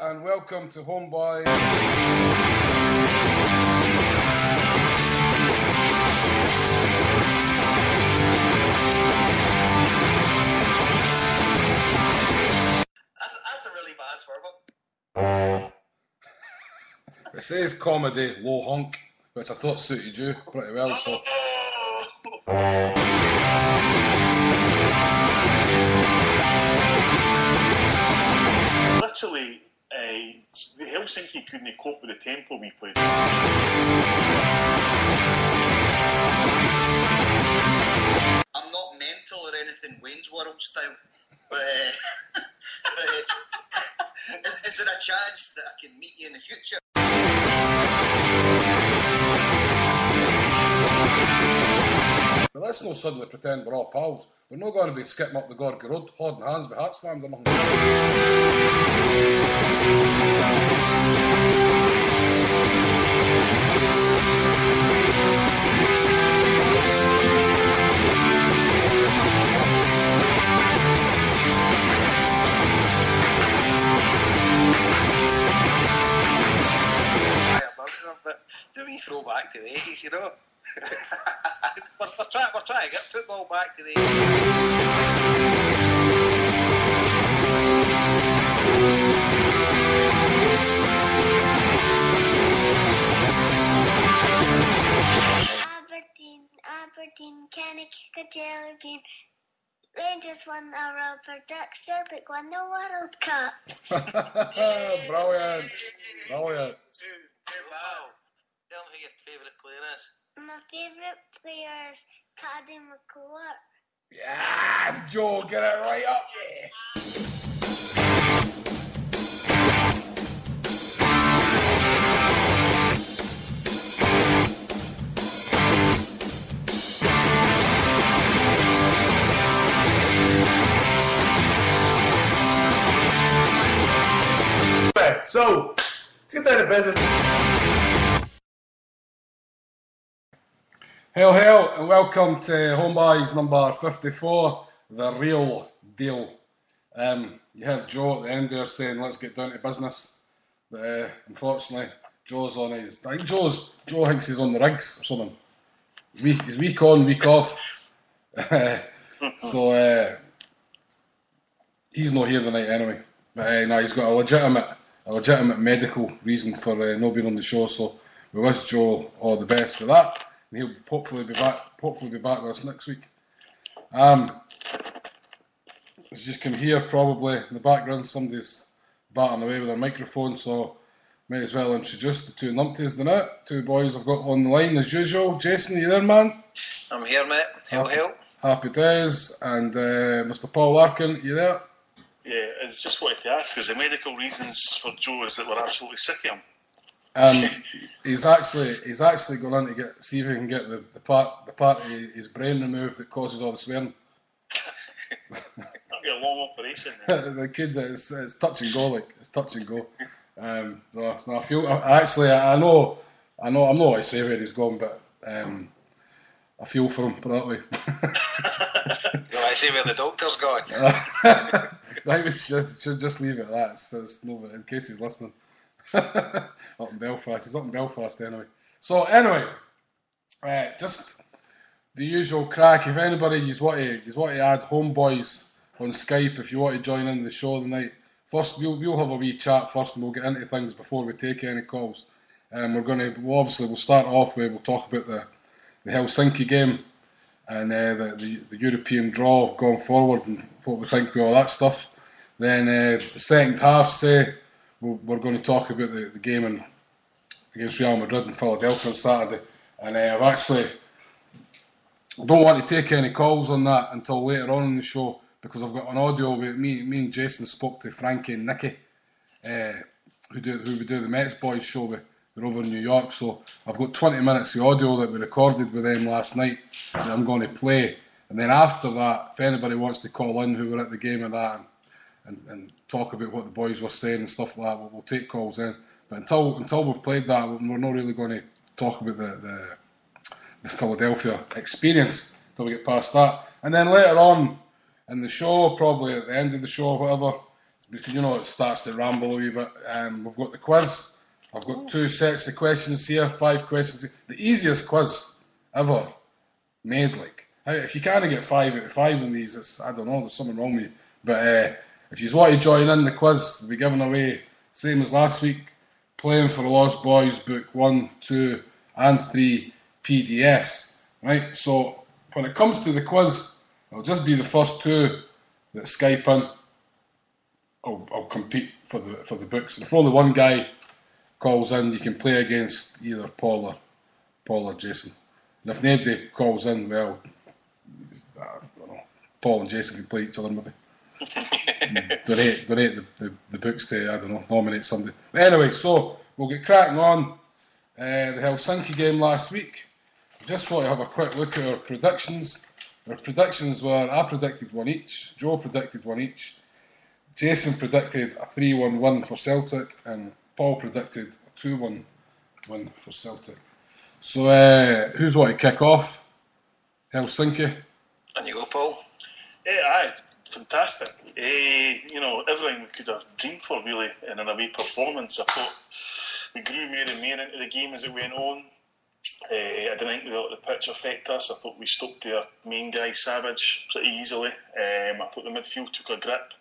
and welcome to HomeBhoys. That's a really bad swerve. It says comedy, low honk, which I thought suited you pretty well, so... Literally, Helsinki couldn't cope with the tempo we played. I'm not mental or anything Wayne's World style, but is there a chance that I can meet you in the future? But let's not suddenly pretend we're all pals. We're not going to be skipping up the Gorgie Road, holding hands with Hearts fans or nothing. But do we throw back to the 80s, you know? we're trying to get football back to the 80s. Aberdeen, Kenny kick a jelly bean. Rangers won a rubber duck, Celtic won the World Cup. Brilliant. Brilliant. Wow. Tell me who your favourite player is. My favourite player is Paddy McCourt. Yes, Joe, get it right up there. So, let's get down to business. Hail, and welcome to HomeBhoys number 54, the real deal. You heard Joe at the end there saying, let's get down to business. But unfortunately, Joe's on his... I think Joe thinks he's on the rigs or something. He's week on, week off. So, he's not here tonight anyway. But no, he's got a legitimate medical reason for not being on the show, so we wish Joe all the best with that. And he'll hopefully be back with us next week. As you can hear probably in the background, somebody's batting away with their microphone, so might as well introduce the two numpties tonight. Two boys I've got on the line as usual. Jason, are you there, man? I'm here, mate. Hail. Happy days. And Mr. Paul Larkin, are you there? Yeah, I just wanted to ask, is the medical reasons for Joe is that we're absolutely sick of him? He's actually going in to see if he can get the part of his brain removed that causes all the swearing. That'd be a long operation. The kid, it's touch and go, like it's touch and go. So I know I'm not going to say where he's gone, but I feel for him, put it that way. You want to say where the doctor's gone? I should just leave it at that. It's no, in case he's listening. Up in Belfast. He's up in Belfast anyway. So anyway, just the usual crack. If anybody you want to add HomeBhoys on Skype, if you want to join in the show tonight, first we'll have a wee chat first, and we'll get into things before we take any calls. We'll start off with we'll talk about the Helsinki game and the European draw going forward and what we think of all that stuff. Then the second half, we're going to talk about the game against Real Madrid in Philadelphia on Saturday. And I've actually don't want to take any calls on that until later on in the show, because I've got an audio with me and Jason spoke to Frankie and Nicky, who we do the Mets Boys show with. They're over in New York, so I've got 20 minutes of audio that we recorded with them last night that I'm going to play. And then after that, if anybody wants to call in who were at the game and that and talk about what the boys were saying and stuff like that, we'll take calls in. But until we've played that, we're not really going to talk about the Philadelphia experience until we get past that. And then later on in the show, probably at the end of the show or whatever, because it starts to ramble a wee bit. We've got the quiz. I've got 2 sets of questions here, 5 questions. The easiest quiz ever made. Like, if you can't get 5 out of 5 in these, I don't know. There's something wrong with you. But if you want to join in the quiz, we'll be giving away, same as last week, Playing for the Lost Boys book 1, 2, and 3 PDFs. Right. So when it comes to the quiz, it'll just be the first 2 that Skype in. I'll compete for the books. And if only one guy calls in, you can play against either Paul or Jason. And if nobody calls in, well, I don't know, Paul and Jason can play each other maybe. donate the books to, I don't know, nominate somebody. But anyway, so we'll get cracking on the Helsinki game last week. Just want to have a quick look at our predictions. Our predictions were, I predicted 1 each, Joe predicted 1 each, Jason predicted a 3-1 win for Celtic, and Paul predicted a 2-1 win for Celtic. So, who's want to kick off? Helsinki. And you go, Paul. Aye, fantastic. Everything we could have dreamed for, really, in an away performance. I thought we grew more and more into the game as it went on. I didn't think we let the pitch affect us. I thought we stopped their main guy, Savage, pretty easily. I thought the midfield took a grip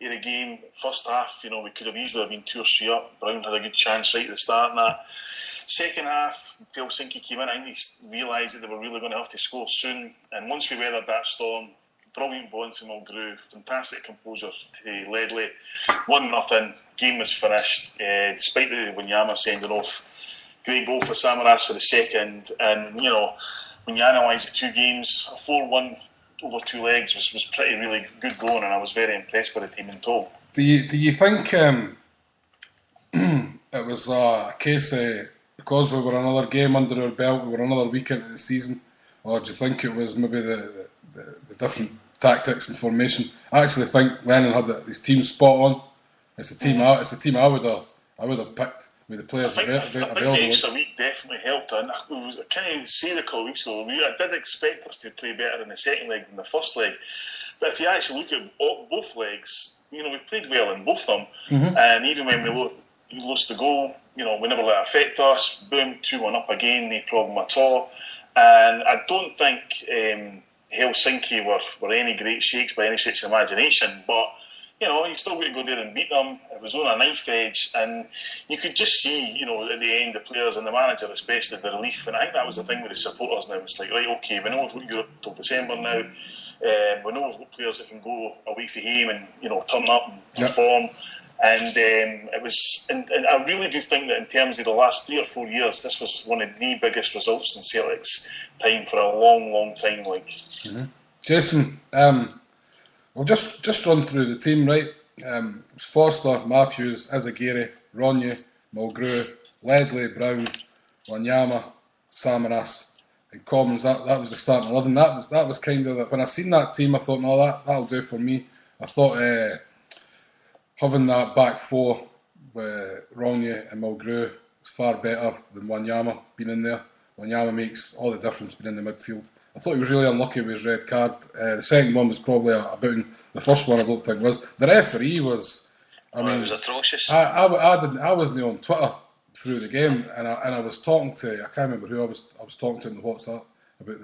in the game. First half, we could have easily been 2 or 3 up. Brown had a good chance right at the start in that. Second half, Helsinki came in. I think they realised that they were really going to have to score soon. And once we weathered that storm, brilliant ball from Mulgrew, fantastic composure to Ledley. 1-0, game was finished. Despite the Wanyama sending off, great goal for Samaras for the second. And, when you analyse the 2 games, a 4-1 over 2 legs was pretty really good going, and I was very impressed by the team in total. Do you think it was a case because we were another game under our belt, we were another week into the season, or do you think it was maybe the different tactics and formation? I actually think Lennon had his team spot on. It's a team I would have picked with the players available. I think the extra week definitely helped. And I kind of say a couple of weeks ago, I did expect us to play better in the second leg than the first leg. But if you actually look at both legs, we played well in both of them. Mm-hmm. And even when we lost the goal, we never let it affect us. Boom, 2-1 up again, no problem at all. And I don't think Helsinki were any great shakes by any stretch of imagination, but you still got to go there and beat them. It was on a knife edge, and you could just see, at the end, the players and the manager, especially, the relief. And I think that was the thing with the supporters now. It's like, right, okay, we know we've got Europe till December now. We know we've got players that can go away from home and turn up and perform. And it was, and I really do think that in terms of the last 3 or 4 years, this was one of the biggest results in Celtic's time for a long, long time. Mm-hmm. Jason, we'll just run through the team, right? It was Foster, Matthews, Izagiri, Ronye, Mulgrew, Ledley, Brown, Wanyama, Samaras, and Commons. That was the starting 11. That was kind of when I seen that team, I thought, no, that'll do for me. I thought having that back 4 with Ronye and Mulgrew was far better than Wanyama being in there. Wanyama makes all the difference being in the midfield. I thought he was really unlucky with his red card. The second one was probably a booting. The first one I don't think was. The referee was. It was atrocious. I wasn't on Twitter through the game, and I was talking to, I can't remember who I was talking to in the WhatsApp about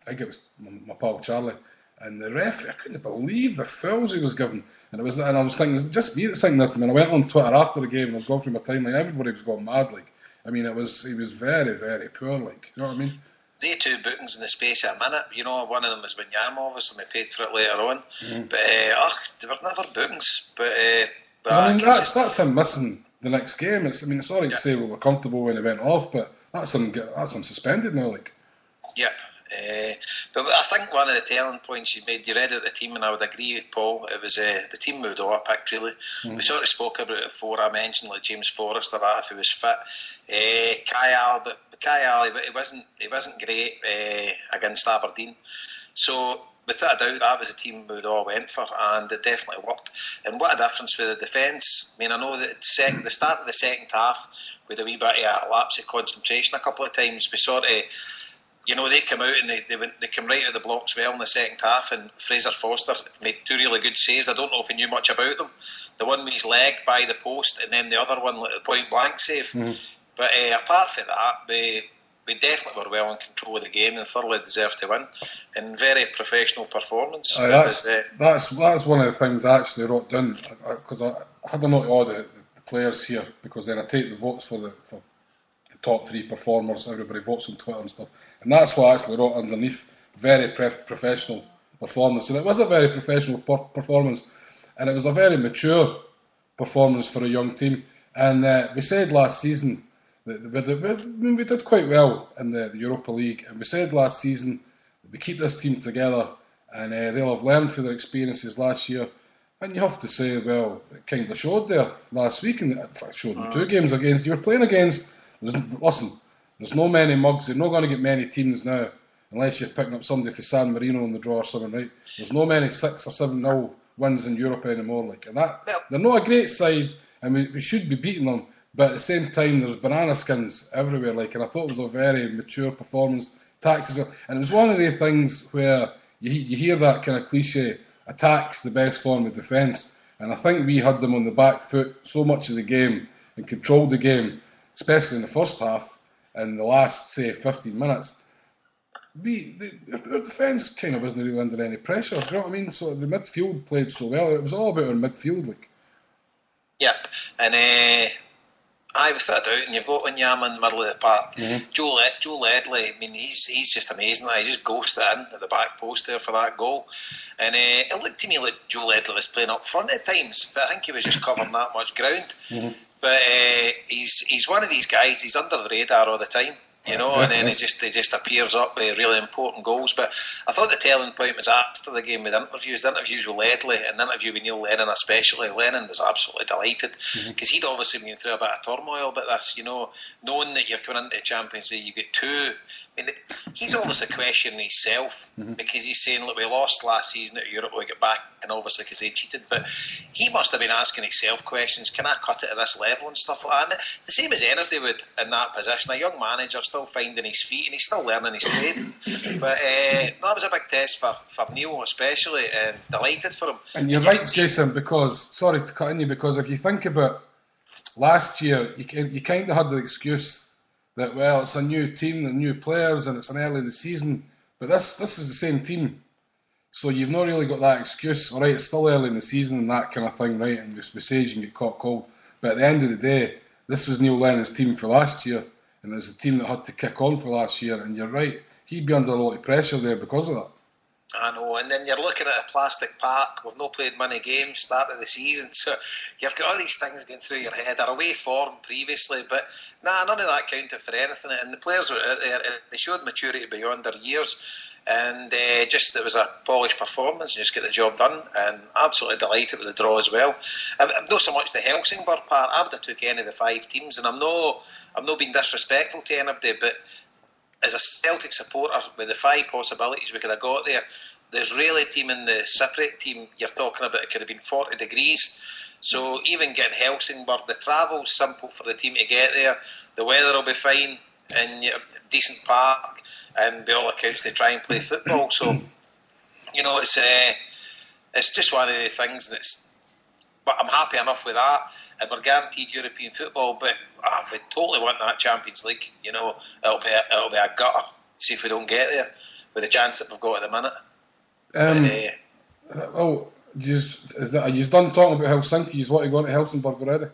I think it was my pal Charlie, and the referee, I couldn't believe the fouls he was given, and I was thinking, is it just me that's thinking this? I mean, I went on Twitter after the game and I was going through my timeline. Everybody was going mad, he was very, very poor, you know what I mean? They 2 bookings in the space of a minute. One of them was Wanyama, obviously, we paid for it later on. Mm-hmm. But they were never bookings. But I mean, that's him missing the next game. It's sorry to say we were comfortable when he went off, but that's him suspended now. Yep. But I think one of the telling points you made, you read out the team, and I would agree with Paul. It was the team we would all picked, really. Mm. We sort of spoke about it before. I mentioned James Forrester, if he was fit. Kyle, he wasn't great against Aberdeen. So without a doubt, that was the team we would all went for, and it definitely worked. And what a difference for the defence. I know that the start of the second half, with a wee bit of a lapse of concentration a couple of times, we sort of you know, they come out and they come right out of the blocks well in the second half, and Fraser Foster made 2 really good saves. I don't know if he knew much about them. The one with his leg by the post, and then the other one, like the point blank save. But apart from that, we definitely were well in control of the game and thoroughly deserved to win. And very professional performance. That's one of the things I actually wrote down, because I had a note of all the players here, because then I take the votes for the top 3 performers. Everybody votes on Twitter and stuff, and that's what I actually wrote underneath: very professional performance. And it was a very professional performance, and it was a very mature performance for a young team. And we said last season that we did quite well in the Europa League, and we said last season that we keep this team together, and they'll have learned from their experiences last year. And you have to say, well, it kind of showed there last week, and in fact, showed in 2 games against you were playing against. There's no many mugs. You're not going to get many teams now, unless you're picking up somebody for San Marino in the draw or something, right? There's no many 6 or 7-0 wins in Europe anymore, like, and that they're not a great side, and we should be beating them. But at the same time, there's banana skins everywhere, like, and I thought it was a very mature performance, tactics, and it was one of the things where you hear that kind of cliche: attack's the best form of defence, and I think we had them on the back foot so much of the game and controlled the game, especially in the first half and the last, say, 15 minutes. Our defence kind of wasn't really under any pressure. Do you know what I mean? So the midfield played so well. It was all about our midfield, like. Yep, and I've thought it out, and you've got Onyama in the middle of the park. Joe Ledley, I mean, he's just amazing. He just ghosted in at the back post there for that goal. And it looked to me like Joe Ledley was playing up front at times, but I think he was just covering that much ground. But he's one of these guys, he's under the radar all the time. You know, and then it just appears up with really important goals. But I thought the telling point was after the game with interviews with Ledley, and the interview with Neil Lennon especially. Lennon was absolutely delighted, because he'd obviously been through a bit of turmoil about this, you know, knowing that you're coming into the Champions League, you get 2. I mean, he's obviously questioning himself, because he's saying, look, we lost last season at Europe, we got back, and obviously because they cheated, but he must have been asking himself questions: can I cut it at this level and stuff like that? And the same as anybody would in that position, a young manager still finding his feet, and he's still learning his trade. But that was a big test for Neil especially, and delighted for him. And you're right, Jason, because, sorry to cut in you, because if you think about last year, you kind of had the excuse that, well, it's a new team, the new players, and it's an early in the season. But this is the same team. So you've not really got that excuse. All right, it's still early in the season and that kind of thing, right? And we say you can get caught cold. But at the end of the day, this was Neil Lennon's team for last year, and it was a team that had to kick on for last year. And you're right, he'd be under a lot of pressure there because of that. I know, and then you're looking at a plastic park. We've not played many games start of the season, so you've got all these things going through your head. They're away form previously, but none of that counted for anything. And the players were out there, they showed maturity beyond their years, and it was a polished performance. Just get the job done, and absolutely delighted with the draw as well. I'm not so much the Helsingborg part. I would have took any of the 5 teams, and I'm not being disrespectful to anybody, but as a Celtic supporter, with the 5 possibilities we could have got there, the Israeli team and the Cypriot team you're talking about, it could have been 40 degrees. So even getting Helsingborg, the travel's simple for the team to get there. The weather will be fine, and decent park, and by all accounts they try and play football. So, you know, it's just one of the things but I'm happy enough with that, and we're guaranteed European football. But we totally want that Champions League. You know, it'll be a gutter. See if we don't get there with the chance that we've got at the minute. Well, are you done talking about Helsinki? You want to go into Helsingborg already?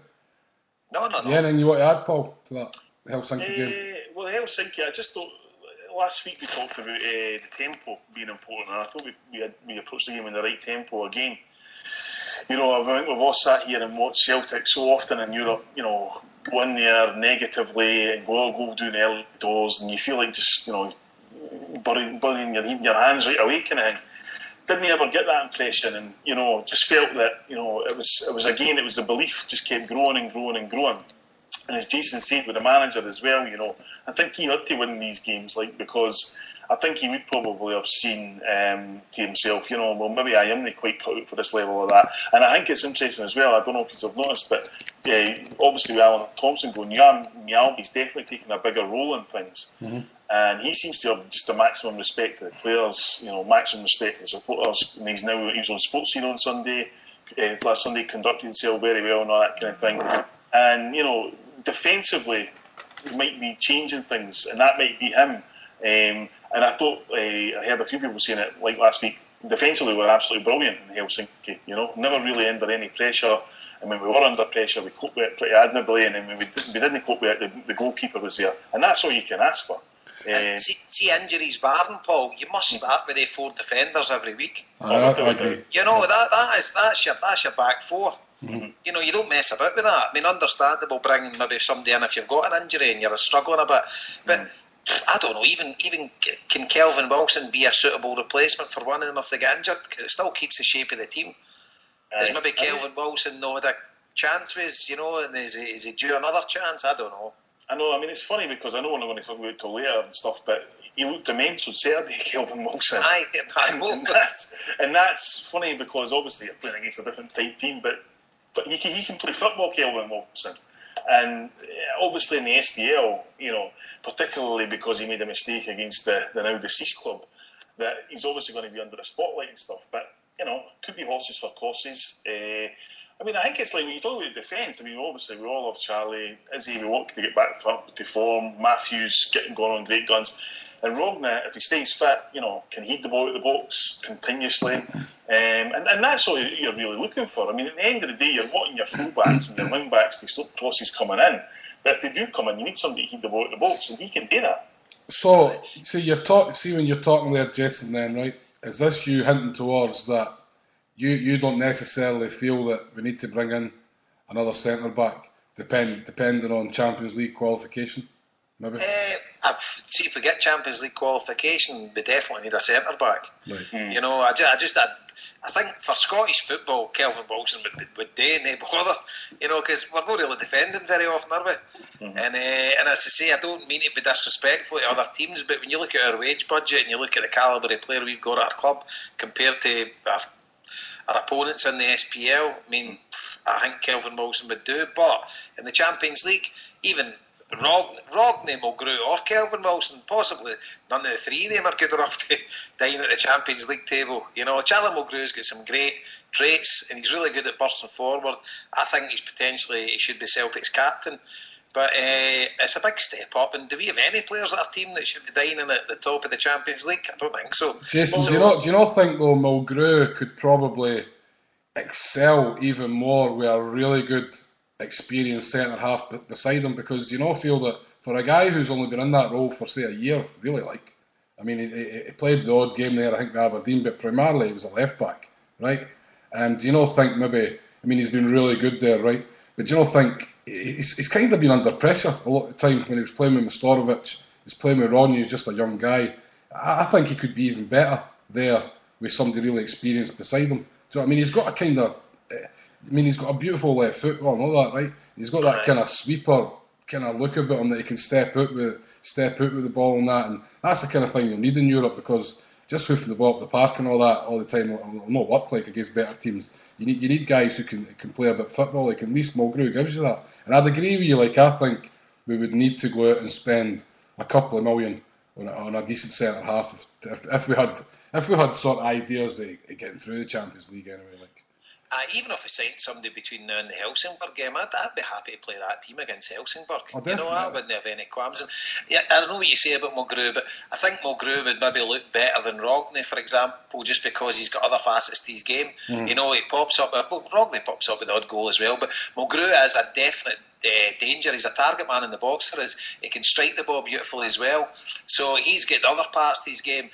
No. Yeah, and then you want to add, Paul, to that Helsinki game? Well, Helsinki, I just thought last week we talked about the tempo being important, and I thought we approached the game in the right tempo again. You know, I think we've all sat here and watched Celtic so often in Europe, you know, go in there negatively and go down early doors, and you feel like just, you know, burying your hands right away kind of thing. Didn't ever get that impression, and, you know, just felt that, you know, it was the belief just kept growing and growing and growing. And as Jason said with the manager as well, you know, I think he had to win these games, because I think he would probably have seen to himself, you know, well, maybe I am not quite cut out for this level of that. And I think it's interesting as well, I don't know if you've noticed, but obviously with Alan Thompson going, Mjällby's definitely taking a bigger role in things. And he seems to have just a maximum respect to the players, maximum respect to the supporters. And he was on Sports Scene on Sunday. Last Sunday, conducted himself very well and all that kind of thing. And defensively, he might be changing things, and that might be him. And I thought I heard a few people saying it like last week. Defensively, we were absolutely brilliant in Helsinki. Never really under any pressure. And when we were under pressure, we coped with it pretty admirably. And then when we didn't cope with it, the goalkeeper was there, and that's all you can ask for. See injuries barring, Paul, you must start with 4 defenders every week. I agree. That's your back 4. Mm-hmm. You don't mess about with that. I mean, understandable bringing maybe somebody in if you've got an injury and you're struggling a bit. But I don't know, even can Kelvin Wilson be a suitable replacement for one of them if they get injured? Because it still keeps the shape of the team. Is maybe Kelvin Wilson not had a chance with us, and is he due another chance? I don't know. I know, I mean, it's funny because I know we're not going to talk about it till later and stuff, but he looked immense on Saturday, Kelvin Wilson. Aye, and that's funny because obviously you're playing against a different type team, but he can play football, Kelvin Wilson. And obviously in the SPL, particularly because he made a mistake against the now deceased club, that he's obviously going to be under the spotlight and stuff, but, could be horses for courses. I think it's like when you talk about defence, obviously we all love Charlie, Izzy, we want to get back to form, Matthews getting going on great guns, and Rogna, if he stays fit, can heat the ball out of the box continuously, and that's all you're really looking for. At the end of the day, you're wanting your full-backs and your wing-backs to stop crosses coming in, but if they do come in, you need somebody to heat the ball out of the box, and he can do that. So, when you're talking there, Jason, then, right, is this you hinting towards that you don't necessarily feel that we need to bring in another centre-back, depending on Champions League qualification, maybe? See, if we get Champions League qualification, we definitely need a centre-back. Right. I think for Scottish football, Kelvin Wilson would do, no bother, because we're not really defending very often, are we? Mm-hmm. And as I say, I don't mean to be disrespectful to other teams, but when you look at our wage budget and you look at the calibre of player we've got at our club compared to our opponents in the SPL, I think Kelvin Wilson would do. But in the Champions League, even Rodney Mulgrew or Kelvin Wilson, possibly none of the three of them are good enough to dine at the Champions League table. Charlie Mulgrew's got some great traits and he's really good at bursting forward. I think he should be Celtic's captain. But it's a big step up. And do we have any players at our team that should be dining at the top of the Champions League? I don't think so. Jason, do you not think though Mulgrew could probably excel even more with a really good experienced centre half beside him? Because feel that for a guy who's only been in that role for say a year, really he played the odd game there I think with Aberdeen, but primarily he was a left back, right? And do you not think maybe he's been really good there, right? But do you not think he's kind of been under pressure a lot of the time when he was playing with Mastorovic, he's playing with Ronnie, who's just a young guy. I think he could be even better there with somebody really experienced beside him. Do you know what I mean? He's got a kind of, he's got a beautiful left foot, well, all that, right? He's got that kind of sweeper kind of look about him that he can step out with the ball and that, and that's the kind of thing you'll need in Europe, because just hoofing the ball up the park and all that all the time will not work like against better teams. You need guys who can play a bit of football, like at least Mulgrew gives you that. And I'd agree with you, I think we would need to go out and spend a couple of million on a decent centre half if we had sort of ideas of getting through the Champions League anyway. Even if we signed somebody between now and the Helsingborg game, I'd be happy to play that team against Helsingborg. Oh, I wouldn't have any qualms. Yeah, I don't know what you say about Mulgrew, but I think Mulgrew would maybe look better than Rogney, for example, just because he's got other facets to his game. He pops up. Rogney pops up with the odd goal as well, but Mulgrew is a definite danger. He's a target man in the box for us. He can strike the ball beautifully as well. So he's got other parts to his game.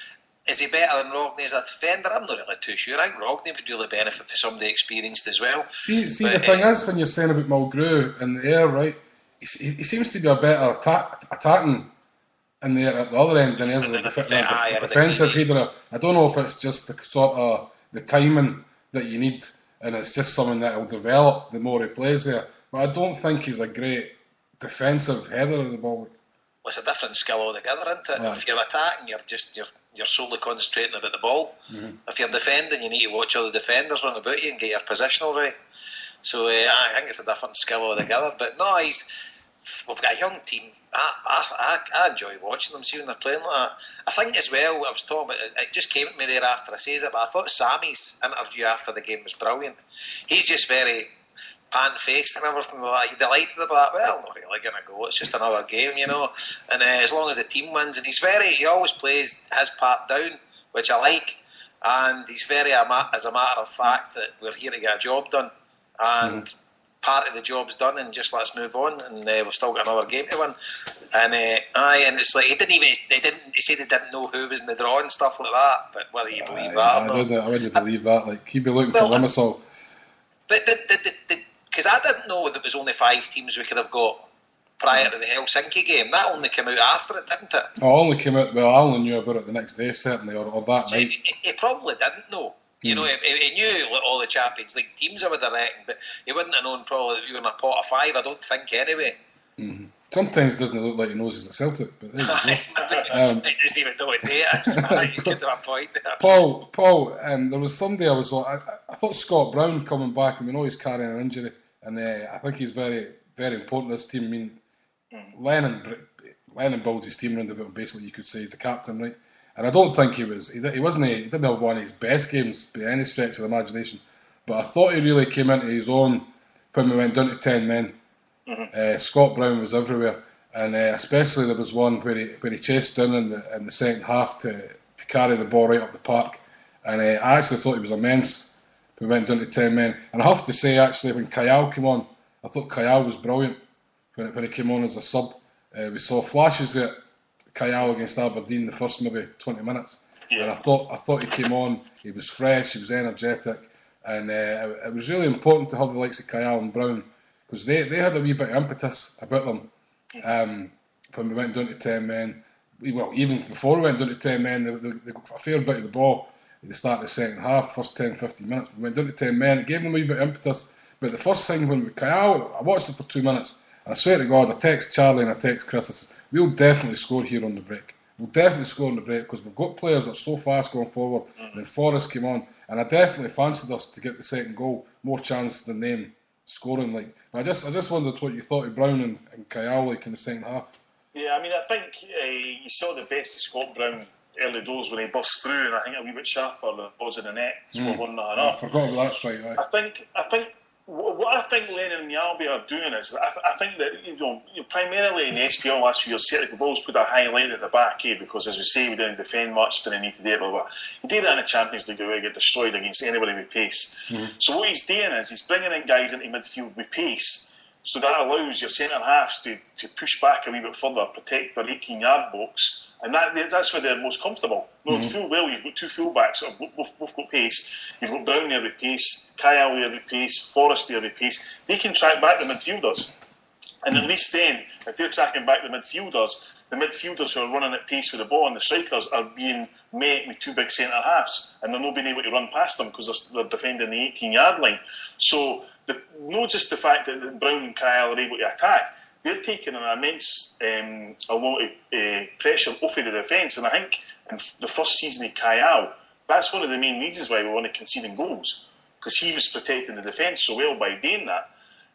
Is he better than Rogney as a defender? I'm not really too sure. I think Rogney would really benefit for somebody experienced as well. See, the thing is, when you're saying about Mulgrew in the air, right, he seems to be a better attacking in the air at the other end than he is as a defensive header. I don't know if it's just the sort of the timing that you need, and it's just something that will develop the more he plays there. But I don't think he's a great defensive header of the ball. Well, it's a different skill altogether, isn't it? Right. If you're attacking, you're solely concentrating about the ball. Mm-hmm. If you're defending, you need to watch all the defenders run about you and get your positional right. So I think it's a different skill altogether. But no, we've got a young team. I enjoy watching them, see when they're playing like that. I think as well, I was talking about it just came to me there after I says it, but I thought Sammy's interview after the game was brilliant. He's just very pan-faced and everything like that. He delighted about, well, not really going to go, it's just another game, you know, and as long as the team wins, and he always plays his part down, which I like, and he's very, as a matter of fact, that we're here to get a job done, and part of the job's done, and just let's move on, and we've still got another game to win, and and it's like, he said he didn't know who was in the draw and stuff like that, but whether you believe that or not. I wouldn't believe that, like, he'd be looking for Limassol. But because I didn't know there was only 5 teams we could have got prior to the Helsinki game. That only came out after it, didn't it? Oh, it only came out, well, I only knew about it the next day, certainly, or that so night. He probably didn't know. You know, he knew all the Champions League teams, I would have reckoned, but he wouldn't have known probably that we were in a pot of 5, I don't think, anyway. Mm-hmm. Sometimes it doesn't look like he knows he's at Celtic, but there you go. He doesn't even know what day it is. You could have a point there. Paul, there was somebody I thought Scott Brown coming back, and we know he's carrying an injury, and I think he's very, very important to this team. I mean, Lennon builds his team around about, basically, you could say he's the captain, right? And I don't think he didn't have one of his best games by any stretch of the imagination, but I thought he really came into his own when we went down to 10 men. Scott Brown was everywhere, and especially there was one where he chased down in the second half to carry the ball right up the park, and I actually thought he was immense when we went down to 10 men. And I have to say, actually, when Kayal came on, I thought Kayal was brilliant when he came on as a sub. We saw flashes at Kayal against Aberdeen the first maybe 20 minutes, and I thought he came on, he was fresh, he was energetic, and it was really important to have the likes of Kayal and Brown, because they had a wee bit of impetus about them when we went down to 10 men. Even before we went down to 10 men, they got a fair bit of the ball at the start of the second half, first 10-15 minutes. We went down to 10 men, it gave them a wee bit of impetus, but the first thing when Kayal, I watched it for 2 minutes, and I swear to God, I text Charlie and I text Chris, I said, we'll definitely score here on the break. We'll definitely score on the break, because we've got players that are so fast going forward. And then Forrest came on, and I definitely fancied us to get the second goal, more chance than them scoring. But I just wondered what you thought of Brown and Kayal in the second half. Yeah, I mean, I think you saw the best of Scott Brown early doors when he burst through, and I think a wee bit sharper than it was in the net. Scored 1-0 up. I forgot about that strike. Right? I think what I think Lennon and Yalby are doing is, I think that primarily in the SPL last few years, Celtic have always put a highlight at the back, because as we say, we didn't defend much, didn't need to do it, but he did that in the Champions League where he get destroyed against anybody with pace. So what he's doing is he's bringing in guys into midfield with pace, so that allows your centre halves to push back a wee bit further, protect their 18-yard box, and that's where they're most comfortable. Full well, you've got 2 full-backs that have both got pace. You've got Brown there with pace, Kyle there with pace, Forrest there with pace. They can track back the midfielders, and at least then, if they're tracking back the midfielders who are running at pace with the ball, and the strikers are being met with 2 big centre halves, and they're not being able to run past them because they're defending the 18-yard line. So not just the fact that Brown and Kyle are able to attack, they're taking an immense a lot of pressure off of the defence. And I think in the first season of Kyle, that's one of the main reasons why we want to concede goals, because he was protecting the defence so well by doing that.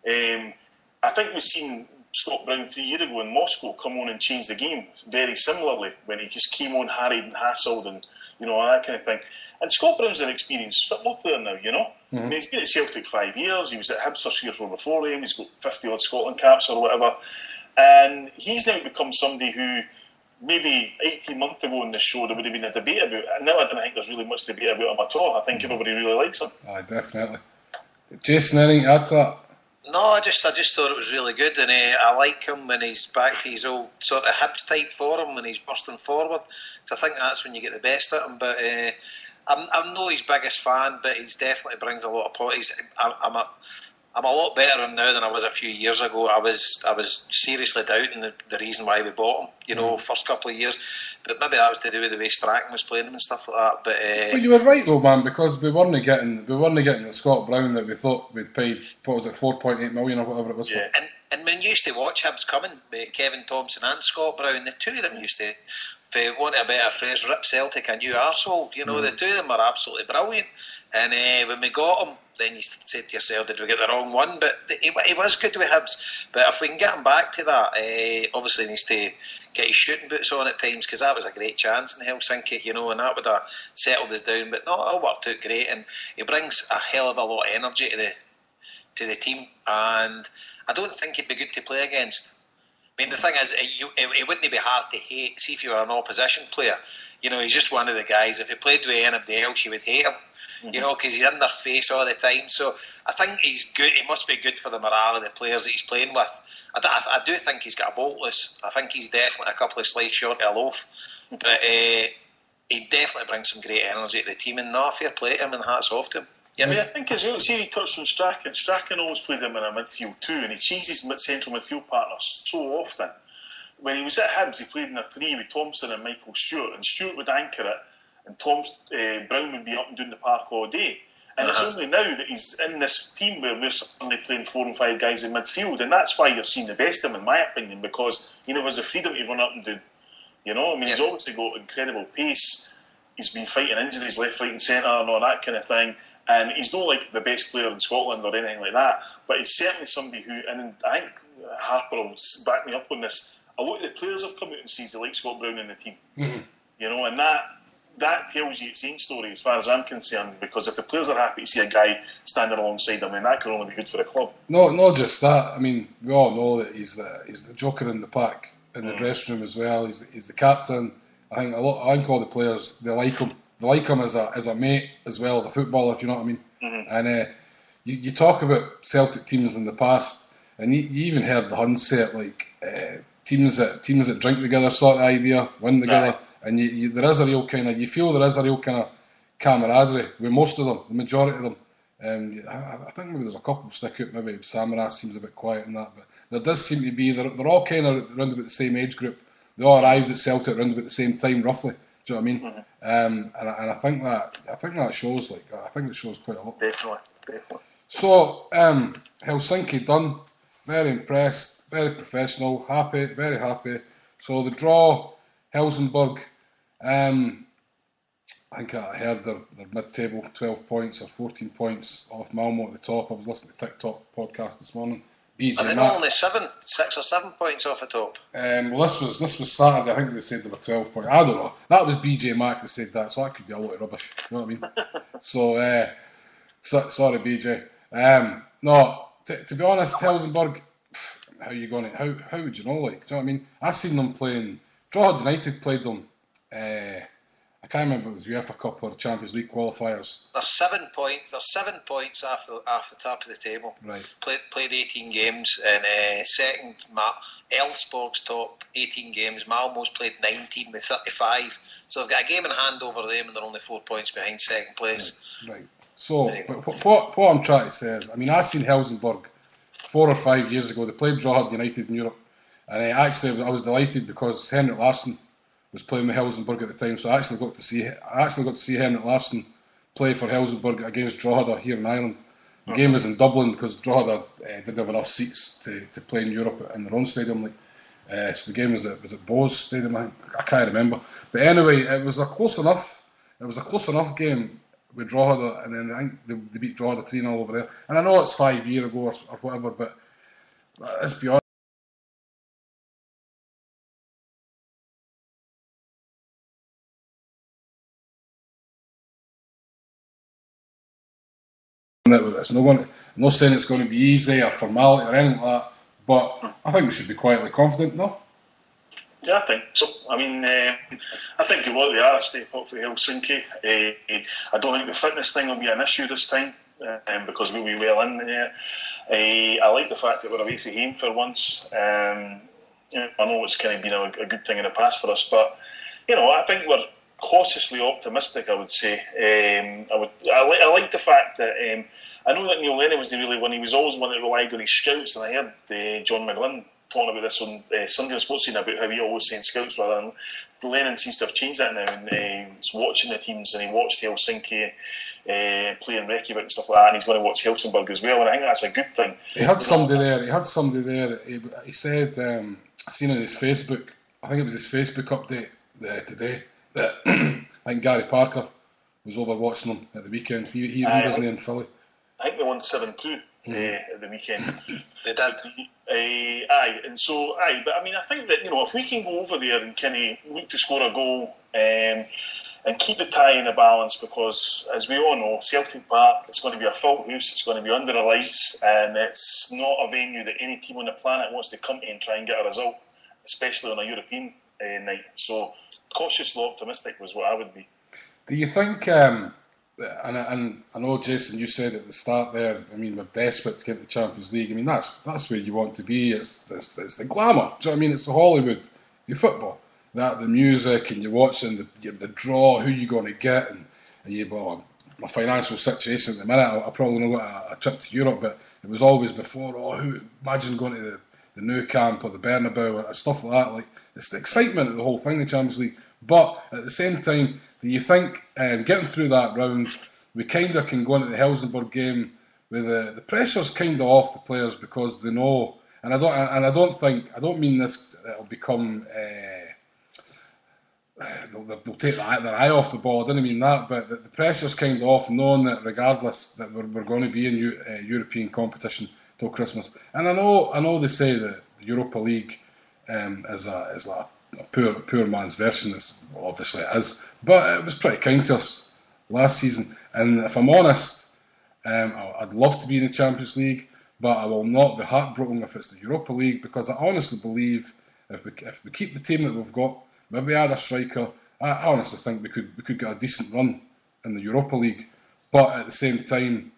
I think we've seen Scott Brown 3 years ago in Moscow come on and change the game very similarly, when he just came on harried and hassled and that kind of thing. And Scott Brown's an experienced football player now, I mean, he's been at Celtic 5 years, he was at Hibs years before him, he's got 50 odd Scotland caps or whatever, and he's now become somebody who maybe 18 months ago in the show there would have been a debate about, and now I don't think there's really much debate about him at all. I think everybody really likes him. Aye, definitely. Jason, anything to add to that? No, I just thought it was really good, and I like him when he's back to his old sort of Hibs type form when he's bursting forward. So I think that's when you get the best at him. But I'm not his biggest fan, but he definitely brings a lot of points. I'm a lot better at him now than I was a few years ago. I was seriously doubting the reason why we bought him, first couple of years. But maybe that was to do with the way Strachan was playing him and stuff like that. But well, you were right though, man, because we weren't getting the Scott Brown that we thought we'd paid. What was it, 4.8 million or whatever it was for? And when you used to watch Hibs coming, Kevin Thompson and Scott Brown, the two of them used to, for want of a better phrase, rip Celtic a new arsehole. The two of them are absolutely brilliant. And when we got him, then you said to yourself, did we get the wrong one? But he was good with Hibs. But if we can get him back to that, obviously he needs to get his shooting boots on at times, because that was a great chance in Helsinki, and that would have settled us down. But no, it all worked out great, and he brings a hell of a lot of energy to the team, and I don't think he'd be good to play against. I mean, the thing is, it wouldn't be hard to hate. See, if you were an opposition player, he's just one of the guys. If he played with anybody else, you would hate him, because he's in their face all the time. So I think he's good. He must be good for the morale of the players that he's playing with. I do think he's got a boltless. I think he's definitely a couple of slides short of a loaf. But he definitely brings some great energy to the team, and fair play to him, and hats off to him. I mean, I think as well, see, he touched on Strachan. Strachan always played him in a midfield too, and he changed his central midfield partners so often. When he was at Hibs, he played in a three with Thompson and Michael Stewart, and Stewart would anchor it, and Brown would be up and down the park all day. And it's only now that he's in this team where we're suddenly playing 4 and 5 guys in midfield, and that's why you're seeing the best of him, in my opinion, because he has the freedom to run up and down. He's obviously got incredible pace. He's been fighting injuries left, right, and centre, and all that kind of thing. And he's not like the best player in Scotland or anything like that, but he's certainly somebody who, and I think Harper will back me up on this, a lot of the players have come out and said they like Scott Brown in the team. And that tells you its own story as far as I'm concerned, because if the players are happy to see a guy standing alongside them, then that can only be good for the club. No, not just that. I mean, we all know that he's the joker in the pack, in the dressing room as well. He's the captain. I think all the players, they like him. They like him as a mate as well as a footballer, if you know what I mean. And you talk about Celtic teams in the past, and you even heard the Huns say it, like teams that drink together sort of idea, win together, and there is a real kind of, you feel there is a real kind of camaraderie with most of them, the majority of them. I think maybe there's a couple stick out. Maybe Samaras seems a bit quiet in that, but there does seem to be, they're all kind of around about the same age group. They all arrived at Celtic around about the same time, roughly. Do you know what I mean? And I think that shows. I think it shows quite a lot. Definitely. So Helsinki done. Very impressed. Very professional. Happy. Very happy. So the draw, Helsingborg. I think I heard they're mid-table, 12 points or 14 points off Malmo at the top. I was listening to TikTok podcast this morning. Are they not only 6 or 7 points off the top? Well, this was Saturday. I think they said they were 12 points. I don't know. That was BJ Mack that said that, so that could be a lot of rubbish. You know what I mean? Sorry, BJ. No, to be honest, Helsingborg. How would you know? Like, do you know what I mean? I seen them playing. Drogheda United played them. I can't remember if it was UEFA Cup or Champions League qualifiers. They're 7 points. They're 7 points off the top of the table. Right. Played 18 games, and second, Elfsborg's top 18 games. Malmo's played 19 with 35. So they've got a game in hand over them, and they're only 4 points behind second place. Right. So, but what I'm trying to say is, I mean, I seen Helsingborg 4 or 5 years ago. They played Drogheda United in Europe, and I was delighted because Henrik Larsson was playing with Helsingborg at the time, so I actually got to see Henrik Larsson play for Helsingborg against Drogheda here in Ireland. The game was in Dublin because Drogheda didn't have enough seats to play in Europe in their own stadium. So the game was at Bose Stadium. I can't remember, but anyway, it was a close enough game with Drogheda, and then I think they beat Drogheda 3-0 over there. And I know it's 5 years ago or whatever, but let's be honest. It's no saying it's going to be easy or formality or anything like that, but I think we should be quietly confident, no? Yeah, I think so. I mean, I think a lot of the are a step up for Helsinki. I don't think the fitness thing will be an issue this time because we'll be well in there. I like the fact that we're away from home for once. I know it's kind of been a good thing in the past for us, but I think we're cautiously optimistic, I would say. I like the fact that I know that Neil Lennon was really one. He was always one that relied on his scouts, and I heard John McGlynn talking about this on Sunday Sports Scene about how he always saying scouts rather than Lennon. Seems to have changed that now, and he's watching the teams, and he watched Helsinki playing Reykjavik and stuff like that, and he's going to watch Helsingborg as well, and I think that's a good thing. He had somebody there. He said, I seen on his Facebook, I think it was his Facebook update today, that I think Gary Parker was over watching them at the weekend. He wasn't in Philly. I think they won 7-2 at the weekend. They did. But I mean, I think that, if we can go over there and kind of look to score a goal and keep the tie in the balance, because as we all know, Celtic Park, it's going to be a full house, it's going to be under the lights, and it's not a venue that any team on the planet wants to come to and try and get a result, especially on a European night. So cautiously optimistic was what I would be. Do you think, and I know, Jason, you said at the start there, I mean, we're desperate to get to the Champions League. I mean, that's where you want to be. It's the glamour. Do you know what I mean? It's the Hollywood, your football. The music, and you're watching the draw, who you're going to get, and my financial situation at the minute, I probably not got a trip to Europe, but it was always before, imagine going to the Nou Camp or the Bernabeu or stuff like that. Like, it's the excitement of the whole thing, the Champions League. But at the same time, do you think getting through that round, we kind of can go into the Helsingborg game with the pressure's kind of off the players, because they know, and I don't mean this, it'll become they'll take their eye off the ball. I didn't mean that, but the pressure's kind of off, knowing that regardless that we're going to be in European competition till Christmas. And I know they say that the Europa League is a poor man's version. Obviously it is, but it was pretty kind to us last season. And if I'm honest, I'd love to be in the Champions League, but I will not be heartbroken if it's the Europa League, because I honestly believe if we keep the team that we've got, maybe add a striker, I honestly think we could get a decent run in the Europa League. But at the same time,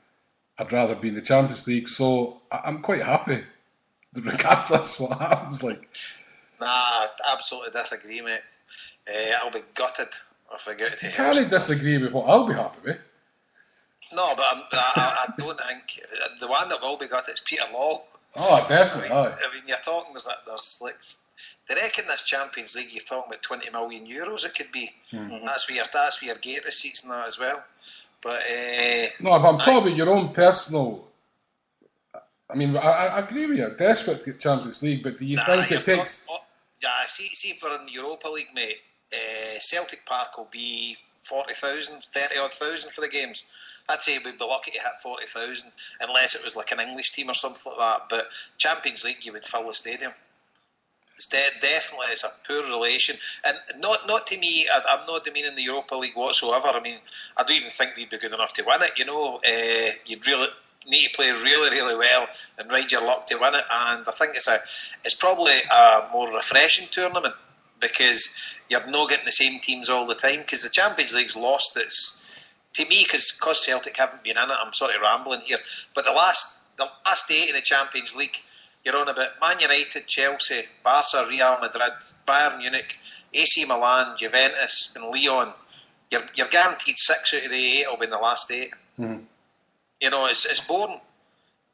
I'd rather be in the Champions League, so I'm quite happy regardless what happens. Like, nah, I absolutely disagree, mate. I'll be gutted if I get to you can't disagree with what I'll be happy with. No, but I don't think the one that will be gutted is Peter Law. Oh, definitely. I mean, you're talking, there's like, they reckon this Champions League, you're talking about €20 million it could be. Mm-hmm. That's for your gate receipts and that as well. But no, but I'm talking about your own personal. I mean, I agree with you. Desperate to get Champions League, but do you think it takes? See, for in the Europa League, mate, Celtic Park will be 40,000, 30,000 for the games. I'd say we'd be lucky to hit 40,000, unless it was like an English team or something like that. But Champions League, you would fill the stadium. It's definitely, it's a poor relation, and not to me. I'm not demeaning the Europa League whatsoever. I mean, I don't even think we'd be good enough to win it. You'd really need to play really, really well and ride your luck to win it. And I think it's probably a more refreshing tournament, because you're not getting the same teams all the time. Because the Champions League's lost its, to me, because Celtic haven't been in it. I'm sort of rambling here, but the last 8 in the Champions League, you're on about Man United, Chelsea, Barca, Real Madrid, Bayern Munich, AC Milan, Juventus and Lyon. You're guaranteed 6 out of the 8 will be in the last 8. Mm-hmm. It's boring,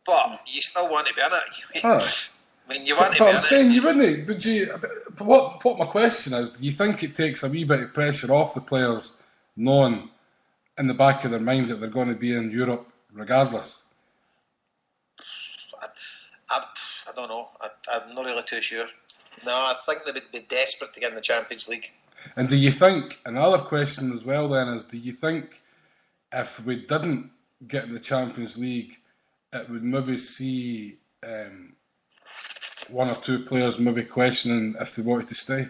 but you still want to be in it. I mean, you want to be in it. I'm saying you wouldn't. Would you? But what my question is, do you think it takes a wee bit of pressure off the players, knowing in the back of their mind that they're going to be in Europe regardless? I don't know. I'm not really too sure. No, I think they would be desperate to get in the Champions League. And do you think, another question as well then is, do you think if we didn't get in the Champions League, it would maybe see one or two players maybe questioning if they wanted to stay?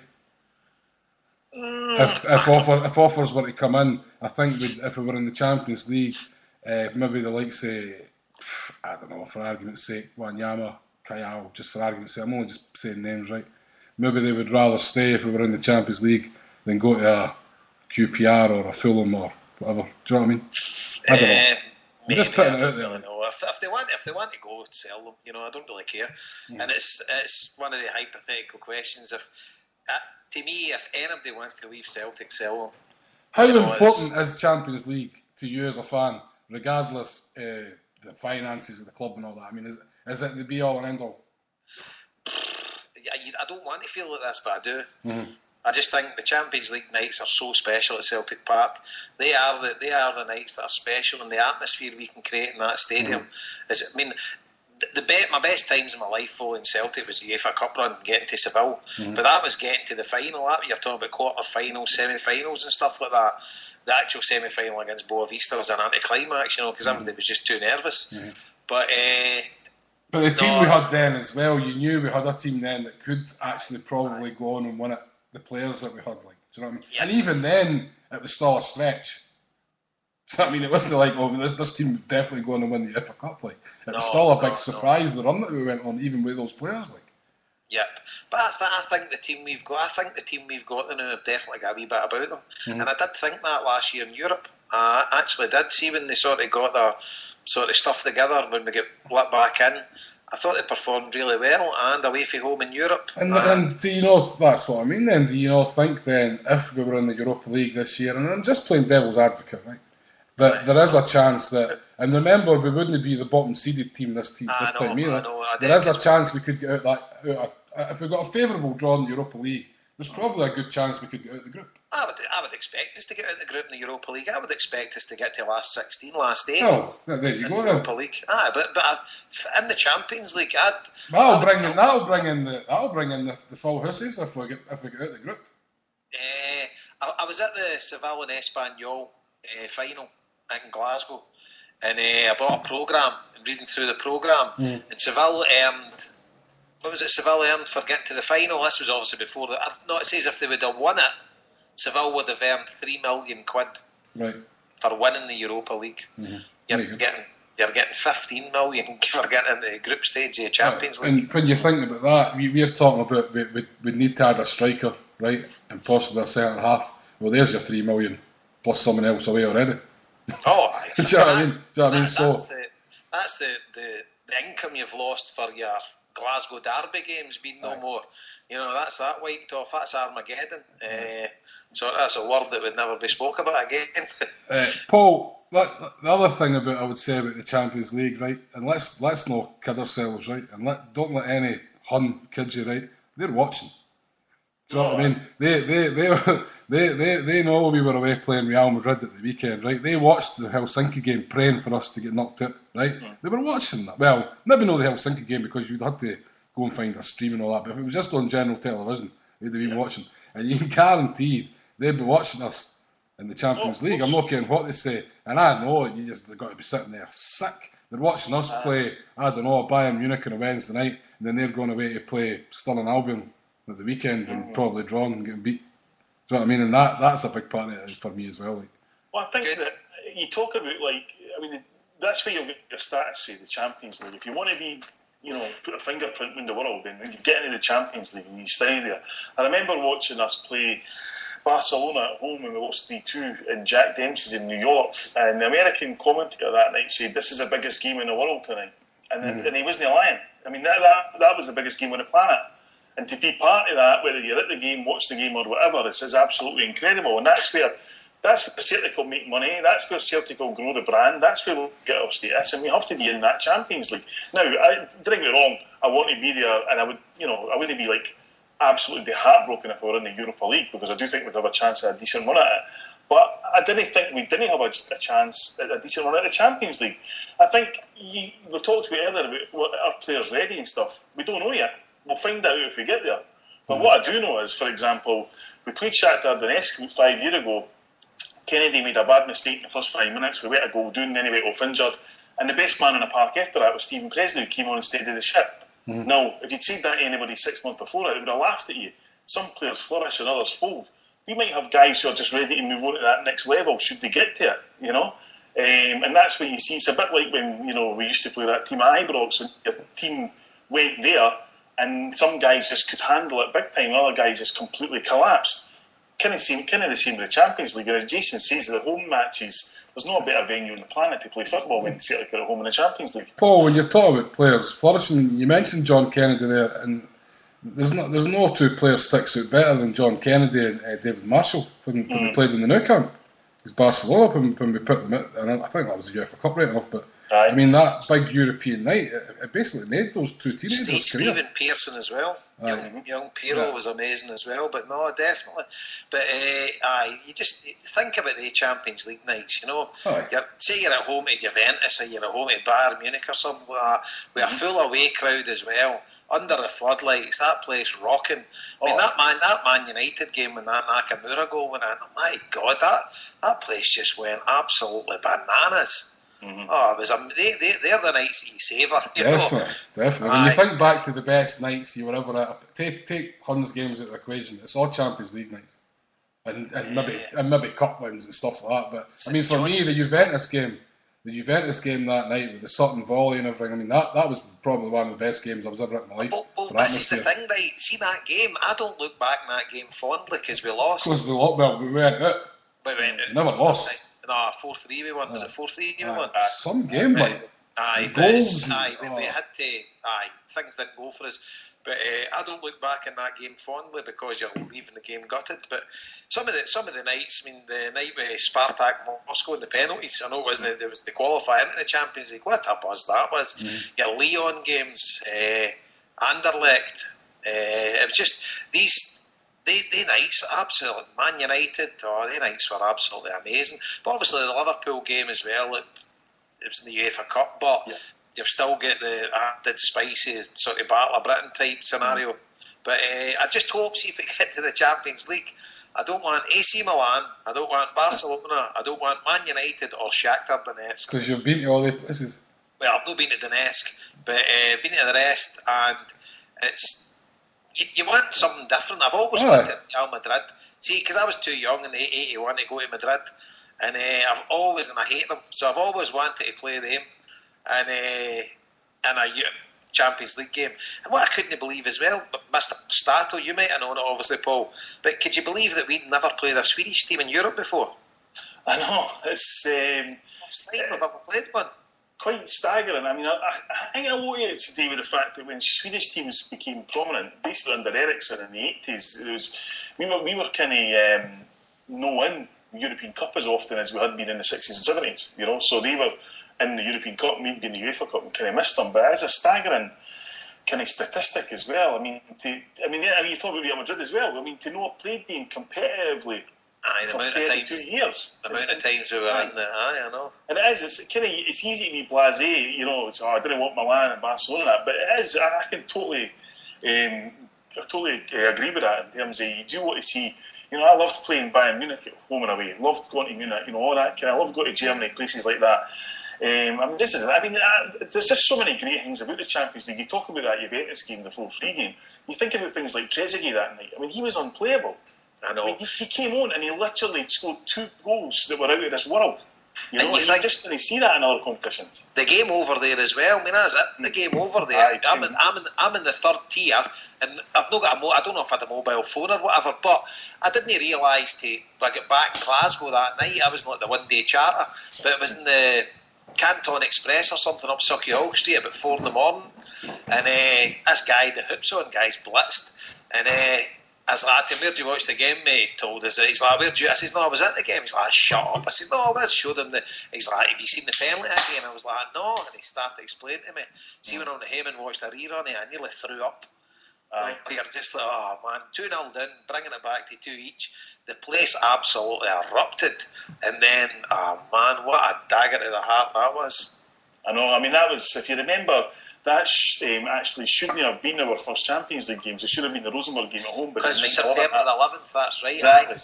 If offers were to come in, I think if we were in the Champions League, maybe the likes of, I don't know, for argument's sake, Wanyama, Kayal, just for argument's sake, I'm only just saying names, right? Maybe they would rather stay if we were in the Champions League than go to a QPR or a Fulham or whatever. Do you know what I mean? I don't know. I'm just putting it out there. Really know. If they want to go, sell them. I don't really care. Mm. And it's one of the hypothetical questions. To me, if anybody wants to leave Celtic, sell them. How important is Champions League to you as a fan, regardless the finances of the club and all that? I mean, is it the be all and end all? I don't want to feel like this, but I do. Mm-hmm. I just think the Champions League nights are so special at Celtic Park. They are the nights that are special, and the atmosphere we can create in that stadium. Mm-hmm. My best times in my life following Celtic was the UEFA Cup run, getting to Seville. Mm-hmm. But that was getting to the final. You're talking about quarter-finals, semi-finals and stuff like that. the actual semi-final against Boavista was an anticlimax, because everybody was just too nervous. But the team we had then as well, you knew we had a team then that could actually probably go on and win it. The players that we had, like, do you know what I mean? Yeah. And even then, it was still a stretch. So I mean, it wasn't like, this team would definitely go on and win the FA Cup. Like, it was still a big surprise the run that we went on, even with those players. Like, yep. But I think the team we've got, now have definitely got a wee bit about them. And I did think that last year in Europe. I actually did see when they sort of got their sort of stuff together when we get let back in. I thought they performed really well and away from home in Europe. And do you that's what I mean then? Do you think then, if we were in the Europa League this year, and I'm just playing devil's advocate, right? That there is a chance that, and remember, we wouldn't be the bottom seeded team this time either. There is a chance we could get out if we got a favourable draw in the Europa League. There's probably a good chance we could get out of the group. I would expect us to get out of the group in the Europa League. I would expect us to get to last 16, last 8. Oh, there you go then. Europa League. But in the Champions League, that'll bring in the full houses if we get out of the group. I was at the Seville and Espanyol final in Glasgow, and I bought a programme and reading through the programme, and Seville earned. What was it Seville earned for getting to the final? This was obviously before. It says if they would have won it, Seville would have earned £3 million for winning the Europa League. You're getting 15 million for getting into the group stage of the Champions League. And when you think about that, we're talking about we need to add a striker, right, and possibly a centre half. Well, there's your 3 million plus someone else away already. Oh, do you know what I mean? That's the income you've lost for your Glasgow Derby games being no more. That's that wiped off. That's Armageddon. So that's a word that would never be spoke about again. Paul, the other thing I would say about the Champions League, right? And let's not kid ourselves, right? And don't let any Hun kid you, right? They're watching. Do you know what I mean? They know we were away playing Real Madrid at the weekend, right? They watched the Helsinki game praying for us to get knocked out, right? They were watching that. Well, maybe not the Helsinki game because you'd have to go and find a stream and all that, but if it was just on general television, they'd have been watching. And you can guarantee they'd be watching us in the Champions League. I'm not caring what they say. And I know they've got to be sitting there sick. They're watching us play, I don't know, Bayern Munich on a Wednesday night, and then they're going away to play Stirling Albion at the weekend and probably drawn and getting beat. Do you know what I mean? And that's a big part of it for me as well. Well, I think that you talk about, that's where you'll get your status for the Champions League. If you want to be, put a fingerprint in the world, and you get into the Champions League and you stay there. I remember watching us play Barcelona at home when we lost 3-2 in Jack Dempsey's in New York, and the American commentator that night said, "This is the biggest game in the world tonight," and he wasn't lying. I mean, that was the biggest game on the planet. And to be part of that, whether you're at the game, watch the game or whatever, is absolutely incredible. And that's where Celtic will make money, that's where Celtic will grow the brand, that's where we'll get our status, and we have to be in that Champions League. Now, don't get me wrong, I want to be there, and I wouldn't be absolutely heartbroken if we were in the Europa League, because I do think we'd have a chance at a decent run at it. But I didn't think we didn't have a chance at a decent run at the Champions League. I think we talked about earlier about what our players ready and stuff. We don't know yet. We'll find out if we get there. But what I do know is, for example, we played Shakhtar Donetsk 5 years ago. Kennedy made a bad mistake in the first 5 minutes. We let a goal down, then he went off injured. And the best man in the park after that was Stephen Presley, who came on and steadied the ship. Now, if you'd said that to anybody 6 months before it, they would have laughed at you. Some players flourish and others fold. We might have guys who are just ready to move on to that next level, should they get to it, And that's what you see. It's a bit like when, we used to play that team at Ibrox, and your team went there, and some guys just could handle it big time, and other guys just completely collapsed. Kind of the same with the Champions League. And as Jason says, the home matches, there's no better venue on the planet to play football when Celtic are at home in the Champions League. Paul, when you're talking about players flourishing, you mentioned John Kennedy there, and there's no two players sticks out better than John Kennedy and David Marshall when they played in the Nou Camp. Because Barcelona, when we put them out, and I think that was the UEFA Cup right enough, but I mean, that big European night, it basically made those two teenagers' career. Stephen Pearson as well. Young Piero was amazing as well, but no, definitely. But you just think about the Champions League nights, say you're at home at Juventus or you're at home at Bayern Munich or something like that, with a full away crowd as well. under the floodlights, that place rocking. I mean, that Man United game when that Nakamura goal went in, my God, that place just went absolutely bananas. Oh, it was they're the nights that you savour. Definitely. When you think back to the best nights you were ever at, take Huns games out of the equation. It's all Champions League nights, and maybe cup wins and stuff like that. But I mean, for me, the Juventus game that night with the Sutton volley and everything. I mean, that was probably one of the best games I was ever at in my life. Well, this is the thing, right? See that game? I don't look back in that game fondly because we lost. Because we went out. We went out. Never lost. No, 4-3 we won. Was it 4-3 we won? Some game, like goals. We had to. Things didn't go for us. But I don't look back in that game fondly because you're leaving the game gutted. But some of the nights, I mean, the night with Spartak Moscow and the penalties, I know it was the qualify into the Champions League. What a buzz that was! Your Lyon games, Anderlecht. It was just these. They nights, absolutely. Man United, they nights were absolutely amazing. But obviously the Liverpool game as well, it was in the UEFA Cup, but you've still got the added spicy sort of Battle of Britain type scenario. But I just hope, see if we get to the Champions League, I don't want AC Milan, I don't want Barcelona, I don't want Man United or Shakhtar Donetsk. Because you've been to all the places. Well, I've not been to Donetsk, but been to the rest, and it's... You want something different. I've always wanted Real Madrid. See, because I was too young in the 81 to go to Madrid, and I hate them, so I've always wanted to play them in a Champions League game. And what I couldn't believe as well, Mr. Stato, you might have known it obviously, Paul, but could you believe that we'd never played a Swedish team in Europe before? I know, it's first time we've ever played one. Quite staggering. I mean, I think a lot of it's to do with the fact that when Swedish teams became prominent, basically under Eriksson in the 80s, we were kind of no-in the European Cup as often as we had been in the 60s and 70s, so they were in the European Cup, maybe in the UEFA Cup, and kind of missed them. But it's a staggering kind of statistic as well. I mean, you talk about Real Madrid as well. I mean, to know I've played them competitively for 32 years. The amount of times we were in the... I know. And it is, it's easy to be blasé, I didn't want Milan and Barcelona, but it is, I can totally agree with that in terms of you do want to see, I loved playing Bayern Munich at home and away, loved going to Munich, all that I love going to Germany, places like that. There's just so many great things about the Champions League. You talk about that Juventus game, the 4-3 game, you think about things like Trezeguet that night. I mean, he was unplayable. I know. I mean, he came on and he literally scored 2 goals that were out of this world. You just didn't see that in other competitions. The game over there as well. I mean, that's it. The game over there. I'm in the third tier, and I've not got I don't know if I had a mobile phone or whatever, but I didn't realise when I got back in Glasgow that night, I was like the one-day charter, but it was in the Canton Express or something up Sucky Hall Street about 4 in the morning, and this guy, the hoops on guy's blitzed, and I was like, where'd you watch the game, mate? He told us. He's like, where'd you? I said, no, I was at the game. He's like, shut up. I said, no, I was. Showed him he's like, have you seen the penalty again? I was like, no. And he started explaining to me. See, when I went home and watched the rerun, I nearly threw up. You're just like, oh man, 2-0 down, bringing it back to 2 each. The place absolutely erupted. And then, oh man, what a dagger to the heart that was. I know. I mean, that was, if you remember, that actually shouldn't have been our first Champions League games. It should have been the Rosenborg game at home. Because it was September the 11th, that's right. Exactly.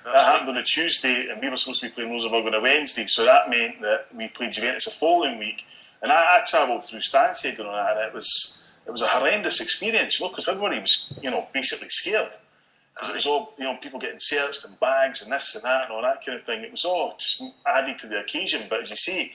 That happened on a Tuesday, and we were supposed to be playing Rosenborg on a Wednesday, so that meant that we played Juventus the following week. And I travelled through Stansted on that, and it was a horrendous experience, because everybody was, basically scared. Because it was all, people getting searched and bags and this and that and all that kind of thing. It was all just added to the occasion, but as you say,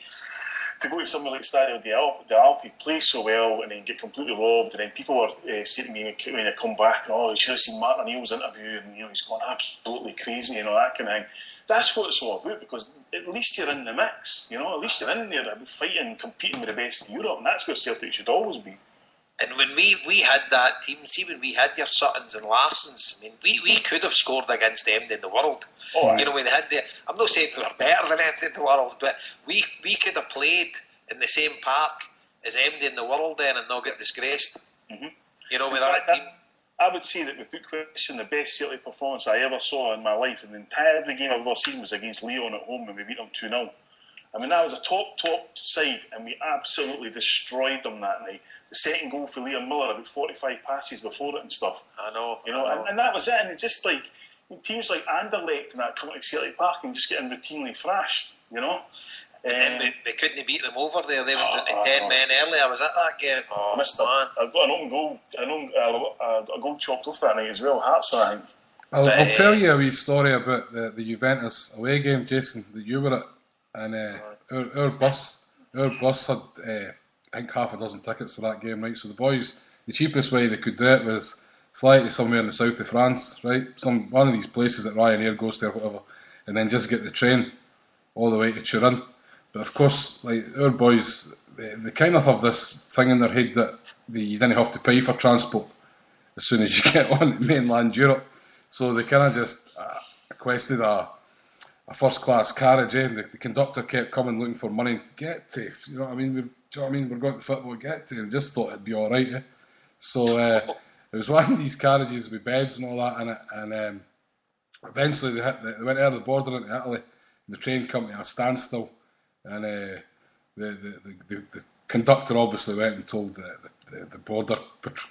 to go to somewhere like Stadio d'Alpi, play so well and then get completely robbed, and then people were saying to me when I come back, you should have seen Martin O'Neill's interview, and he's going absolutely crazy and all that kind of thing. That's what it's all about, because at least you're in the mix, at least you're in there fighting, competing with the best in Europe, and that's where Celtic should always be. And when we had that team, see when we had your Suttons and Larsons, I mean, we could have scored against them in the world. When they had I'm not saying we were better than them in the world, but we could have played in the same park as MD in the world then and not get disgraced. Mm-hmm. With that team. I would say that without question, the best Celtic performance I ever saw in my life, and the entire game I've ever seen, was against Lyon at home when we beat them 2-0. I mean, that was a top side, and we absolutely destroyed them that night. The second goal for Liam Miller, about 45 passes before it and stuff. I know. And that was it. And it just like teams like Anderlecht and that come to Celtic Park and just getting routinely thrashed. And we couldn't beat them over there. They went into 10 men early. I was at that game. I missed it. I got an own goal. A goal chopped off that night as well. Hearts, I think. I'll tell you a wee story about the Juventus away game, Jason, that you were at. And our bus had, I think, half a dozen tickets for that game, right? So the boys, the cheapest way they could do it was fly to somewhere in the south of France, right? One of these places that Ryanair goes to or whatever, and then just get the train all the way to Turin. But of course, like our boys, they kind of have this thing in their head that you didn't have to pay for transport as soon as you get on to mainland Europe. So they kind of just requested a first class carriage. The conductor kept coming looking for money to get to. You know what I mean? We're going to football to get to, and just thought it'd be all right. Yeah? So it was one of these carriages with beds and all that in it, and eventually they went over the border into Italy. And the train came to a standstill, and the conductor obviously went and told the border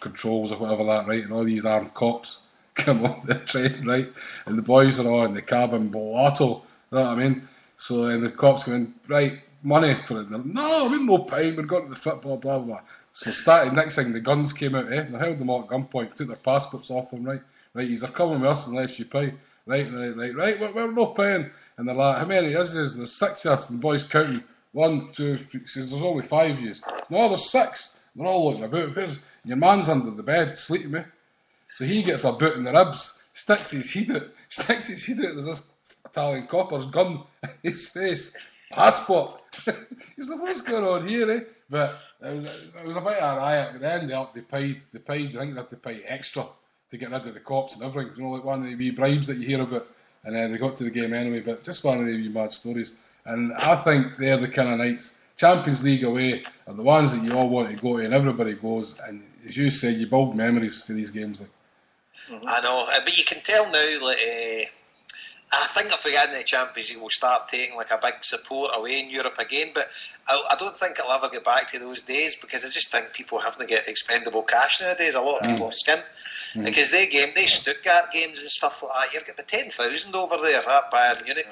controls or whatever that, right? And all these armed cops come on the train, right? And the boys are all in the cabin blotto, you know what I mean? So and the cops come in, right, money for it. No, we're no paying, we're going to the football, blah, blah, blah. So next thing the guns came out, and they held them all at gunpoint, took their passports off them, right? Right, you're coming with us unless you pay. Right, we're not paying. And they're like, how many is there? There's 6 of us, and the boys counting. 1, 2, 3, he says, there's only 5 of you. No, there's 6. They're all looking about. Your man's under the bed, sleeping me. So he gets a boot in the ribs, sticks his head out. There's this Italian copper's gun in his face. Passport. He's like, what's going on here, eh? But it was a bit of a riot. But then they paid. I think they had to pay extra to get rid of the cops and everything. You know, like one of the wee bribes that you hear about. And then they got to the game anyway. But just one of the wee mad stories. And I think they're the kind of nights. Champions League away are the ones that you all want to go to, and everybody goes. And as you said, you build memories for these games. Like. I know, but you can tell now, like, I think if we get in the Champions League, we'll start taking like a big support away in Europe again, but I don't think it'll ever get back to those days, because I just think people have to get expendable cash nowadays. A lot of people have skin, because they Stuttgart games and stuff like that, you're getting 10,000 over there at Bayern Munich.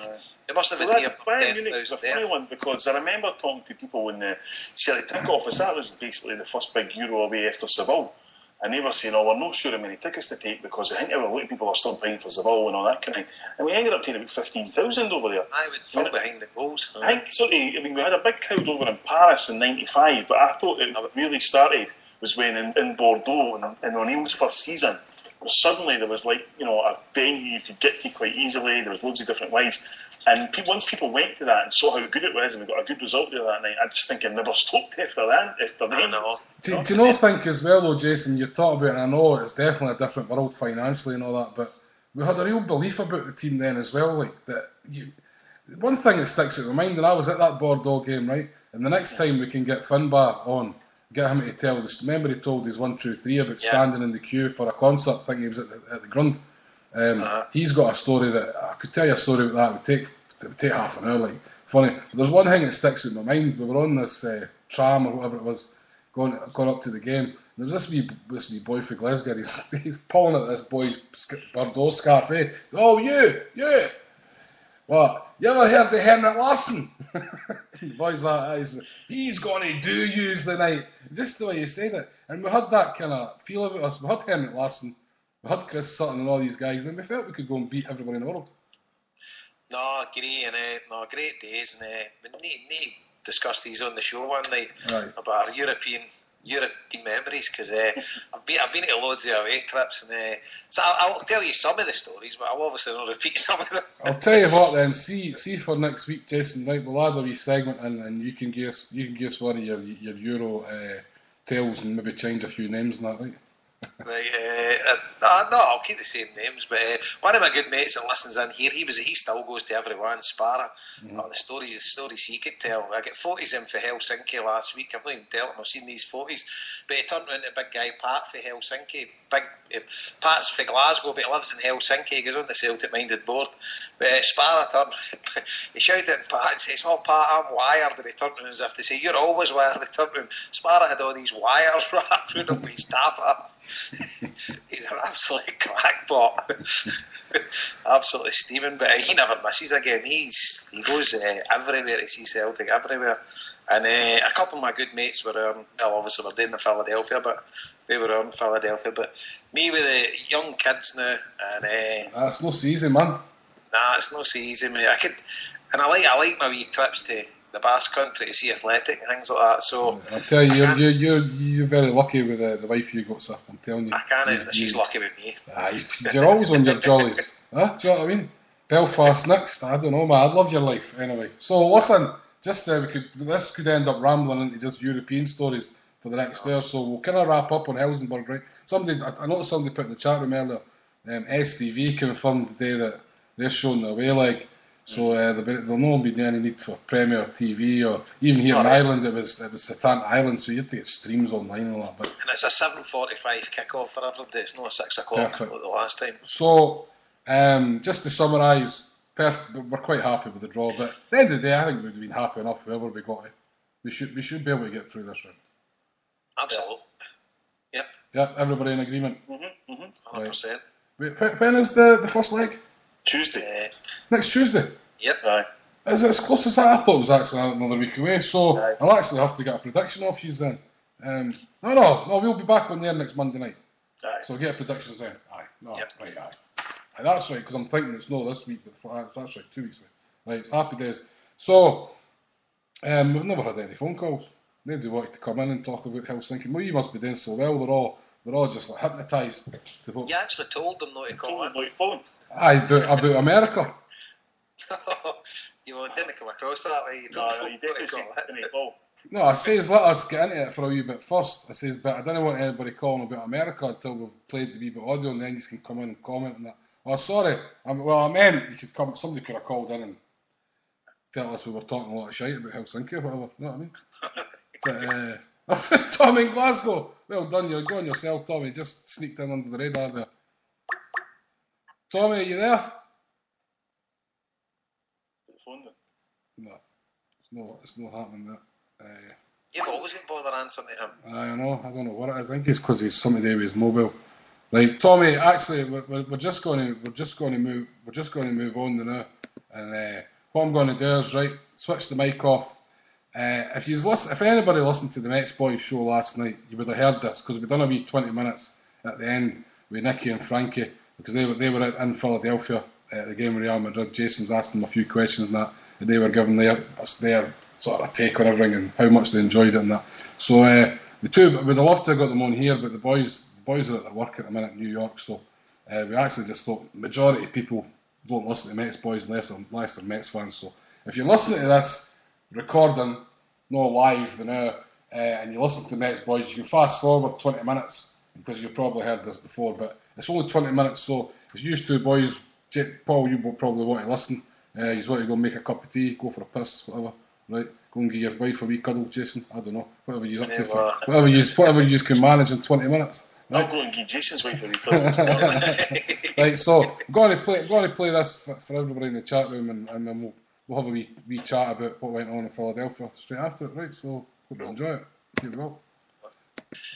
It must have been near 10,000 there. Funny one, because I remember talking to people in the Celtic ticket office. That was basically the first big Euro away after Seville. And they were saying, we're not sure how many tickets to take, because I think a lot of people are still paying for Seville and all that kind of thing. And we ended up paying about 15,000 over there. I would fall behind the goals. I think we had a big crowd over in Paris in '95, but I thought it really started was when in Bordeaux in O'Neill's first season, suddenly there was like, a venue you could get to quite easily. There was loads of different ways. And once people went to that and saw how good it was, and we got a good result there that night, I just think it never stopped after that. Do you not think as well, though, Jason, you're talking about, and I know it's definitely a different world financially and all that, but we had a real belief about the team then as well. Like that, one thing that sticks out in my mind, and I was at that Bordeaux game, right? And the next time we can get Finbar on, get him to tell this. Remember, he told his 1, 2, 3 about standing in the queue for a concert, thinking he was at the Grund. He's got a story that I could tell you a story about that. It would take half an hour. Like funny. But there's one thing that sticks in my mind. We were on this tram or whatever it was, going up to the game. And there was this wee boy from Glasgow. He's pulling at this boy's Bordeaux scarf. Eh? Oh, you. What? You ever heard of Henrik Larsson? The boy's like, he's going to do yous tonight. Just the way you said it. And we had that kind of feel about us. We had Henrik Larsson. We had Chris Sutton and all these guys, and we felt we could go and beat everybody in the world. No, agree, and great days, and we need to discuss these on the show one night about our European memories, because I've been to loads of away trips, and so I'll tell you some of the stories, but I'll obviously not repeat some of them. I'll tell you what then. See for next week, Jason. Right, we'll add a wee segment, and you can guess one of your Euro tales, and maybe change a few names and that, right? Right, no, I'll keep the same names, but one of my good mates that listens in here, he still goes to everyone, Sparrow. Oh, the stories he could tell. I get photos in for Helsinki last week. I've not even told him I've seen these photos, but he turned around to big guy Pat for Helsinki. Pat's for Glasgow, but he lives in Helsinki. He goes on the Celtic-minded board. But Sparrow turned, he shouted at Pat and says, "Oh Pat, I'm wired." And he turned around as if to say, "You're always wired." He turned around. Sparrow had all these wires wrapped around him with his tapper. He's an absolute crackpot. Absolutely steaming, but he never misses a game. He goes everywhere to see Celtic, everywhere. And a couple of my good mates were obviously we're doing the Philadelphia, but they were on Philadelphia. But me with the young kids now, and it's no season, man. Nah, it's no so easy, mate. I like my wee trips to the Basque Country to see Athletic and things like that. So I tell you, you're very lucky with the wife you got, sir. I'm telling you. I can't. She's lucky with me. You're always on your jollies. Huh? Do you know what I mean? Belfast next. I don't know, man. I'd love your life anyway. So listen, just this could end up rambling into just European stories for the next hour. So we'll kind of wrap up on Helsingborg, right? I noticed somebody put in the chat room earlier. STV confirmed the day that they're showing the away leg. So there'll not be any need for Premier TV or even here in Ireland. It was Satan Island, so you had to get streams online and all that. But and it's a 7:45 kick-off for everybody. It's not a 6 o'clock like the last time. So just to summarise, we're quite happy with the draw. But at the end of the day, I think we'd have been happy enough whoever we got. We should be able to get through this round. Absolutely. Yep. Everybody in agreement. 100%. Wait, when is the first leg? Tuesday. Next Tuesday? Yep. Aye. Is it as close as that? I thought it was actually another week away, so I'll actually have to get a prediction off you then. No, we'll be back on there next Monday night. Aye. So get predictions then. Aye. Yep. Right, aye. That's right, because I'm thinking it's not this week, but that's right, 2 weeks away. Right, happy days. So, we've never had any phone calls. Nobody wanted to come in and talk about Helsinki. Well, you must be doing so well. They're all just like hypnotised. You actually told them not to call in. Aye, about America. You didn't come across that way. You definitely didn't call. No, I says let us get into it for a wee bit first. I says, but I don't want anybody calling about America until we've played the wee bit audio, and then you can come in and comment on that. Oh, sorry. I meant you could come. Somebody could have called in and tell us we were talking a lot of shite about Helsinki or whatever. You know what I mean? But it's Tommy in Glasgow. Well done, you're going yourself, Tommy. Just sneaked in under the radar there. Tommy, are you there? No, it's not happening there. You've always been bothered answering to him. I don't know what it is. I think it's because he's something to do with his mobile. Right, Tommy. Actually, we're just going to move on now. And what I'm going to do is switch the mic off. If anybody listened to the Next Boys show last night, you would have heard this because we done a wee 20 minutes at the end with Nicky and Frankie because they were in Philadelphia at the game with Real Madrid. Jason's asked them a few questions and that, and they were giving their sort of take on everything and how much they enjoyed it and that. So the two, we'd have loved to have got them on here, but the boys are at their work at the minute in New York, so we actually just thought majority of people don't listen to Mets Boys unless they're Mets fans. So if you're listening to this recording, no live the now, and you listen to the Mets Boys, you can fast forward 20 minutes because you've probably heard this before, but it's only 20 minutes, so if you two boys, Paul, you probably want to listen, you want to go make a cup of tea, go for a piss, whatever, right? Go and give your wife a wee cuddle, Jason, I don't know, whatever you're up to, whatever you can manage in 20 minutes. Right? I'll go and give Jason's wife a wee cuddle. Right, so I'm going to play this for everybody in the chat room, and then we'll have a wee chat about what went on in Philadelphia straight after it, right? So hope you enjoy it. Here we go.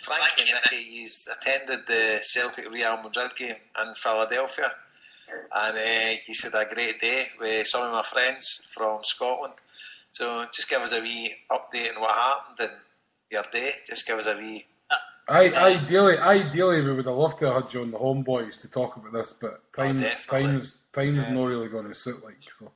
Frankie and Nicky, he's attended the Celtic Real Madrid game in Philadelphia, and he said a great day with some of my friends from Scotland. So just give us a wee update on what happened and your day. Just give us a wee. Ideally, we would have loved to have had you on the HomeBhoys to talk about this, but time's not really going to suit so.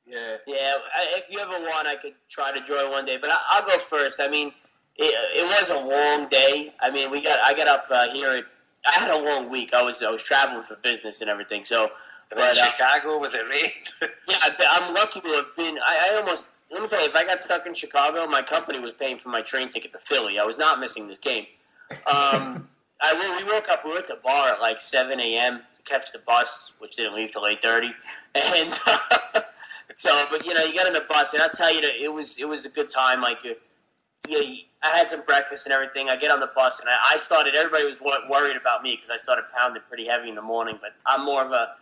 Yeah. If you ever want, I could try to join one day, but I'll go first. I mean, it was a long day. I mean, I got up here. I had a long week. I was traveling for business and everything. So, but Chicago with the rain. Yeah, I'm lucky to have been. I almost. Let me tell you, if I got stuck in Chicago, my company was paying for my train ticket to Philly. I was not missing this game. We woke up. We were at the bar at like 7 a.m. to catch the bus, which didn't leave till 8:30. And so, but you got on the bus, and I'll tell you that it was a good time. Like, I had some breakfast and everything. I get on the bus, and I started. Everybody was worried about me because I started pounding pretty heavy in the morning. But I'm more of a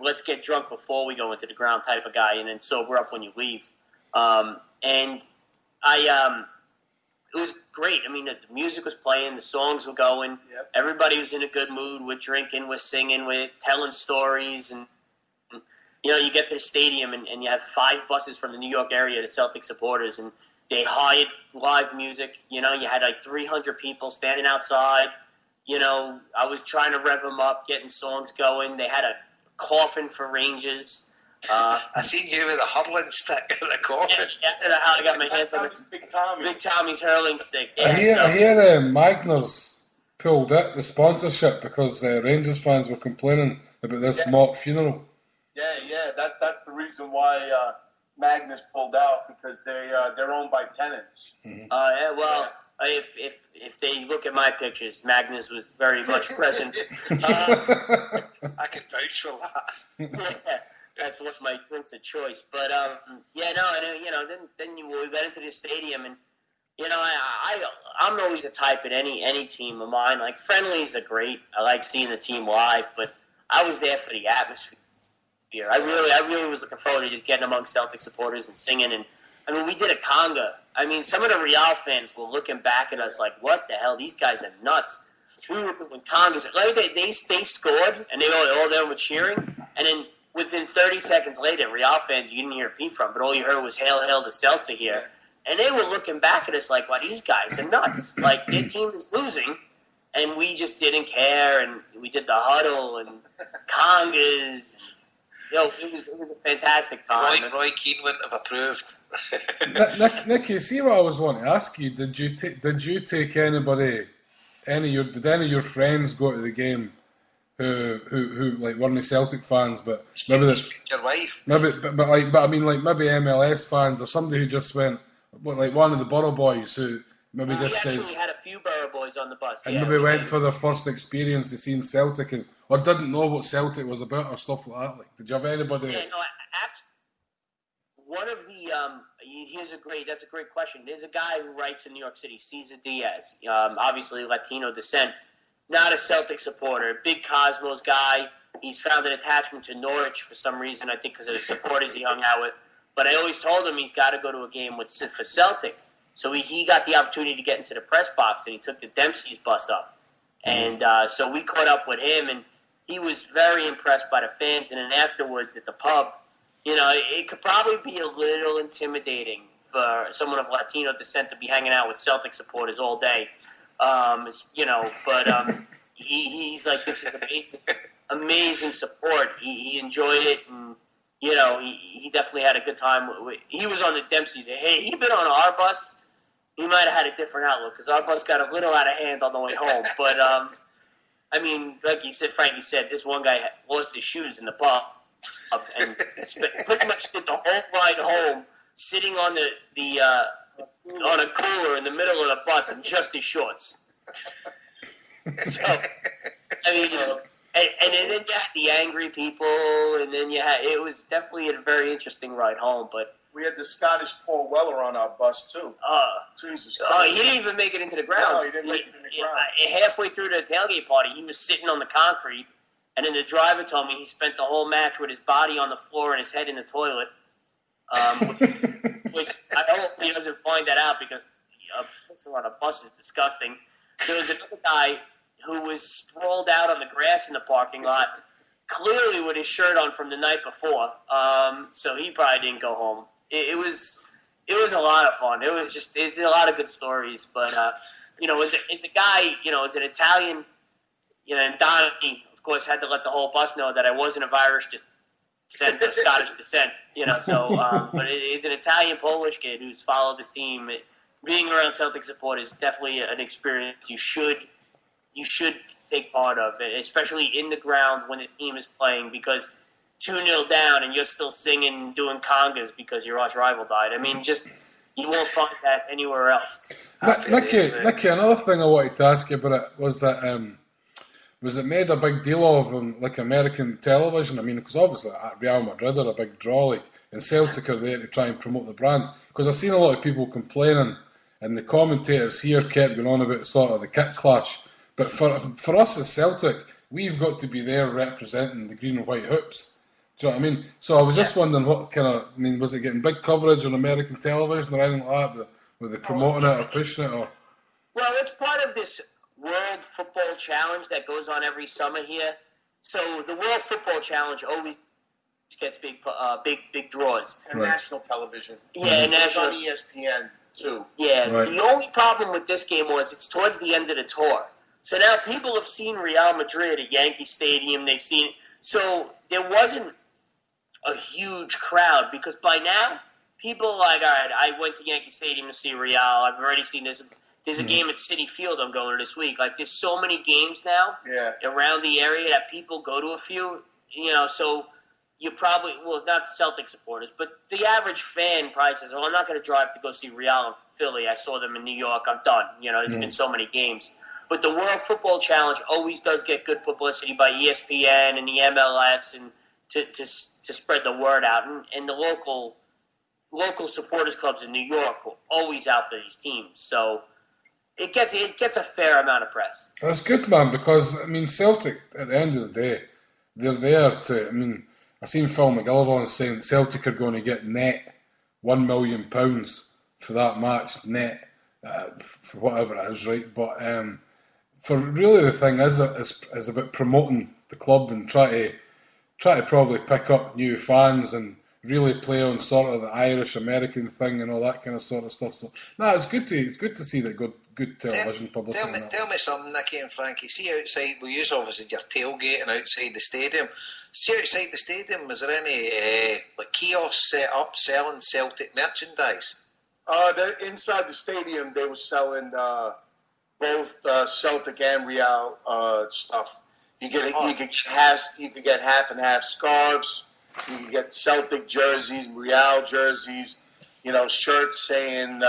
let's get drunk before we go into the ground type of guy, and then sober up when you leave. And it was great. I mean, the music was playing, the songs were going. Yep. Everybody was in a good mood. We're drinking, we're singing, we're telling stories, and you get to the stadium and you have 5 buses from the New York area to Celtic supporters, and they hired live music. You had like 300 people standing outside. I was trying to rev them up, getting songs going. They had a coffin for Rangers. I seen you with a hurling stick in the coffin. Yeah, I don't know how I got my hand on it. Big Tommy. Big Tommy's hurling stick. Yeah, I hear Magners pulled out the sponsorship because Rangers fans were complaining about this mock funeral. Yeah. That's the reason why Magnus pulled out, because they're owned by tenants. Mm-hmm. Yeah, well. Yeah. If they look at my pictures, Magnus was very much present. I can vouch for that. Yeah, that's what my drink's a choice. But we got into the stadium, and I'm always a type at any team of mine. Like, friendlies are great. I like seeing the team live, but I was there for the atmosphere. I really was looking forward to just getting among Celtic supporters and singing. And I mean, we did a conga. I mean, some of the Real fans were looking back at us like, "What the hell? These guys are nuts." We were doing congas. Like they scored, and all them were cheering, and then within 30 seconds later, Real fans you didn't hear a peep from, but all you heard was "Hail, hail, the Celts are here," and they were looking back at us like, "Wow, these guys are nuts! Like, their team is losing." And we just didn't care, and we did the huddle and congas. It was a fantastic time. Roy Keane wouldn't have approved. Nicky, see what I was wanting to ask you. Did you take anybody? Did any of your friends go to the game who like weren't Celtic fans, but maybe your wife? Maybe, but I mean, like maybe MLS fans or somebody who just went, like one of the Borough Boys who maybe just says. We actually had a few Borough Boys on the bus, and maybe went for their first experience of seeing Celtic or didn't know what Celtic was about or stuff like that. Like, did you have anybody? Yeah, no, one of the that's a great question. There's a guy who writes in New York City, Cesar Diaz, obviously Latino descent, not a Celtic supporter, big Cosmos guy. He's found an attachment to Norwich for some reason, I think because of the supporters he hung out with. But I always told him he's got to go to a game for Celtic. So he got the opportunity to get into the press box, and he took the Dempsey's bus up. And so we caught up with him, and he was very impressed by the fans. And then afterwards at the pub, it could probably be a little intimidating for someone of Latino descent to be hanging out with Celtic supporters all day. He's like, this is amazing support. He enjoyed it, and he definitely had a good time. He was on the Dempsey's. Hey, he'd been on our bus. He might have had a different outlook because our bus got a little out of hand on the way home. But I mean, like Frankie said, this one guy lost his shoes in the pub and pretty much did the whole ride home sitting on on a cooler in the middle of the bus in just his shorts. So, I mean, and then you had the angry people, and then it was definitely a very interesting ride home. But we had the Scottish Paul Weller on our bus too. Jesus Christ! He didn't even make it into the grounds. No, he didn't make it in the grounds. Halfway through the tailgate party, he was sitting on the concrete, and then the driver told me he spent the whole match with his body on the floor and his head in the toilet. Which I hope he doesn't find that out because pissing on a bus is disgusting. There was another guy who was sprawled out on the grass in the parking lot, clearly with his shirt on from the night before. So he probably didn't go home. It was a lot of fun. It's a lot of good stories. But it's a guy, it's an Italian, and Donnie, of course, had to let the whole bus know that I wasn't of Irish descent or Scottish descent. But it's an Italian Polish kid who's followed this team. Being around Celtic support is definitely an experience you should take part of, especially in the ground when the team is playing, because 2-0 down and you're still singing, doing congas because your arch rival died. I mean, you won't find that anywhere else. Nicky, another thing I wanted to ask you about it was it made a big deal of on like American television? I mean, because obviously Real Madrid are a big draw, like, and Celtic are there to try and promote the brand. Because I've seen a lot of people complaining, and the commentators here kept going on about sort of the kit clash. But for us as Celtic, we've got to be there representing the green and white hoops. Do you know what I mean? So I was just wondering what kind of, I mean, was it getting big coverage on American television or anything like that? Were they promoting it or pushing it? Or? Well, it's part of this World Football Challenge that goes on every summer here. So the World Football Challenge always gets big draws. And national television. Yeah, national. On ESPN too. Yeah, The only problem with this game was it's towards the end of the tour. So now people have seen Real Madrid at Yankee Stadium. They've seen, so there wasn't a huge crowd because by now people are like, all right, I went to Yankee Stadium to see Real. I've already seen this. There's a game at Citi Field I'm going to this week. Like, there's so many games now around the area that people go to a few, so you probably, well, not Celtic supporters, but the average fan probably says, well, I'm not going to drive to go see Real in Philly. I saw them in New York. I'm done. There's been so many games. But the World Football Challenge always does get good publicity by ESPN and the MLS and to spread the word out. And the local supporters clubs in New York are always out for these teams. So it gets a fair amount of press. That's good, man, because, I mean, Celtic, at the end of the day, they're there to, I mean, I seen Phil McGillivray saying that Celtic are going to get net £1 million for that match, net, for whatever it is, right? But for really the thing is about promoting the club and try to probably pick up new fans and really play on sort of the Irish American thing and all that kind of sort of stuff. So it's good to see that good television publicity. Tell me something, Nicky and Frankie. See outside, we use obviously your tailgating outside the stadium. See outside the stadium, is there any like kiosks set up selling Celtic merchandise? Inside the stadium, they were selling both Celtic and Real stuff. You could get half and half scarves. You can get Celtic jerseys, Real jerseys. Shirts saying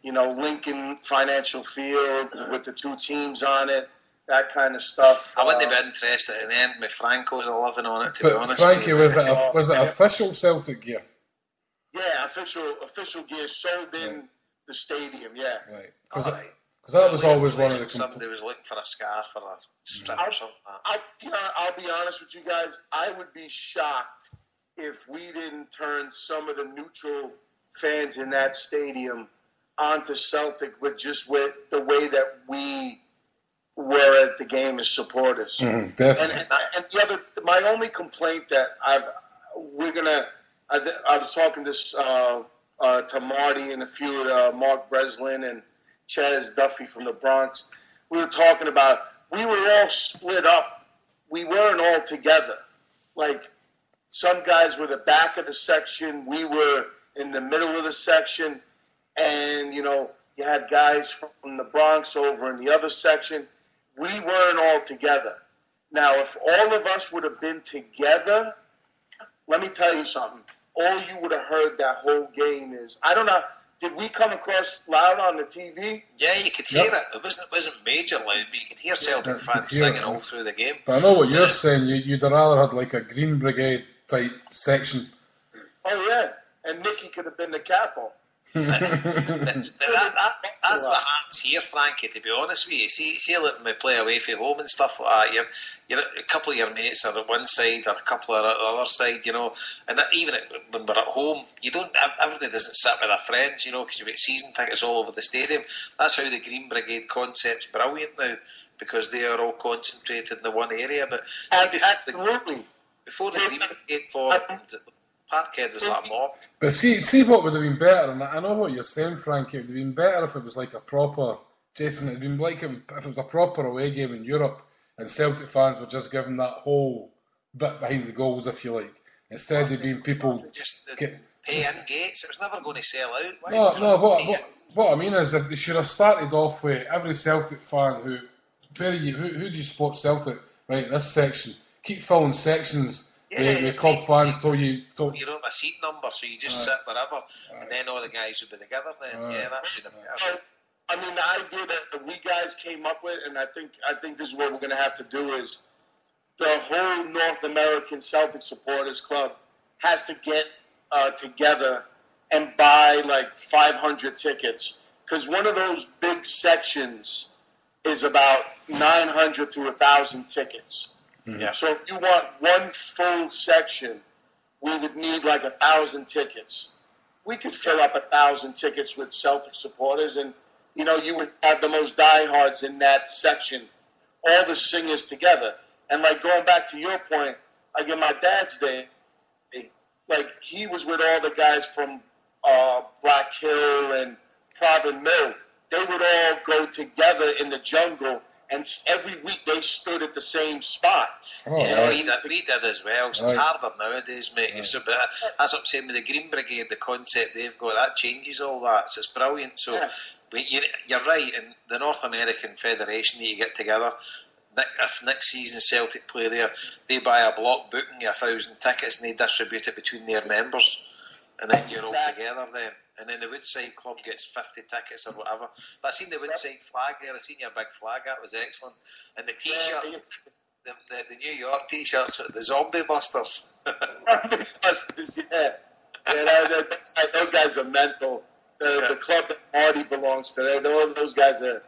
Lincoln Financial Field with the two teams on it. That kind of stuff. I wouldn't be interested in anything with Franco's 11 on it, to be honest. Frankie, was it official Celtic gear? Yeah, official gear sold in the stadium. Yeah, right. Because that was always one of the. Somebody was looking for a scarf or a strip or something. I'll be honest with you guys. I would be shocked if we didn't turn some of the neutral fans in that stadium onto Celtic with the way that we were at the game as supporters. Definitely. And my only complaint that I was talking to Marty and a few of Mark Breslin and Chaz Duffy from the Bronx. We were talking about we were all split up. We weren't all together. Like, some guys were the back of the section. We were in the middle of the section. And, you had guys from the Bronx over in the other section. We weren't all together. Now, if all of us would have been together, let me tell you something. All you would have heard that whole game is, I don't know, did we come across loud on the TV? Yeah, you could hear it. It wasn't major loud, but you could hear Celtic fans singing all through the game. But I know what you're saying. You'd have rather had like a Green Brigade type section. Oh, yeah. And Nicky could have been the capo. That's what happens here, Frankie, to be honest with you. See letting me play away from home and stuff like that, you're a couple of your mates are at one side or a couple are at the other side, and that, even when we're at home, everybody doesn't sit with their friends, because you've got season tickets all over the stadium. That's how the Green Brigade concept's brilliant now, because they are all concentrated in the one area. But absolutely. Before the Green Brigade formed, Parkhead was like a mob. But see what would have been better, and I know what you're saying, Frankie. It would have been better if it was like a proper, Jason, it would have been like if it was a proper away game in Europe and Celtic fans were just given that whole bit behind the goals, if you like, instead of being people... Pay in gates, it was never going to sell out. What I mean is that they should have started off with every Celtic fan who do you support Celtic? Right, this section. Keep filling sections... The club fans told you don't have a seat number, so you just sit wherever, and then all the guys would be together. Then, I mean, the idea that we guys came up with, and I think this is what we're going to have to do is the whole North American Celtic Supporters Club has to get together and buy like 500 tickets, because one of those big sections is about 900 to 1,000 tickets. Mm-hmm. So if you want one full section, we would need like 1,000 tickets. We could fill up 1,000 tickets with Celtic supporters, and you would have the most diehards in that section, all the singers together. And like going back to your point, like in my dad's day, like he was with all the guys from Black Hill and Provident Mill. They would all go together in the jungle, and every week they stood at the same spot. Oh, yeah, we did as well. So it's harder nowadays, mate. Yeah. But that's what I'm saying with the Green Brigade, the concept they've got, that changes all that. So it's brilliant. So you're right, in the North American Federation that you get together, if next season Celtic play there, they buy a block booking, 1,000 tickets, and they distribute it between their members. And then you're all together then. And then the Woodside Club gets 50 tickets or whatever. But I seen the Woodside flag there. I seen your big flag. That was excellent. And the T-shirts, the New York T-shirts, the Zombie Busters. Zombie Busters, yeah. Those guys are mental. The club that Marty belongs to, those guys they're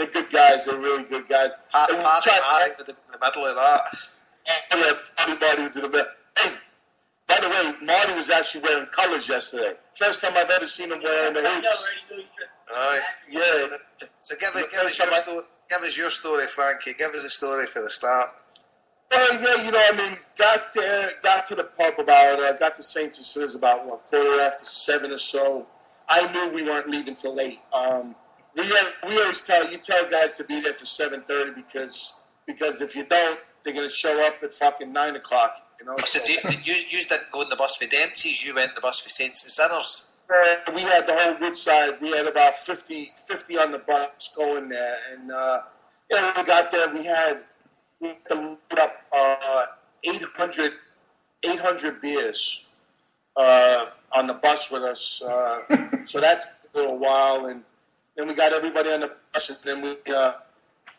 good guys. They're really good guys. Marty was in the middle of that. Marty was in the middle. Hey, by the way, Marty was actually wearing colors yesterday. First time I've ever seen him wearing the hoops. Yeah. So give us your story, Frankie. Give us a story for the start. Well, yeah, got to the pub about, got to St. Cecilia's about, 7:15 or so. I knew we weren't leaving till late. We always tell guys to be there for 7:30 because if you don't, they're going to show up at fucking 9 o'clock. So you didn't go on the bus for Dempsey's, you went on the bus for Saints and Sinners? We had the whole Woodside. We had about 50 on the bus going there. And, when we got there, we had to load up 800 beers on the bus with us. So that's a little while. And then we got everybody on the bus. And then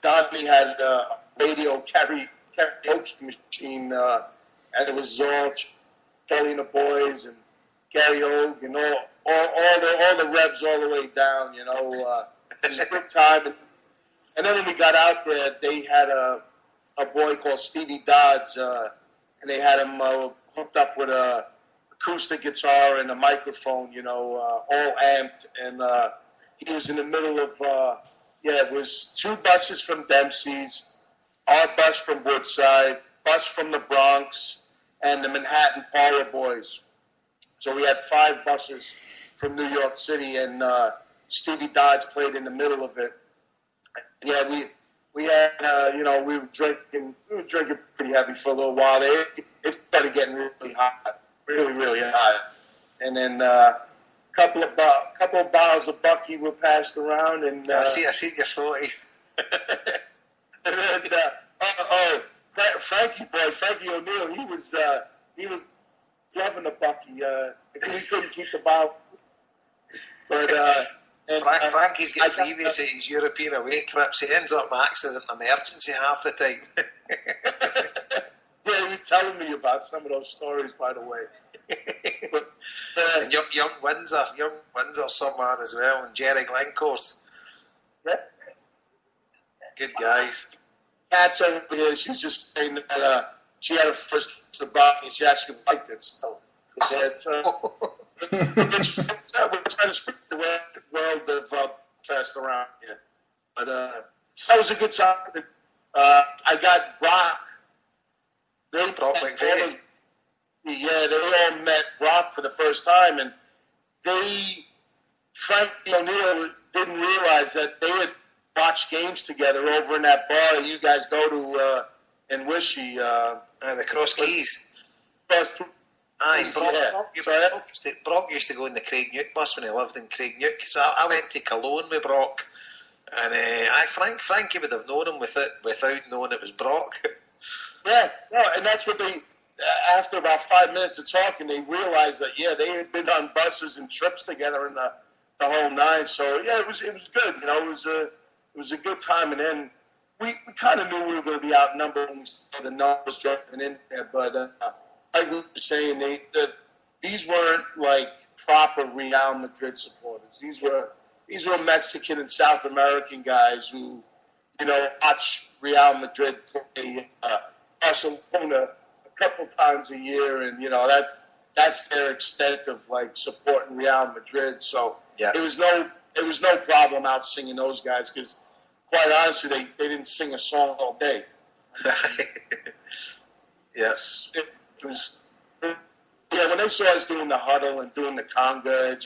Donnie had a radio karaoke machine. And it was Kelly and the boys and Gary Oak and all the Rebs all the way down, It was a good time. And then when we got out there, they had a boy called Stevie Dodds, and they had him hooked up with a acoustic guitar and a microphone, all amped. And he was in the middle of, it was 2 buses from Dempsey's, our bus from Woodside, bus from the Bronx, and the Manhattan Parlor Boys. So we had 5 buses from New York City, and Stevie Dodds played in the middle of it. Yeah, we had, we were drinking pretty heavy for a little while. It started getting really hot, really, really hot. And then couple of bottles of Bucky were passed around, and I see your photos. And Frankie O'Neill, he was loving the Bucky. We couldn't keep the bottle. But Frankie's got previous at his European away trips. He ends up in accident emergency half the time. Yeah, he was telling me about some of those stories, by the way. But, and young Windsor someone as well, and Jerry Glencourse. Good guys. Kat's over here. She's just saying that she had her first Bucky and she actually liked it. So it's, we're trying to spread the world of fast around here. But that was a good time. I got Brock. They all met Brock for the first time, and Frankie O'Neill didn't realize that they had watched games together over in that bar that you guys go to in Wishy. The Cross Keys. Brock used to go in the Craig Newk bus when he lived in Craig Newk. So I went to Cologne with Brock, and Frankie would have known him without knowing it was Brock. Yeah, no, and that's what they. After about 5 minutes of talking, they realized that they had been on buses and trips together in the whole nine. So yeah, it was good. You know, it was a good time. And then we kind of knew we were going to be outnumbered when we saw the numbers dropping in there. But like we were saying, these weren't like proper Real Madrid supporters. These were Mexican and South American guys who, you know, watch Real Madrid play Barcelona a couple times a year, and you know that's their extent of like supporting Real Madrid. So it was no problem out singing those guys, because quite honestly, they didn't sing a song all day. Yes, it was. Yeah, when they saw us doing the huddle and doing the conga,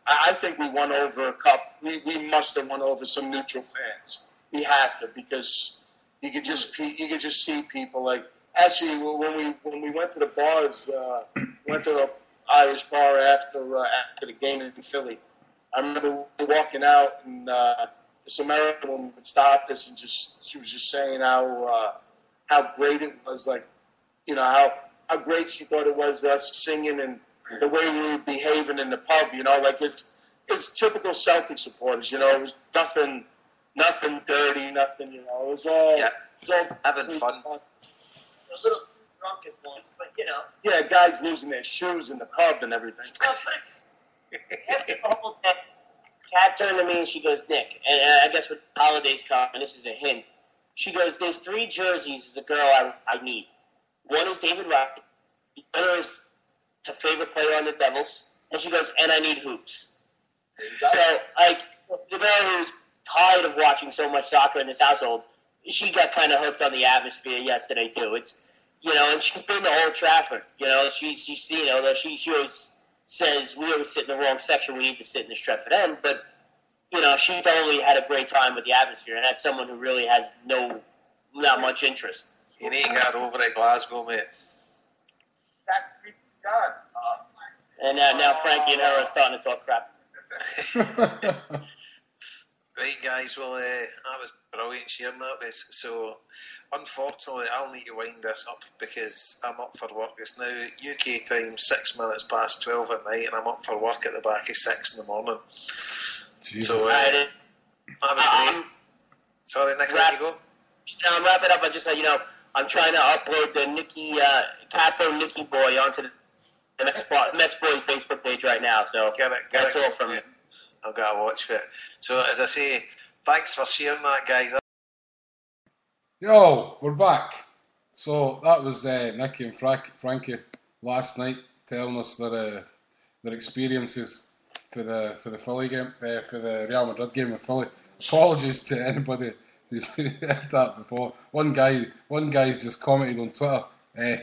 I think we won over a couple. We must have won over some neutral fans. We had to, because you could just see people like. Actually, when we went to the bars, went to an Irish bar after the game in Philly. I remember walking out, and this American woman stopped us, and she was just saying how great it was, like, you know, how great she thought it was us singing and the way we were behaving in the pub. You know, like it's typical Celtic supporters. You know, it was nothing dirty, nothing. You know, it was all having fun. A little too drunk at once, but you know. Yeah, guys losing their shoes in the pub and everything. After the whole day, Kat turned to me and she goes, Nick, and I guess with the holidays come, and this is a hint, she goes, there's 3 jerseys as a girl I need. One is David Rock, the other is a favorite player on the Devils, and she goes, and I need hoops. So, like, the girl who's tired of watching so much soccer in this household, she got kind of hooked on the atmosphere yesterday too. It's, you know, and she's been to Old Trafford. You know, she's you know, she always says we always sit in the wrong section. We need to sit in the Stretford end. But you know, she totally had a great time with the atmosphere, and that's someone who really has not much interest. You need to get over at Glasgow, mate. And now Frankie and her are starting to talk crap. Right, guys, well, that was brilliant sharing that with us. So, unfortunately, I'll need to wind this up because I'm up for work. It's now UK time, 6 minutes past 12 at night, and I'm up for work at the back of 6 in the morning. Jesus. So, that was great. Sorry, Nick, let you go. I'll wrap it up. I just said, you know, I'm trying to upload the Nicky, Capo Nicky Boy onto the Mets Boys Facebook page right now. So, that's all from me. I've got to watch for it. So, as I say, thanks for sharing that, guys. Yo, we're back. So that was Nicky and Frankie last night telling us their experiences for the Philly game, for the Real Madrid game with Philly. Apologies to anybody who's heard that before. One guy's just commented on Twitter.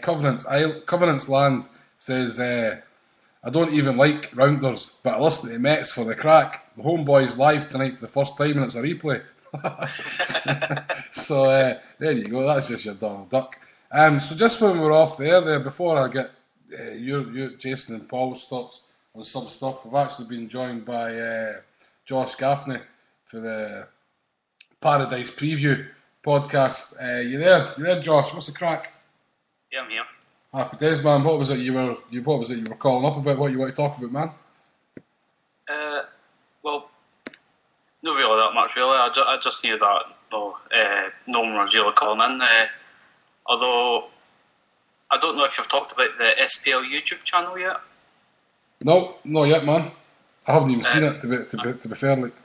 Covenants Land says, I don't even like Rounders, but I listen to Mets for the crack. The HomeBhoys live tonight for the first time, and it's a replay. So there you go. That's just your Donald Duck. So just when we're off there, before I get your Jason and Paul's thoughts on some stuff, we've actually been joined by Josh Gaffney for the Paradise Preview podcast. You there, Josh? What's the crack? Yeah, I'm here. Happy days, man. What was it you were calling up about? What you want to talk about, man? Well, not really that much, really. I just knew that no one was really calling in. Although I don't know if you've talked about the SPL YouTube channel yet. No, not yet, man. I haven't even seen it. To be fair, like.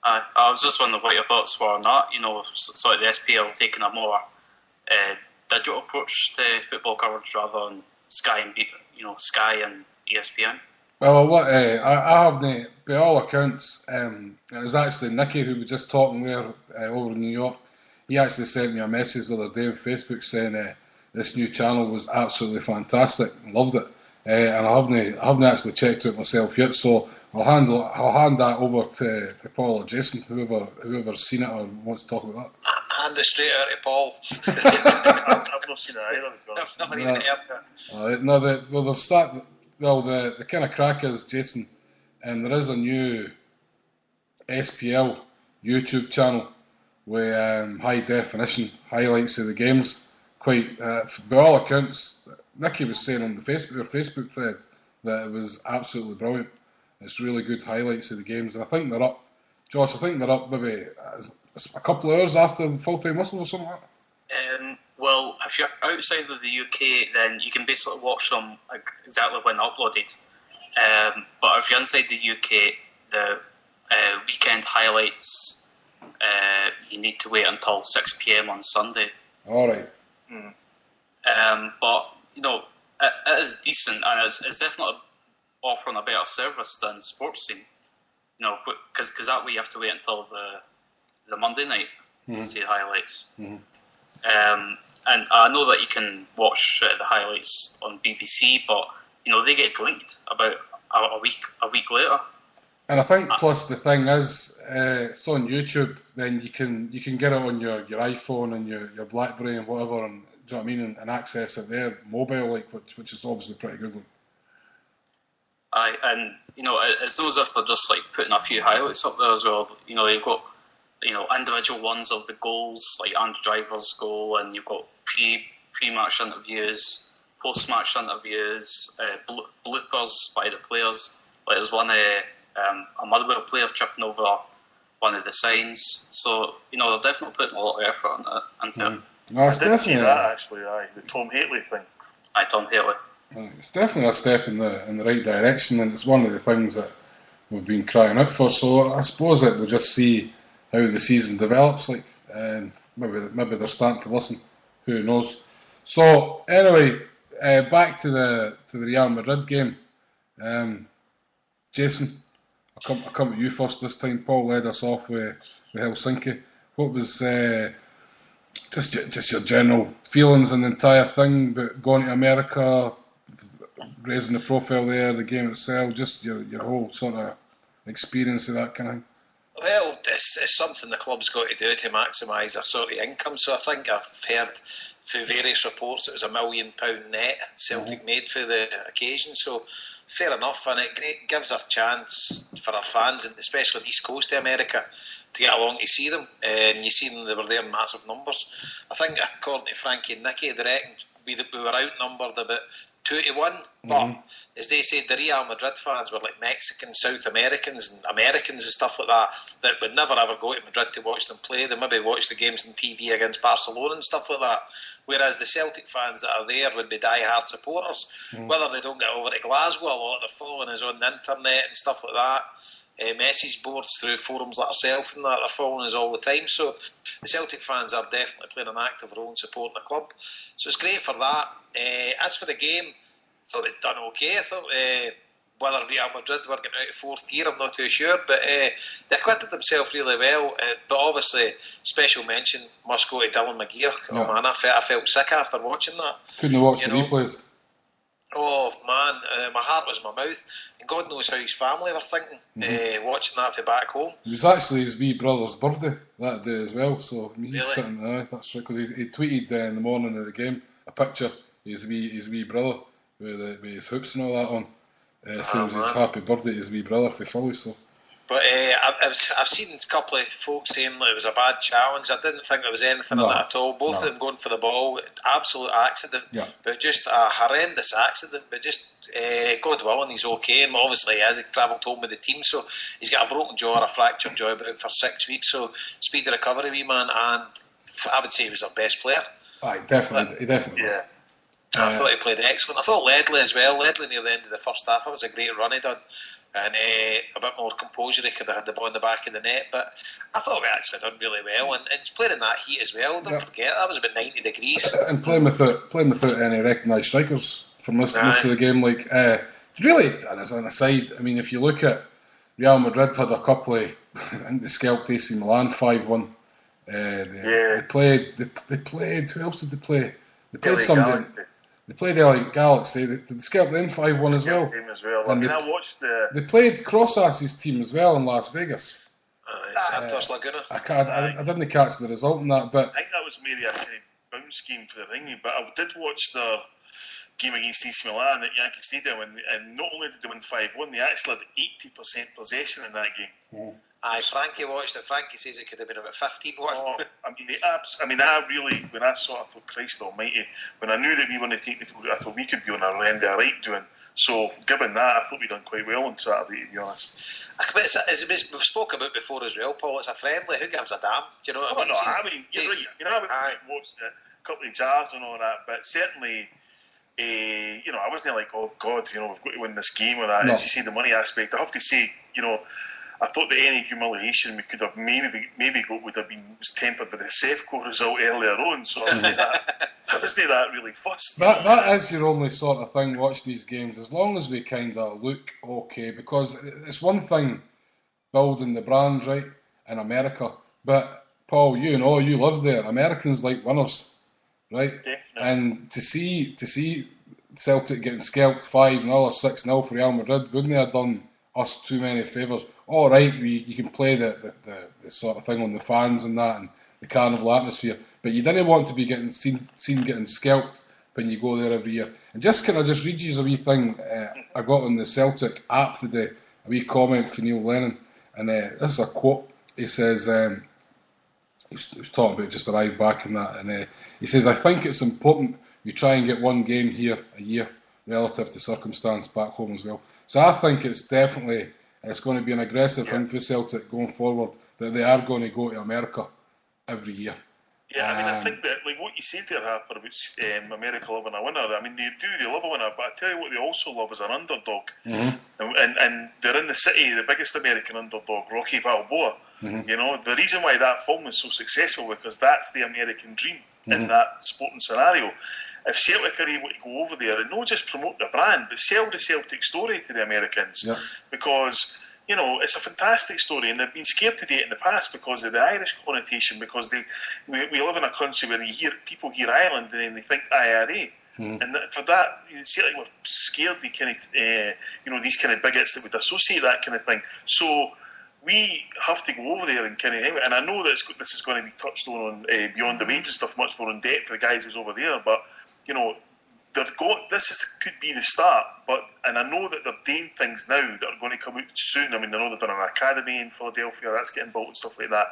I was just wondering what your thoughts were on that. You know, sort of the SPL taking a more digital approach to football coverage rather than Sky and ESPN. Well, what I haven't, by all accounts, it was actually Nicky who was just talking there over in New York. He actually sent me a message the other day on Facebook saying this new channel was absolutely fantastic. Loved it, and I haven't actually checked it myself yet. So I'll hand that over to Paul or Jason, whoever's seen it or wants to talk about that. Hand it straight out to Paul. I've not seen it either. I've never even heard that. They've started. Well, the kind of crack is, Jason, and there is a new SPL YouTube channel with high definition highlights of the games. Quite, by all accounts, Nicky was saying on the Facebook thread that it was absolutely brilliant. It's really good highlights of the games, and I think they're up. Josh, I think they're up maybe a couple of hours after full-time whistles or something like that. Well, if you're outside of the UK, then you can basically watch them exactly when uploaded. But if you're inside the UK, the weekend highlights, you need to wait until 6 PM on Sunday. All right. But it is decent, and it's definitely offering a better service than Sports Scene. Because that way you have to wait until the Monday night to see the highlights. And I know that you can watch the highlights on BBC, but they get linked about a week later. And I think plus the thing is, it's on YouTube. Then you can get it on your iPhone and your BlackBerry and whatever, and do you know what I mean, and access it there mobile, which is obviously pretty good. And it's not as if they're just like putting a few highlights up there as well. You've got individual ones of the goals, like Andrew Driver's goal, and you've got pre-match interviews, post-match interviews, bloopers by the players. Like there's one a Motherwell player tripping over one of the signs. So they're definitely putting a lot of effort into it. No, it's I didn't see definitely that actually. The Tom Haley thing. Tom Haley. It's definitely a step in the right direction, and it's one of the things that we've been crying out for. So I suppose that we'll just see how the season develops. And maybe they're starting to listen. Who knows? So anyway, back to the Real Madrid game. Jason, I'll come to you first this time. Paul led us off with Helsinki. What was just your general feelings on the entire thing, about going to America, raising the profile there, the game itself, just your whole sort of experience of that kind of thing? Well, it's something the club's got to do to maximise their sort of income. So I think I've heard through various reports it was £1 million net Celtic made for the occasion. So fair enough, and it gives a chance for our fans, and especially the East Coast of America, to get along to see them. And you see them; they were there in massive numbers. I think, according to Frankie and Nicky, they reckon we were outnumbered about 2-1. But as they said, the Real Madrid fans were like Mexicans, South Americans, and Americans and stuff like that would never ever go to Madrid to watch them play. They maybe watch the games on TV against Barcelona and stuff like that. Whereas the Celtic fans that are there would be die-hard supporters, whether they don't get over to Glasgow or they're following us on the internet and stuff like that. Message boards through forums like ourselves and that, they're following us all the time. So the Celtic fans are definitely playing an active role in supporting the club. So it's great for that. As for the game, I thought they'd done okay. I thought whether Real Madrid were getting out of fourth gear, I'm not too sure, but they acquitted themselves really well. But obviously, special mention must go to Dylan McGeer. Yeah. Oh man, I felt sick after watching that. Couldn't watch the replays. Oh man, my heart was in my mouth, and God knows how his family were thinking watching that from back home. It was actually his wee brother's birthday that day as well, so he's really? sitting there. That's right, because he tweeted in the morning of the game a picture of his wee brother with his hoops and all that on. So it was his happy birthday to his wee brother for Philly. So. But I've seen a couple of folks saying that it was a bad challenge. I didn't think there was anything in that at all. Both of them going for the ball, absolute accident. Yeah. But just a horrendous accident. But just God willing, he's okay. And obviously he has travelled home with the team, so he's got a broken jaw or a fractured jaw, about for 6 weeks. So speedy recovery, wee man. And I would say he was our best player. He definitely was. Yeah. I thought he played excellent. I thought Ledley as well. Ledley near the end of the first half, it was a great run he done. And a bit more composure, he could have had the ball in the back of the net. But I thought we actually done really well. And he's playing in that heat as well. Don't forget, that was about 90 degrees. And playing without any recognised strikers for most of the game. Really, and as an aside, I mean, if you look at Real Madrid had a couple of, I think they scalped AC Milan 5-1. They played, who else did they play? They played somebody. They played LA Galaxy. They scalped them 5-1 as well. And I watched they played Crossas's team as well in Las Vegas. Santos Laguna. I didn't catch the result in that, but I think that was maybe a kind of bounce scheme for the thingy. But I did watch the game against AC Milan at Yankee Stadium, and not only did they win 5-1, they actually had 80% possession in that game. Frankie watched it. Frankie says it could have been about 15-1. I really, when I saw it, I thought, Christ almighty, when I knew that we were going to take the field, I thought we could be on our end of right doing So, given that, I thought we'd done quite well on Saturday, to be honest. As we've spoken about before as well, Paul, it's a friendly. Who gives a damn? Do you know what I mean? No, I mean, you're right. I watched a couple of jars and all that, but certainly, I wasn't like, oh God, we've got to win this game or that. No. As you say, the money aspect, I have to say, I thought that any humiliation we could have maybe got would have been was tempered by the Sefco result earlier on. So I wasn't that really fussed. That is your only sort of thing watching these games. As long as we kind of look okay, because it's one thing building the brand right in America, but Paul, you live there. Americans like winners, right? Definitely. And to see Celtic getting scalped 5-0 or 6-0 for Real Madrid wouldn't have done us too many favours. All right, you can play the sort of thing on the fans and that and the carnival atmosphere, but you didn't want to be getting seen getting scalped when you go there every year. And just read you a wee thing I got on the Celtic app today, a wee comment from Neil Lennon, and this is a quote. He says, he was talking about just arrived back in that, and he says, I think it's important we try and get one game here a year relative to circumstance back home as well. So I think it's going to be an aggressive thing for Celtic going forward, that they are going to go to America every year. Yeah, I think that what you said there, Harper, about America loving a winner, they love a winner, but I tell you what they also love is an underdog. Mm-hmm. And they're in the city, the biggest American underdog, Rocky Balboa. Mm-hmm. The reason why that film was so successful because that's the American dream in that sporting scenario. If Celtic are able to go over there and not just promote the brand, but sell the Celtic story to the Americans, because it's a fantastic story, and they've been scared to do it in the past because of the Irish connotation. Because we live in a country where people hear Ireland and then they think IRA, and for that, Celtic were scared. They these kind of bigots that would associate that kind of thing. So we have to go over there and and I know that this is going to be touched on beyond the wages stuff much more in depth for the guys who's over there, but could be the start, and I know that they're doing things now that are going to come out soon. I know they've done an academy in Philadelphia that's getting built and stuff like that.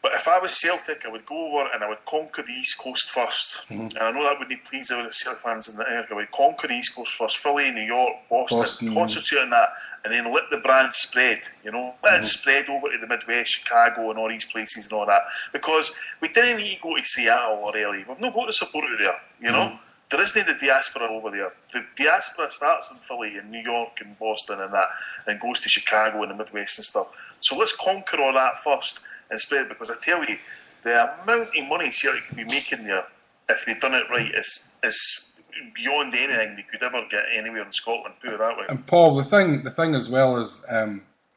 But if I was Celtic, I would go over and I would conquer the East Coast first. Mm-hmm. And I know that wouldn't please the Celtic fans in America. I would conquer the East Coast first, Philly, New York, Boston, concentrate on that, and then let the brand spread, let it spread over to the Midwest, Chicago and all these places and all that. Because we didn't need to go to Seattle or LA. We've not got to support it there, There isn't the diaspora over there. The diaspora starts in Philly and New York and Boston and that, and goes to Chicago and the Midwest and stuff. So let's conquer all that first and spread, because I tell you, the amount of money Celtic could be making there, if they'd done it right, is beyond anything they could ever get anywhere in Scotland, put it that way. And Paul, the thing as well is,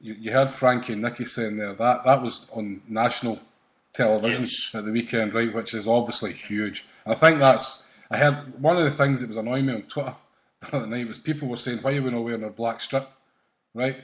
you heard Frankie and Nicky saying there, that was on national television at the weekend, right, which is obviously huge. And I think I heard one of the things that was annoying me on Twitter the other night was people were saying, why are we not wearing a black strip, right?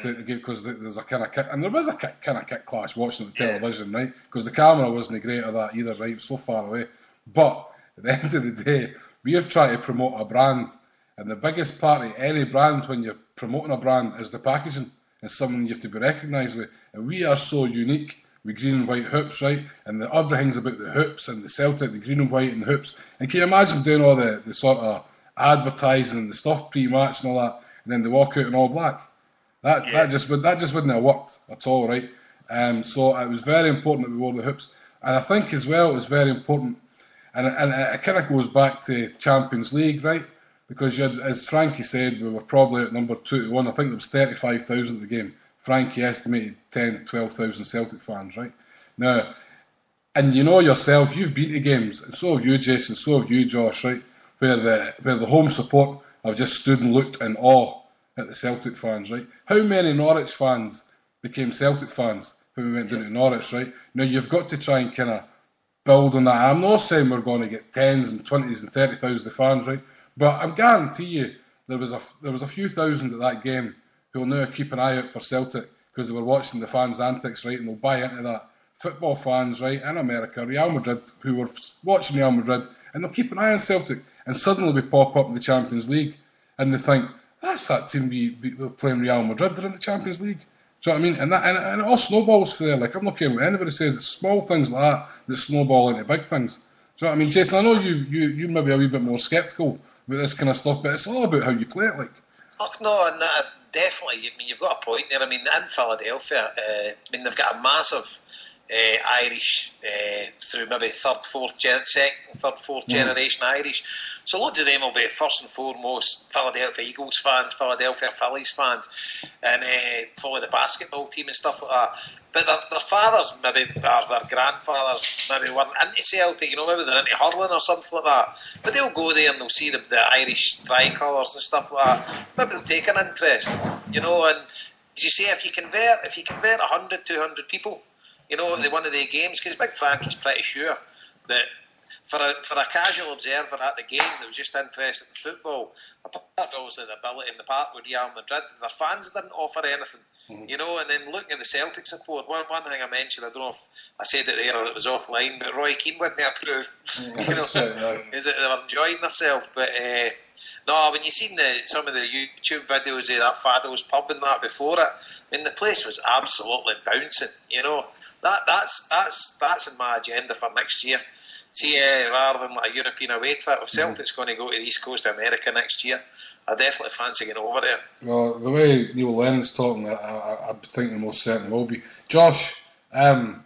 Because there's a kind of kick, and there was a kind of kick clash watching the television, right? Because the camera wasn't great at that either, right? It was so far away. But at the end of the day, we're trying to promote a brand, and the biggest part of any brand when you're promoting a brand is the packaging. It's something you have to be recognised with, and we are so unique with green and white hoops, right? And the everything's about the hoops and the Celtic, the green and white and the hoops. And can you imagine doing all the sort of advertising and the stuff pre-match and all that, and then they walk out in all black? That just wouldn't have worked at all, right? So it was very important that we wore the hoops, and I think as well it was very important, and it kind of goes back to Champions League, right? Because as Frankie said, we were probably at number 2-1. I think there was 35,000 at the game. Frankie estimated 10,000, 12,000 Celtic fans, right? Now, and you know yourself, you've been to games, and so have you, Jason, so have you, Josh, right? Where the home support have just stood and looked in awe at the Celtic fans, right? How many Norwich fans became Celtic fans when we went down to Norwich, right? Now, you've got to try and kind of build on that. I'm not saying we're going to get 10s and 20s and 30,000 fans, right? But I guarantee you there was a few thousand at that game who will now keep an eye out for Celtic because they were watching the fans' antics, right? And they'll buy into that. Football fans, right, in America, Real Madrid, who were watching Real Madrid, and they'll keep an eye on Celtic. And suddenly we pop up in the Champions League and they think, that's that team we're playing Real Madrid, they're in the Champions League. Do you know what I mean? And it all snowballs for there. Like, I'm not caring what anybody says. It's small things like that snowball into big things. Do you know what I mean? Jason, I know you maybe a wee bit more sceptical with this kind of stuff, but it's all about how you play it. Like, oh no, and definitely. I mean, you've got a point there. I mean, in Philadelphia, they've got a massive Irish through maybe third, fourth generation Irish. So loads of them will be first and foremost Philadelphia Eagles fans, Philadelphia Phillies fans, and follow the basketball team and stuff like that. But their fathers maybe, or their grandfathers maybe weren't into Celtic, maybe they're into hurling or something like that. But they'll go there and they'll see the Irish tricolours and stuff like that. Maybe they'll take an interest, and as you say, if you convert 100, 200 people, at one of the games, because Big Frankie's pretty sure that for a casual observer at the game that was just interested in football, apart from obviously the ability in the park with Real Madrid, their fans didn't offer anything. And then looking at the Celtic support, one thing I mentioned, I don't know if I said it there or it was offline, but Roy Keane wouldn't approve, is that they were enjoying themselves. But no, when you seen some of the YouTube videos of that Fado's pub and that before it, I mean, the place was absolutely bouncing. That's in my agenda for next year. See, rather than like a European away trip, if Celtic's going to go to the East Coast of America next year, I definitely fancy getting over there. Well, the way Neil Lennon's talking, I'm thinking most certainly will be. Josh,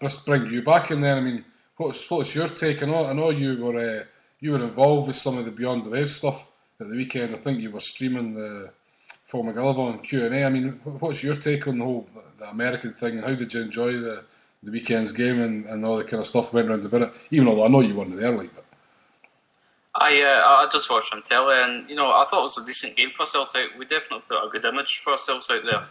just bring you back in there. I mean, what's your take? I know you were involved with some of the Beyond the Wave stuff at the weekend. I think you were streaming the Phil McGillivray and Q&A. I mean, what's your take on the American thing, and how did you enjoy the weekend's game and all the kind of stuff went around about it? Even though I know you weren't there, like, but I just watched on telly, and I thought it was a decent game for Celtic. We definitely put a good image for ourselves out there,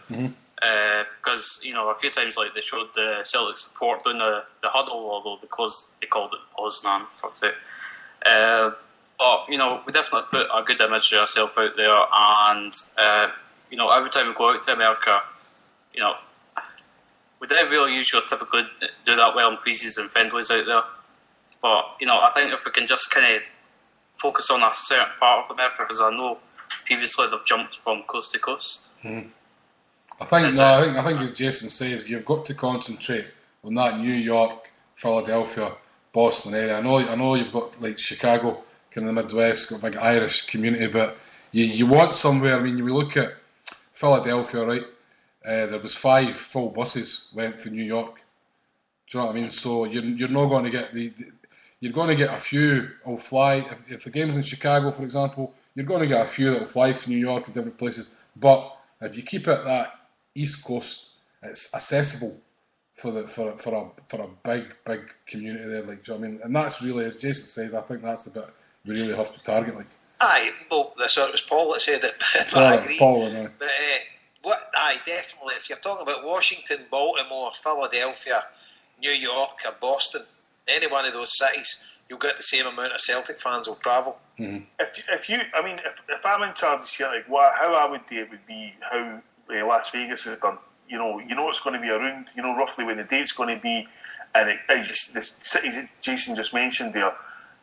because a few times like they showed the Celtic support doing the huddle, although they called it Poznan, fuck's it. But we definitely put a good image of ourselves out there, and every time we go out to America, we don't really usually typically do that well in pre-season friendlies out there. But I think if we can just kind of focus on a certain part of America, because I know previously they've jumped from coast to coast. I think as Jason says, you've got to concentrate on that New York, Philadelphia, Boston area. I know you've got like Chicago, kind of the Midwest, got a big Irish community, but you want somewhere. I mean, we look at Philadelphia, right? There was 5 full buses went for New York. Do you know what I mean? So you're not going to get you're going to get a few will fly. If the game's in Chicago, for example, you're going to get a few that will fly for New York and different places. But if you keep it that East Coast, it's accessible for a big community there. Like, do you know what I mean? And that's really, as Jason says, I think that's the bit we really have to target. Like, aye, well, it was Paul that said it, but sorry, I agree. Paul, I know. But definitely. If you're talking about Washington, Baltimore, Philadelphia, New York, or Boston, any one of those cities, you'll get the same amount of Celtic fans will travel. Mm-hmm. If I'm in charge of Celtic, how I would do it would be how Las Vegas has done. You know it's going to be around. You know roughly when the date's going to be, and the cities that Jason just mentioned there,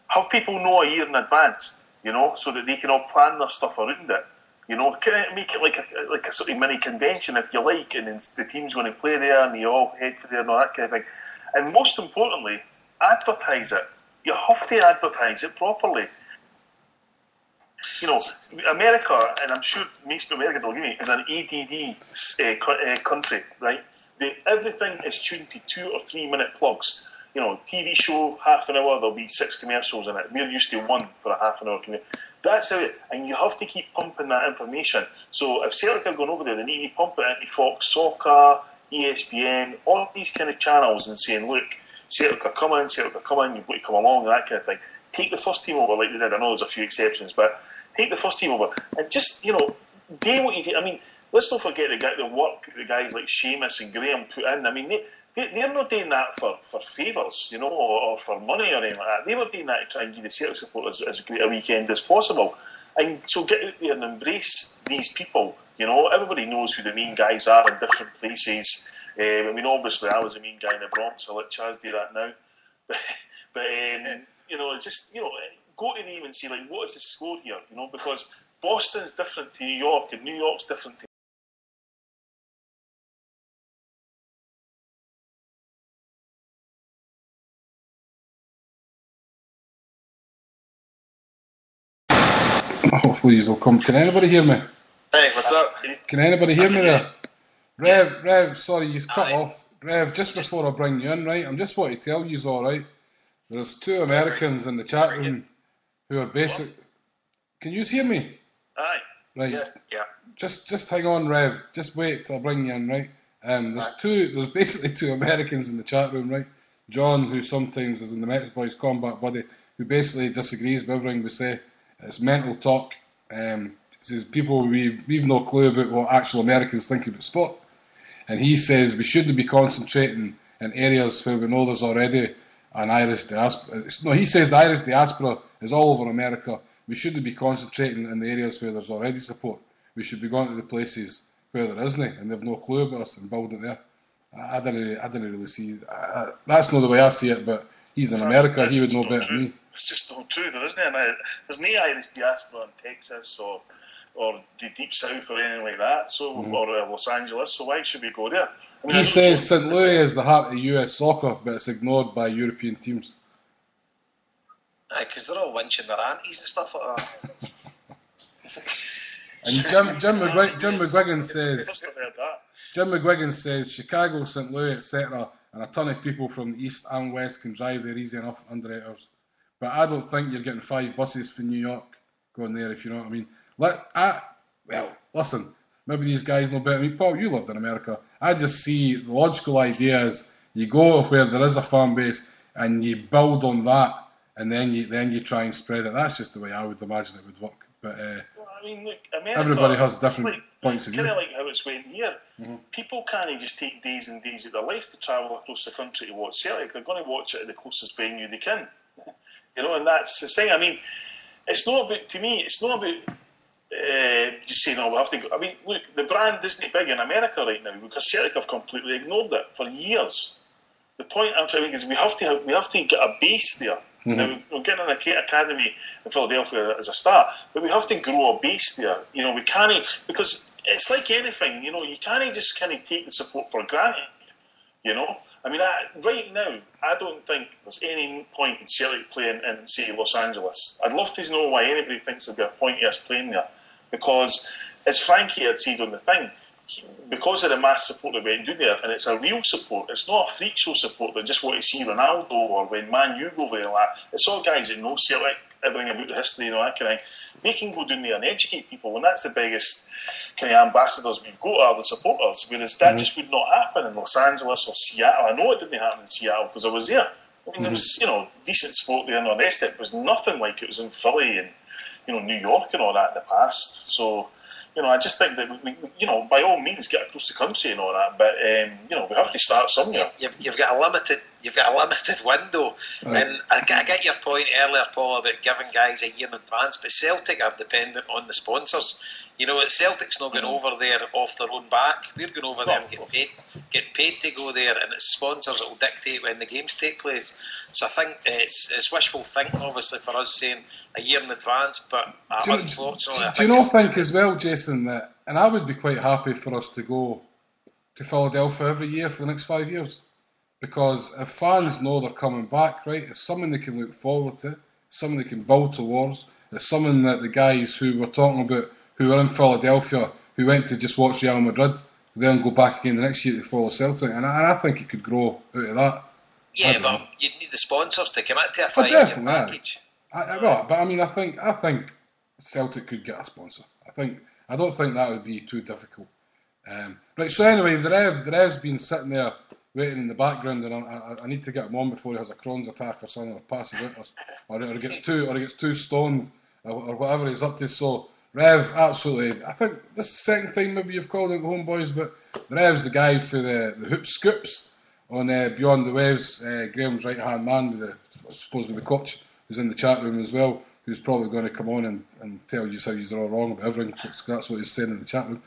have people know a year in advance. So that they can all plan their stuff around it. Make it like a sort of mini convention if you like, and then the team's going to play there, and you all head for there and all that kind of thing. And most importantly, advertise it. You have to advertise it properly. America, and I'm sure most Americans will agree, is an ADD country, right? Everything is tuned to 2 or 3 minute plugs. TV show, half an hour, there'll be 6 commercials in it. We're used to 1 for a half an hour commercial. That's how it, and you have to keep pumping that information. So if Celtic are going over there, they need to pump it into Fox Soccer, ESPN, all these kind of channels, and saying, look, Celtic are coming, you've got to come along, that kind of thing. Take the first team over like they did. I know there's a few exceptions, but take the first team over and just, do what you do. I mean, let's not forget the work the guys like Seamus and Graham put in. I mean, they're not doing that for favours, or for money or anything like that. They were doing that to try and give the Celtic support as great a weekend as possible. And so get out there and embrace these people. Everybody knows who the main guys are in different places. I mean, obviously, I was the main guy in the Bronx. I'll let Chaz do that now. But just go to them and see, like, what is the score here? Because Boston's different to New York, and New York's different to Hopefully you'll come. Can anybody hear me? Hey, what's up? Can anybody hear me there? Rev, sorry, you cut off. Rev, just before I bring you in, right, I'm just want to tell you all right. There's 2 Americans in the chat room who are basic. Can you hear me? Aye. Right. Yeah. Just hang on, Rev. Just wait till I bring you in, right? There's basically 2 Americans in the chat room, right? John, who sometimes is in the Mets Boys combat buddy, who basically disagrees with everything we say. It's mental talk. Says people we've no clue about what actual Americans think about sport. And he says we shouldn't be concentrating in areas where we know there's already an Irish diaspora. No, he says the Irish diaspora is all over America. We shouldn't be concentrating in the areas where there's already support. We should be going to the places where there isn't, and they've no clue about us and building it there. I didn't really see. That's not the way I see it, but he's in America. He would know better than me. It's just not true, there isn't any. There's no Irish diaspora in Texas or the Deep South or anything like that. So or Los Angeles. So why should we go there? I mean, he says St. Louis is the heart of US soccer, but it's ignored by European teams. Because they're all winching their aunties and stuff like that. And Jim McGuigan says Chicago, St. Louis, etc., and a ton of people from the east and west can drive there easy enough under 8 hours. But I don't think you're getting 5 buses from New York going there, if you know what I mean. Listen, maybe these guys know better than me. Paul, you lived in America. I just see the logical idea is you go where there is a fan base and you build on that, and then you try and spread it. That's just the way I would imagine it would work. But I mean, look, America, everybody has different points of view. Kind of like how it's went here. People can't just take days and days of their life to travel across the country to watch Celtic. They're going to watch it at the closest venue they can. You know, and that's the thing. I mean, it's not about, to me, it's not about just saying, we have to go. I mean, look, the brand isn't big in America right now because Celtic have completely ignored it for years. The point I'm trying to make is we have to get a base there. Now, we're getting an academy in Philadelphia as a start, but we have to grow a base there. You know, we can't, because it's like anything, you know, you can't just kind of take the support for granted, you know. I mean, right now, I don't think there's any point in Celtic playing in, say, Los Angeles. I'd love to know why anybody thinks there'd be a point in us playing there, because, as Frankie had said on the thing, because of the mass support that went down there, and it's a real support, it's not a freak show support that just want to see Ronaldo or when Man U go over there. Like, it's all guys that know Celtic, everything about the history and all that kind of thing. They can go down there and educate people, and that's the biggest kind of ambassadors we've got are the supporters, whereas that just would not happen in Los Angeles or Seattle. I know it didn't happen in Seattle because I was there. I mean, there was, you know, decent sport there and all the rest of it. It was nothing like it was in Philly and, you know, New York and all that in the past. So, you know, I just think that we, you know, by all means, get across the country and all that. But you know, we have to start somewhere. You've got a limited window, and I get your point earlier, Paul, about giving guys a year in advance. But Celtic are dependent on the sponsors. You know, Celtic's not going over there off their own back. We're going over there and get paid to go there, and it's sponsors that will dictate when the games take place. So I think it's wishful thinking, obviously, for us saying a year in advance, but unfortunately, do you not think as well, Jason, that, and I would be quite happy for us to go to Philadelphia every year for the next 5 years, because if fans know they're coming back, right, it's something they can look forward to, something they can build towards, it's something that the guys who we're talking about, who are in Philadelphia, who went to just watch Real Madrid, then go back again the next year to follow Celtic, and I think it could grow out of that. Yeah, but you'd need the sponsors to commit to a 5-year package. I think Celtic could get a sponsor. I don't think that would be too difficult. Right. So anyway, the Rev's been sitting there waiting in the background, and I need to get him on before he has a Crohn's attack or something, or passes out, or gets too stoned, or whatever he's up to. So Rev, absolutely. I think this is the second time maybe you've called into HomeBhoys, but the Rev's the guy for the hoop scoops on Beyond the Waves. Graham's right hand man, with the coach, who's in the chat room as well, who's probably going to come on and tell you how you're all wrong about everything. That's what he's saying in the chat room.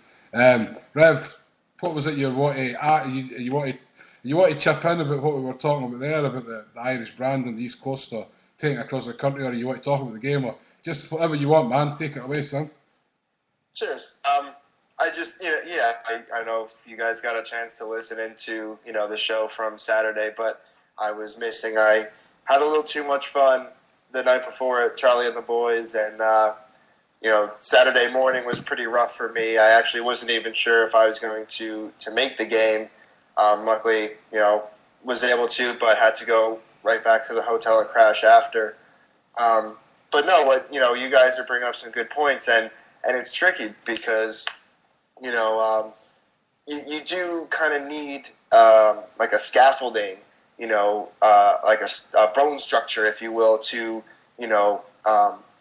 Rev, what was it you want to chip in about what we were talking about there, about the Irish brand and the East Coast, or taking it across the country, or you want to talk about the game, or just whatever you want, man, take it away, son. Cheers. I know if you guys got a chance to listen into, the show from Saturday, but I was missing. I had a little too much fun the night before at Charlie and the Boys, and Saturday morning was pretty rough for me. I actually wasn't even sure if I was going to make the game. Luckily, was able to, but had to go right back to the hotel and crash after. But no, you guys are bringing up some good points, and it's tricky because, you do kind of need like a scaffolding, like a bone structure, if you will, to,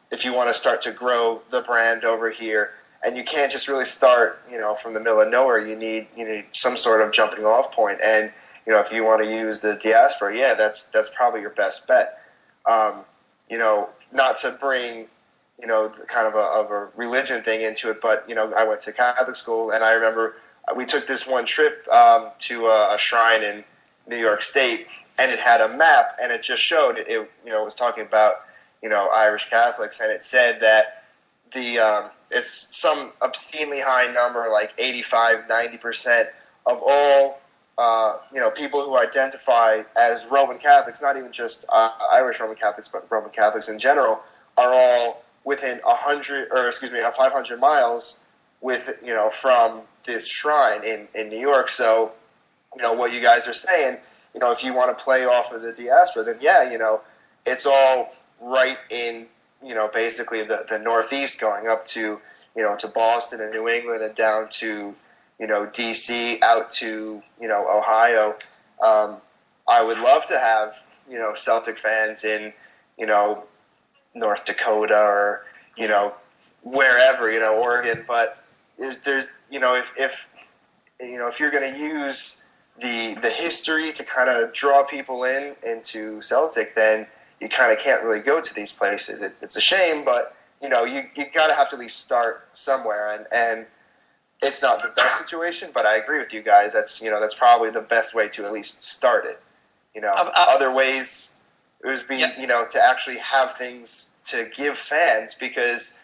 if you want to start to grow the brand over here. And you can't just really start, from the middle of nowhere. You need some sort of jumping off point. And, if you want to use the diaspora, yeah, that's probably your best bet. Not to bring, kind of a religion thing into it, but, I went to Catholic school, and I remember we took this one trip to a shrine in New York State, and it had a map, and it just showed it was talking about, Irish Catholics, and it said that it's some obscenely high number, like 85-90% of all people who identify as Roman Catholics, not even just Irish Roman Catholics, but Roman Catholics in general, are all within 500 miles from this shrine in New York. So, what you guys are saying, if you want to play off of the diaspora, then yeah, it's all right in, basically the Northeast, going up to, to Boston and New England and down to, DC, out to, Ohio. I would love to have, Celtic fans in, North Dakota or, wherever, Oregon. But there's if you're going to use the history to kind of draw people into Celtic, then you kind of can't really go to these places. It's a shame, but, you got to have to at least start somewhere. And it's not the best situation, but I agree with you guys. That's probably the best way to at least start it. Other ways it would be, to actually have things to give fans, because,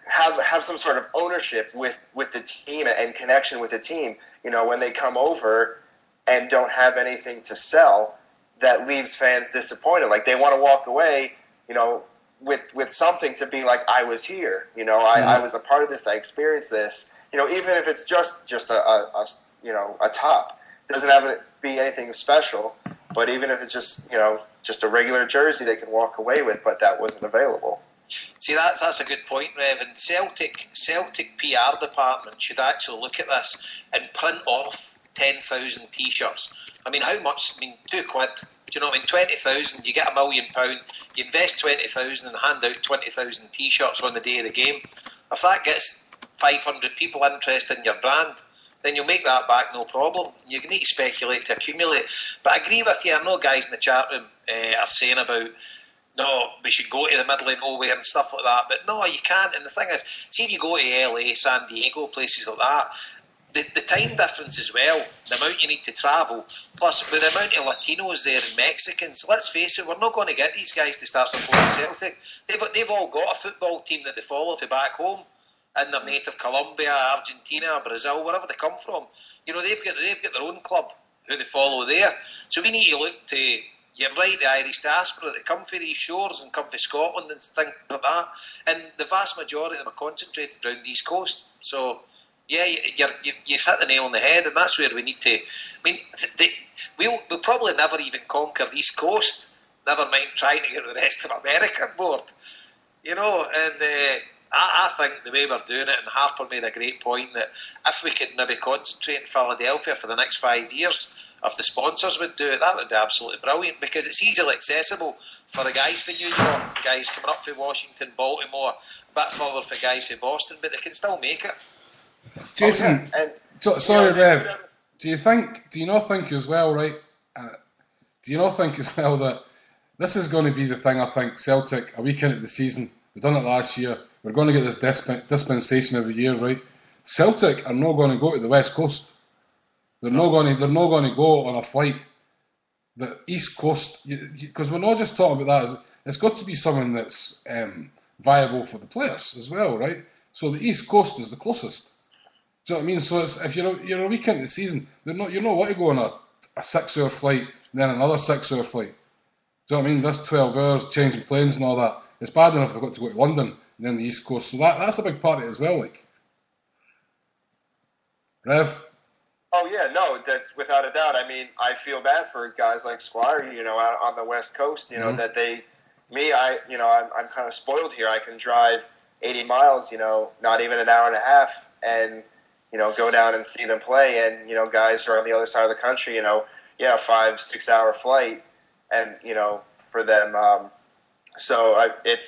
have some sort of ownership with the team and connection with the team. When they come over and don't have anything to sell, that leaves fans disappointed. Like, they want to walk away, with something to be like, I was here. I was a part of this. I experienced this. Even if it's just a top, it doesn't have to be anything special. But even if it's just a regular jersey, they can walk away with. But that wasn't available. See, that's a good point, Rev. And Celtic PR department should actually look at this and print off 10,000 T-shirts. I mean, how much? I mean, £2. Do you know what I mean? 20,000, you get £1 million, you invest 20,000 and hand out 20,000 T-shirts on the day of the game. If that gets 500 people interested in your brand, then you'll make that back, no problem. You need to speculate to accumulate. But I agree with you. I know guys in the chat room are saying about, no, we should go to the middle of nowhere and stuff like that. But no, you can't. And the thing is, see if you go to LA, San Diego, places like that, the time difference as well, the amount you need to travel, plus with the amount of Latinos there and Mexicans, let's face it, we're not going to get these guys to start supporting Celtic. They've all got a football team that they follow for back home in their native Colombia, Argentina, Brazil, wherever they come from. They've got their own club who they follow there. So we need to look to, you're right, the Irish diaspora that come for these shores and come for Scotland and things like that. And the vast majority of them are concentrated around the East Coast. So yeah, you've hit the nail on the head, and that's where we need to. I mean, we'll probably never even conquer the East Coast. Never mind trying to get the rest of America on board. And I think the way we're doing it, and Harper made a great point that if we could maybe concentrate in Philadelphia for the next 5 years, if the sponsors would do it, that would be absolutely brilliant, because it's easily accessible for the guys from New York, guys coming up from Washington, Baltimore, a bit further for guys from Boston, but they can still make it. Jason, sorry, Rev. Do you not think as well, right? Do you not think as well that this is going to be the thing? I think Celtic, a week into the season, we've done it last year. We're going to get this dispensation every year, right? Celtic are not going to go to the West Coast. They're not going to go on a flight. The East Coast, because we're not just talking about that. It's got to be something that's viable for the players as well, right? So the East Coast is the closest. Do you know what I mean? So if you're a week into the season, you're not want to go on a 6-hour flight, and then another 6-hour flight. Do you know what I mean? That's 12 hours changing planes and all that. it's bad enough they've got to go to London and then the East Coast. So that's a big part of it as well. Like, Rev. Oh yeah, no, that's without a doubt. I mean, I feel bad for guys like Squire, out on the West Coast. That I'm kind of spoiled here. I can drive 80 miles, not even an hour and a half, and go down and see them play. And guys who are on the other side of the country, 5-6 hour flight, and for them. So like I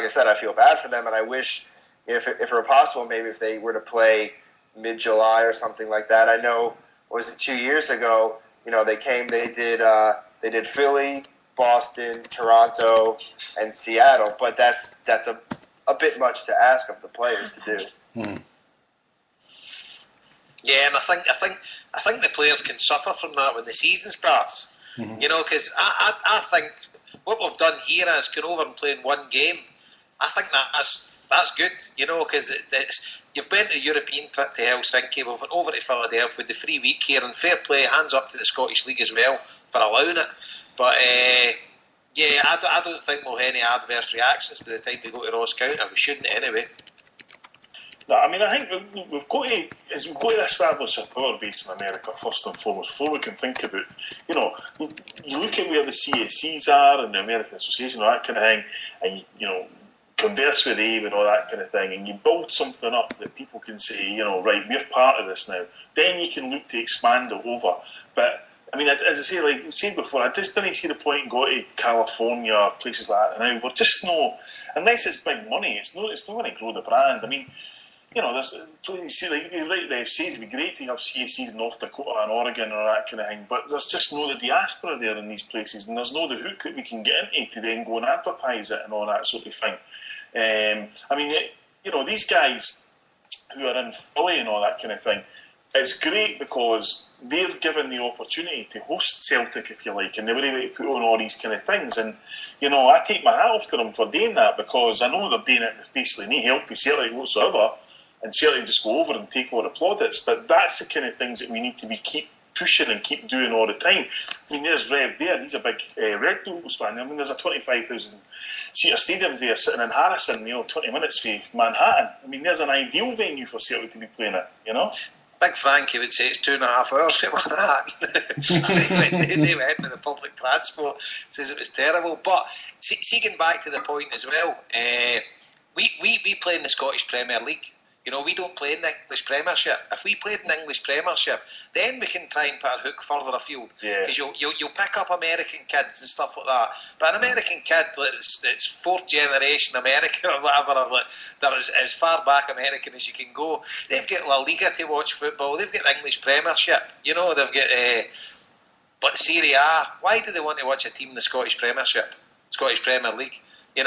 said, I feel bad for them, and I wish if it were possible, maybe if they were to play mid-July or something like that. I know, was it 2 years ago? They came, they did Philly, Boston, Toronto, and Seattle, but that's a bit much to ask of the players to do. Yeah, and I think the players can suffer from that when the season starts. Because I think what we've done here is going over and playing one game. I think that's good, because you've been to the European trip to Helsinki, we've went over to Philadelphia with the free week here, and fair play, hands up to the Scottish League as well for allowing it. But I don't think we'll have any adverse reactions by the time we go to Ross County. We shouldn't anyway. No, I mean, I think we've got to establish a power base in America first and foremost before we can think about, you look at where the CACs are and the American Association and that kind of thing, and converse with Abe and all that kind of thing, and you build something up that people can say, right, we're part of this now. Then you can look to expand it over. But I mean, as I say, like I said before, I just didn't see the point in going to California or places like that. Now we're just unless it's big money, it's not going to grow the brand. I mean, there's like Rev says, it'd be great to have CACs in North Dakota and Oregon or that kind of thing, but there's just no the diaspora there in these places, and there's no the hook that we can get into to then go and advertise it and all that sort of thing. I mean, these guys who are in Philly and all that kind of thing, it's great because they're given the opportunity to host Celtic, if you like, and they were able to put on all these kind of things. And, I take my hat off to them for doing that, because I know they're doing it with basically no help for Celtic whatsoever, and Celtic just go over and take all the plaudits. But that's the kind of things that we need to keep pushing and keep doing all the time. I mean, there's Rev there. He's a big Red Bulls fan. I mean, there's a 25,000-seater stadium there sitting in Harrison, 20 minutes from Manhattan. I mean, there's an ideal venue for Celtic to be playing at, Big Frankie would say it's 2.5 hours from Manhattan. They went with the public transport, says it was terrible. But see, getting back to the point as well, we play in the Scottish Premier League. We don't play in the English Premiership. If we played in the English Premiership, then we can try and put our hook further afield. Because you'll pick up American kids and stuff like that. But an American kid, it's fourth generation American or whatever, or they're as far back American as you can go. They've got La Liga to watch football. They've got the English Premiership. They've got but Serie A. Why do they want to watch a team in the Scottish Premiership, Scottish Premier League? We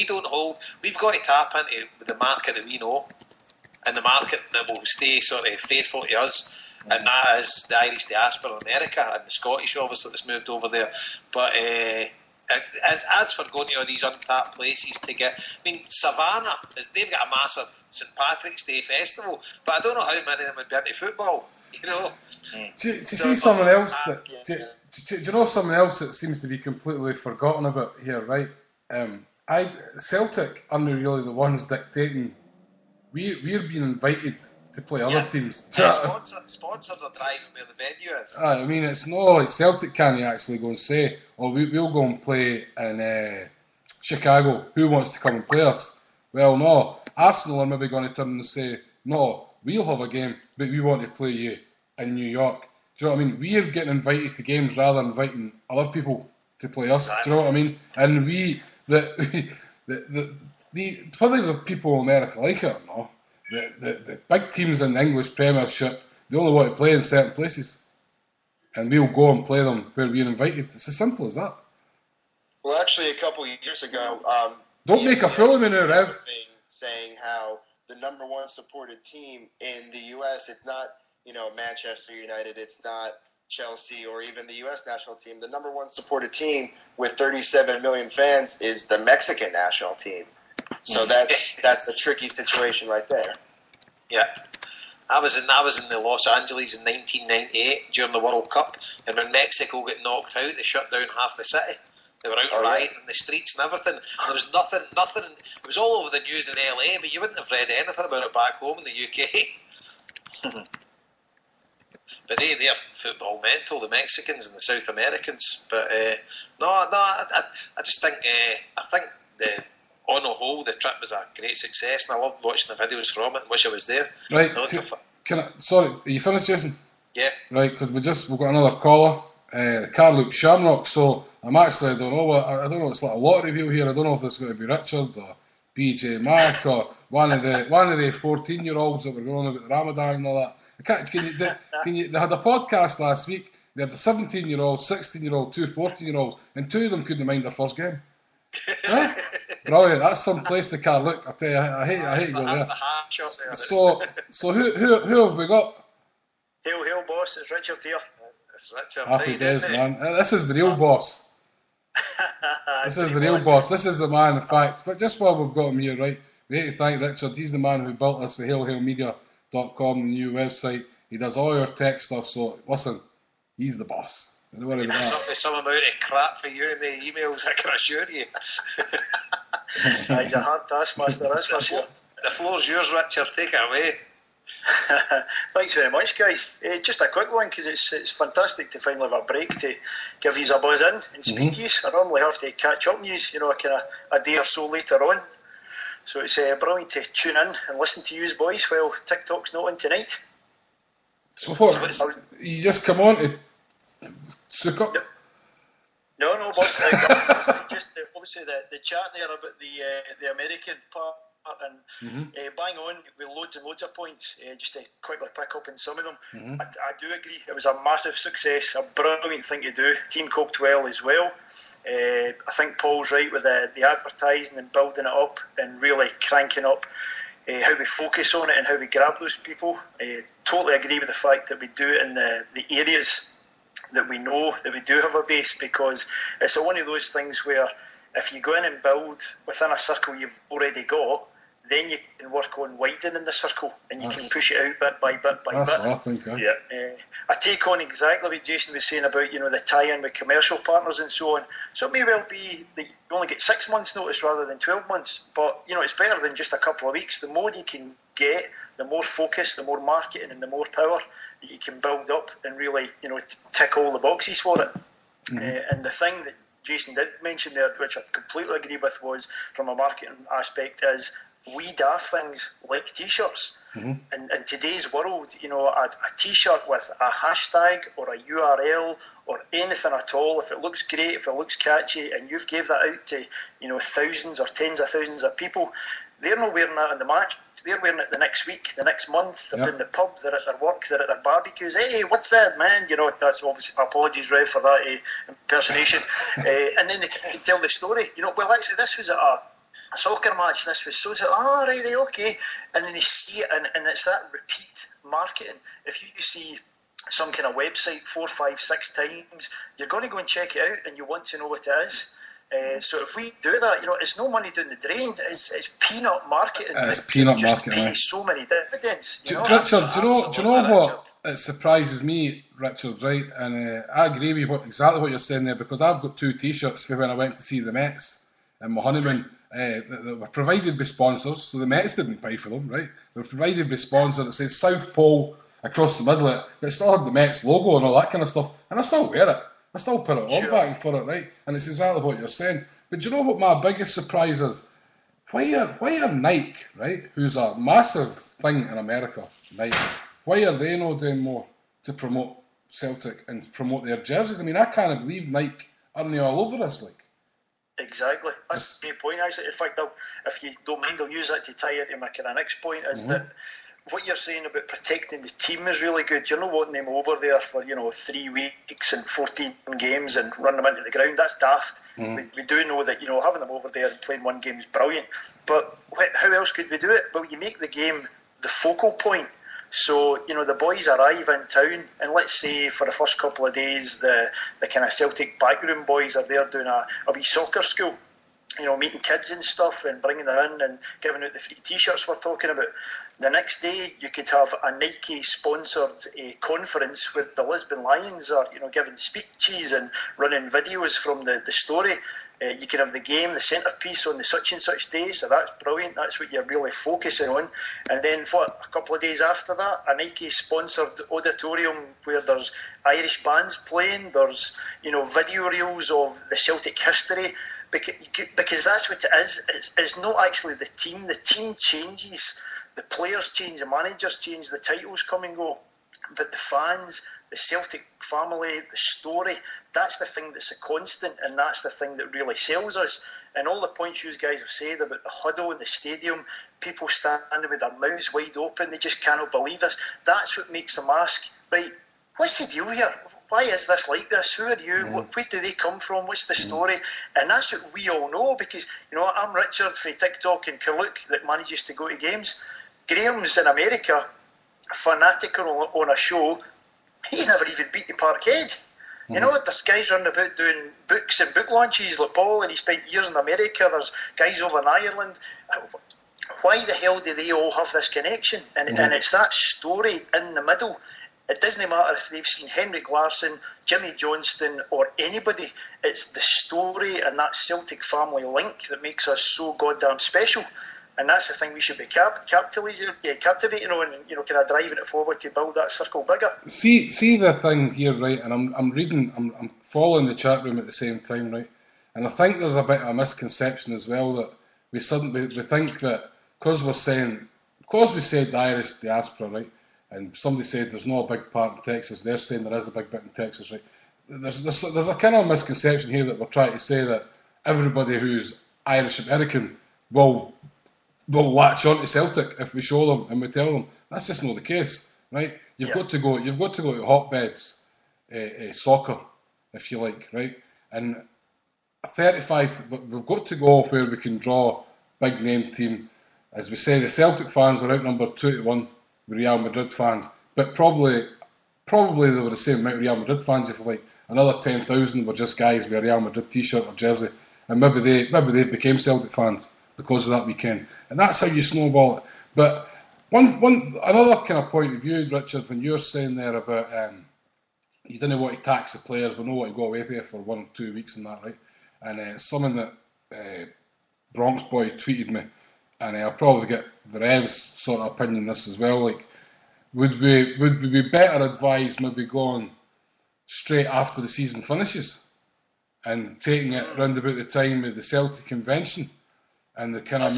don't hold. We've got to tap into the market that we know, and the market that will stay sort of faithful to us, and that is the Irish diaspora in America and the Scottish, obviously, that's moved over there. But as for going to all these untapped places to get, I mean, Savannah, they've got a massive St Patrick's Day festival, but I don't know how many of them would be into football. Do you see someone else? Do you know someone else that seems to be completely forgotten about here? Right. Celtic aren't really the ones dictating. We're being invited to play other teams. Sponsors are driving where the venue is. I mean, it's not like Celtic can't actually go and say, we'll go and play in Chicago. Who wants to come and play us? Well, no. Arsenal are maybe going to turn and say, no, we'll have a game, but we want to play you in New York. Do you know what I mean? We're getting invited to games rather than inviting other people to play us. Do you know what I mean? And whether the people in America like it or not, the big teams in the English Premiership, they only want to play in certain places, and we'll go and play them where we're invited. It's as simple as that. Well, actually, a couple of years ago, don't make a fool of me now, Rev. Saying how the number one supported team in the U.S. it's not Manchester United, it's not Chelsea or even the U.S. national team. The number one supported team with 37 million fans is the Mexican national team. So that's a tricky situation right there. Yeah. I was in the Los Angeles in 1998 during the World Cup, and when Mexico got knocked out, they shut down half the city. They were out rioting in the streets and everything. There was nothing. It was all over the news in LA, but you wouldn't have read anything about it back home in the UK. But they're football mental, the Mexicans and the South Americans. But I just think on the whole, the trip was a great success, and I loved watching the videos from it. Wish I was there. Right. Sorry, are you finished, Jason? Yeah. Right, because we've got another caller. Carluke Shamrock. So I'm actually I don't know. It's like a lottery wheel here. I don't know if it's going to be Richard or BJ Mack or one of the 14-year-olds that were going on about the Ramadan and all that. They had a podcast last week. They had the 17-year-old, 16-year-old, two 14-year-olds, and two of them couldn't mind their first game. Huh? Brilliant. That's some place to Carluke. I tell you, I hate to go there. That's the hard shop there. So who have we got? Hail, boss. It's Richard here. It's Richard. Happy days, man. This is the real boss. This is the real boss. This is the man, in fact. But just while we've got him here, right, we need to thank Richard. He's the man who built us the hailmedia.com, the new website. He does all your tech stuff. So, listen, he's the boss. Don't worry about that. There's some amount of crap for you in the emails, I can assure you. He's a hard taskmaster, that's for sure. The floor's yours, Richard. Take it away. Thanks very much, guys. Just a quick one, because it's fantastic to finally have a break to give you a buzz in and speak to you. I normally have to catch up with you, kind of a day or so later on. So it's brilliant to tune in and listen to you boys while TikTok's not on tonight. So what? You just come on to sook up? No, boss. Just obviously the chat there about the American part. And bang on with loads and loads of points, just to quickly pick up on some of them. I do agree it was a massive success, a brilliant thing to do. Team coped well as well. I think Paul's right with the advertising and building it up and really cranking up how we focus on it and how we grab those people. Totally agree with the fact that we do it in the areas that we know that we do have a base, because it's one of those things where if you go in and build within a circle you've already got, then you can work on widening the circle and you can push it out bit by bit by bit. That's what I think. I take on exactly what Jason was saying about the tie-in with commercial partners and so on. So it may well be that you only get 6 months notice rather than 12 months, but it's better than just a couple of weeks. The more you can get, the more focus, the more marketing and the more power that you can build up and really tick all the boxes for it. And the thing that Jason did mention there, which I completely agree with, was from a marketing aspect, is we daft things like t-shirts. In today's world, a t-shirt with a hashtag or a URL or anything at all, if it looks great, if it looks catchy, and you've gave that out to thousands or tens of thousands of people, they're not wearing that on the match. They're wearing it the next week, the next month. They're in the pub, they're at their work, they're at their barbecues. Hey, what's that, man? That's obviously, apologies, Rev, for that impersonation. And then they can tell the story. Well, actually, this was at a soccer match. This was so. Right, okay. And then they see it, and it's that repeat marketing. If you see some kind of website 4, 5, 6 times, you're going to go and check it out, and you want to know what it is. So if we do that, it's no money down the drain. It's peanut marketing. It's peanut marketing. Pays so many dividends. Richard, do you know what? It surprises me, Richard, right? And I agree with exactly what you're saying there, because I've got 2 T-shirts for when I went to see the Mets in my honeymoon. That were provided by sponsors, so the Mets didn't pay for them, right? They were provided by sponsors that says South Pole across the middle of it, but it still had the Mets logo and all that kind of stuff, and I still wear it. I still put it on back for it, right? And it's exactly what you're saying. But do you know what my biggest surprise is? Why are Nike, right, who's a massive thing in America, Nike, why are they not doing more to promote Celtic and promote their jerseys? I mean, I can't believe Nike are they all over us, like. Exactly. That's the main point, actually. In fact, if you don't mind, I'll use that to tie into my kind of next point, is that what you're saying about protecting the team is really good. You're not wanting them over there for 3 weeks and 14 games and run them into the ground. That's daft. We do know that having them over there and playing one game is brilliant. But how else could we do it? Well, you make the game the focal point. So the boys arrive in town, and let's say for the first couple of days the kind of Celtic backroom boys are there doing a wee soccer school. meeting kids and stuff and bringing them in and giving out the free T-shirts we're talking about. The next day, you could have a Nike-sponsored conference where the Lisbon Lions are, giving speeches and running videos from the story. You can have the game, the centrepiece on the such and such day, so that's brilliant. That's what you're really focusing on. And then a couple of days after that, a Nike-sponsored auditorium where there's Irish bands playing, there's video reels of the Celtic history. Because that's what it is. It's not actually the team. The team changes. The players change. The managers change. The titles come and go. But the fans, the Celtic family, the story, that's the thing that's a constant, and that's the thing that really sells us. And all the points you guys have said about the huddle in the stadium, people standing with their mouths wide open, they just cannot believe this. That's what makes them ask, right, what's the deal here? Why is this like this? Who are you? Where do they come from? What's the story? And that's what we all know, because I'm Richard from TikTok and Kaluk that manages to go to games. Graham's in America, fanatical on a show. He's never even beat the Parkhead. There's guys running about doing books and book launches like Paul, and he spent years in America. There's guys over in Ireland. Why the hell do they all have this connection? And it's that story in the middle. It doesn't matter if they've seen Henrik Larsson, Jimmy Johnston, or anybody. It's the story and that Celtic family link that makes us so goddamn special. And that's the thing we should be captivating on, and kind of driving it forward to build that circle bigger. See the thing here, right? And I'm following the chat room at the same time, right? And I think there's a bit of a misconception as well that we think that because we said the Irish diaspora, right? And somebody said there's no big part in Texas. They're saying there is a big bit in Texas, right? There's a kind of misconception here that we're trying to say that everybody who's Irish American will latch on to Celtic if we show them and we tell them. That's just not the case, right? You've got to go to hotbeds, soccer, if you like, right? And 35, we've got to go where we can draw big name team. As we say, the Celtic fans were outnumbered 2-1 with Real Madrid fans, but probably they were the same amount of Real Madrid fans, if you like. Another 10,000 were just guys with a Real Madrid t-shirt or jersey, and maybe they became Celtic fans because of that weekend, and that's how you snowball it. But another kind of point of view, Richard, when you're saying there about you didn't want to tax the players, but know what to go away there for 1 or 2 weeks and that, right? And something that Bronx Boy tweeted me, and I'll probably get the Revs sort of opinion on this as well. Like, would we be better advised maybe going straight after the season finishes and taking it round about the time of the Celtic convention, and they kind of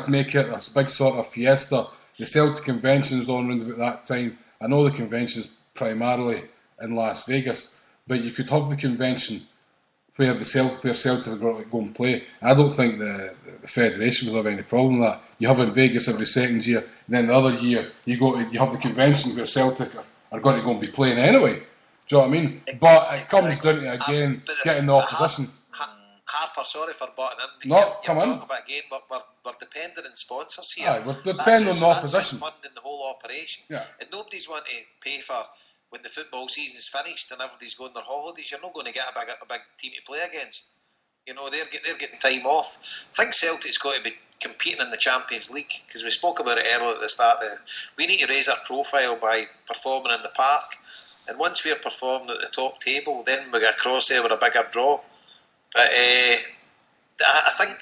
make it a big sort of fiesta. The Celtic convention's on round about that time. I know the convention's primarily in Las Vegas, but you could have the convention where Celtic are going to go and play. I don't think the Federation would have any problem with that. You have in Vegas every second year, and then the other year you have the convention where Celtic are going to go and be playing anyway. Do you know what I mean? But it comes down to, again, getting the opposition. Harper, sorry for butting in. No, come on. About again, but we're dependent on sponsors here. Aye, we're dependent on the opposition. That's funding the whole operation. Yeah. And nobody's want to pay for, when the football season's finished and everybody's going their holidays, you're not going to get a big team to play against. They're getting time off. I think Celtic's got to be competing in the Champions League, because we spoke about it earlier at the start. We need to raise our profile by performing in the park, and once we're performing at the top table, then we get across there with a bigger draw. But I think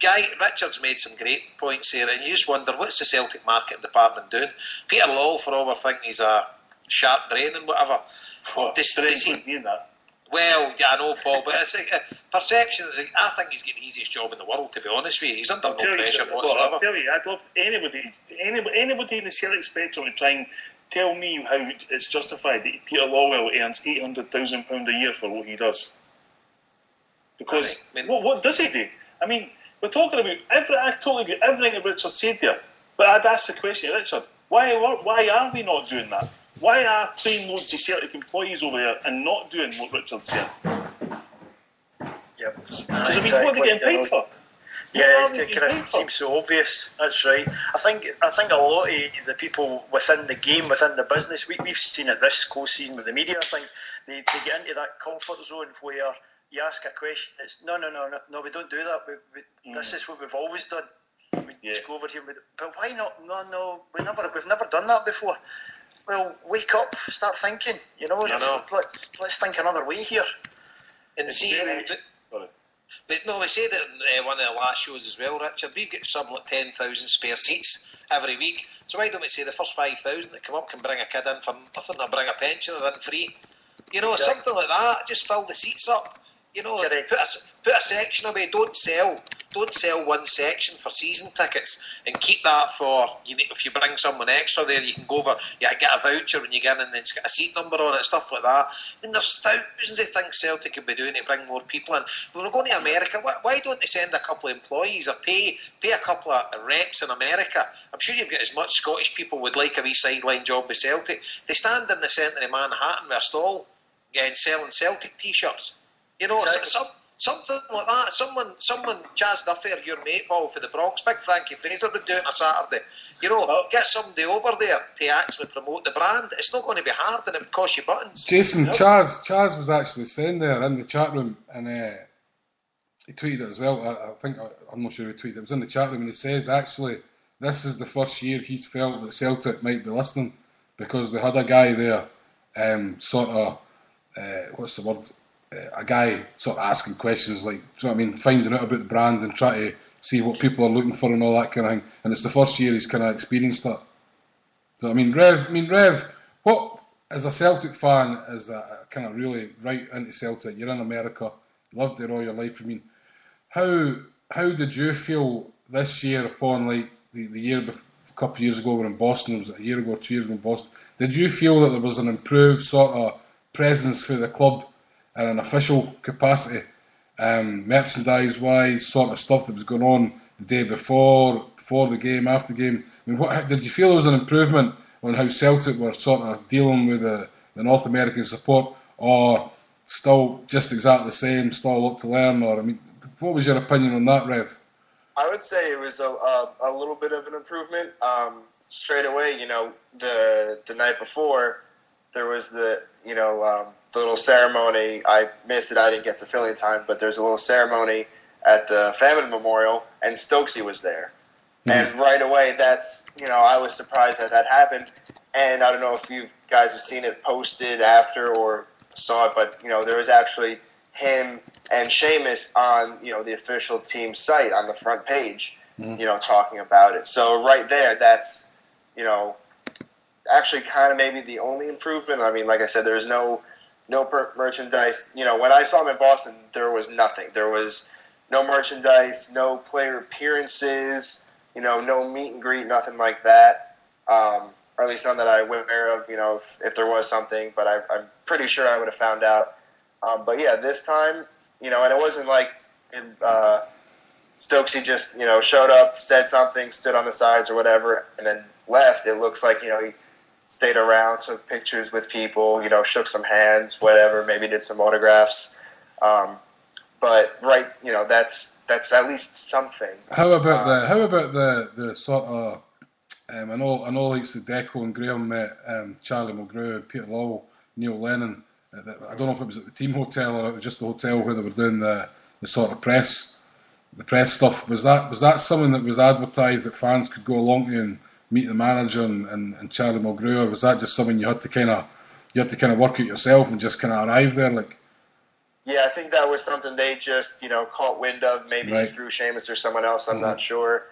Guy Richards made some great points here, and you just wonder, what's the Celtic marketing department doing? Peter Law, for all we think he's a sharp brain and whatever. Does he? Well, yeah, I know, Paul, but it's a perception that I think he's getting the easiest job in the world, to be honest with you. He's under no pressure whatsoever. I'll tell you, I'd love anybody in the Celtic spectrum to try and tell me how it's justified that Peter Lawwell earns £800,000 a year for what he does. Because what does he do? I mean, we're talking about I totally agree everything that Richard said there, but I'd ask the question, Richard, why are we not doing that? Why are paying loads of Celtic employees over there and not doing what Richard said? Yep. Because I mean, what are they getting paid for? Yeah, it kind of seems so obvious. That's right. I think a lot of the people within the game, within the business, we've seen it this close season with the media. I think they get into that comfort zone where you ask a question, it's no, we don't do that. This is what we've always done. We just go over here. But why not? No, we've never done that before. Well, wake up, start thinking. Let's think another way here. And see, but no, we said it in one of the last shows as well, Richard. We've got something like 10,000 spare seats every week. So why don't we say the first 5,000 that come up can bring a kid in for nothing, or bring a pensioner in free? Something like that. Just fill the seats up. Put a section away. Don't sell one section for season tickets, and keep that for if you bring someone extra there, you can go over. You get a voucher when you get in, and then it's got a seat number on it, stuff like that. And there's thousands of things Celtic could be doing to bring more people in. When we're going to America, why don't they send a couple of employees or pay a couple of reps in America? I'm sure you've got as much Scottish people would like a wee sideline job with Celtic. They stand in the centre of Manhattan with a stall, selling Celtic t-shirts. Exactly. Something like that. Someone, Chaz Duffy or your mate Paul for the Bronx, big Frankie Fraser would do it on a Saturday. Get somebody over there to actually promote the brand. It's not going to be hard, and it would cost you buttons. Jason, Chaz was actually saying there in the chat room, and he tweeted it as well. I'm not sure he tweeted it. It was in the chat room, and he says actually this is the first year he's felt that Celtic might be listening, because they had a guy there, what's the word? A guy sort of asking questions like, do you know what I mean, finding out about the brand and trying to see what people are looking for and all that kind of thing. And it's the first year he's kind of experienced that. Do you know what I mean? Rev, what, as a Celtic fan, is a kind of really right into Celtic, you're in America, loved it all your life. I mean, how did you feel this year upon like the year before, a couple of years ago we were in Boston, was it a year ago, 2 years ago in Boston? Did you feel that there was an improved sort of presence for the club in an official capacity, merchandise-wise, sort of stuff that was going on the day before the game, after the game? I mean, did you feel there was an improvement on how Celtic were sort of dealing with the North American support, or still just exactly the same, still a lot to learn? Or, I mean, what was your opinion on that, Rev? I would say it was a little bit of an improvement. Straight away, the night before, there was the little ceremony. I missed it. I didn't get to Philly in time, but there's a little ceremony at the Famine Memorial, and Stokesy was there. Mm-hmm. And right away, that's, I was surprised that happened. And I don't know if you guys have seen it posted after or saw it, but, there was actually him and Seamus on, the official team site on the front page, talking about it. So right there, that's, actually kind of maybe the only improvement. I mean, like I said, there's no merchandise. When I saw him in Boston, there was nothing. There was no merchandise, no player appearances, no meet and greet, nothing like that. Or at least none that I'm aware of, if there was something, but I'm pretty sure I would have found out. But yeah, this time, and it wasn't like Stokesy just, showed up, said something, stood on the sides or whatever, and then left. It looks like, he stayed around, took pictures with people, shook some hands, whatever, maybe did some autographs. But right, that's at least something. How about the sort of I know like Deco and Graham met Charlie Mulgrew, Peter Lowell, Neil Lennon. I don't know if it was at the team hotel or it was just the hotel where they were doing the sort of press stuff. Was that something that was advertised that fans could go along to and meet the manager and Charlie Mulgrew, or was that just something you had to kind of work out yourself and just kind of arrive there? Like, yeah, I think that was something they just caught wind of, maybe right. through Seamus or someone else. I'm not sure.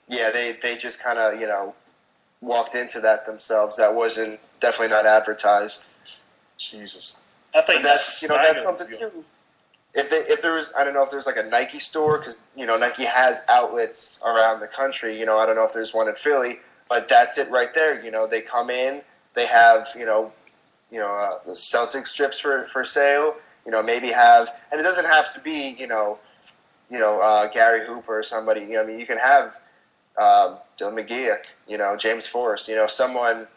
Yeah, they just kind of walked into that themselves. That wasn't definitely not advertised. Jesus, I think that's something too. If there was, I don't know if there's like a Nike store, because Nike has outlets around the country. I don't know if there's one in Philly, but that's it right there. They come in, they have the Celtic strips for sale. Maybe have, and it doesn't have to be Gary Hooper or somebody. You can have Dylan McGeoch, James Forrest, someone,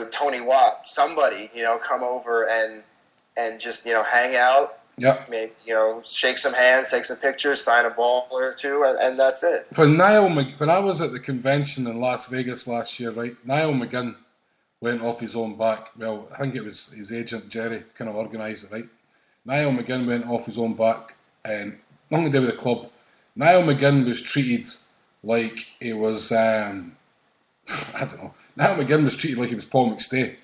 Tony Watt, somebody, come over and just hang out. Yep. Maybe, shake some hands, take some pictures, sign a ball or two, and that's it. When I was at the convention in Las Vegas last year, right, Niall McGinn went off his own back. Well, I think it was his agent, Jerry, kind of organised it, right? Niall McGinn went off his own back, and nothing to do with the club. Niall McGinn was treated like he was, I don't know. Niall McGinn was treated like he was Paul McStay.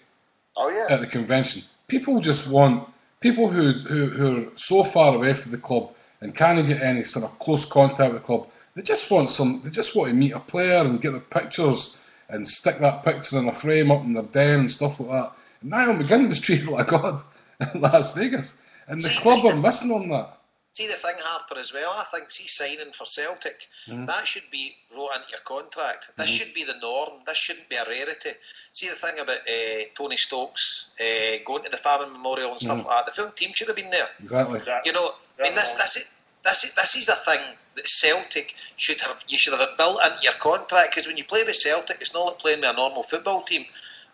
Oh yeah. At the convention. People just want people who are so far away from the club and can't get any sort of close contact with the club. They just want to meet a player and get their pictures and stick that picture in a frame up in their den and stuff like that. And Niall McGinn was treated like a god in Las Vegas, and the club are missing on that. See the thing, Harper, as well, I think, signing for Celtic, that should be wrote into your contract. This should be the norm. This shouldn't be a rarity. See the thing about Tony Stokes going to the Famine Memorial and stuff like that. The full team should have been there. Exactly. You know, I mean, this is a thing that Celtic should have. You should have it built into your contract, because when you play with Celtic, it's not like playing with a normal football team.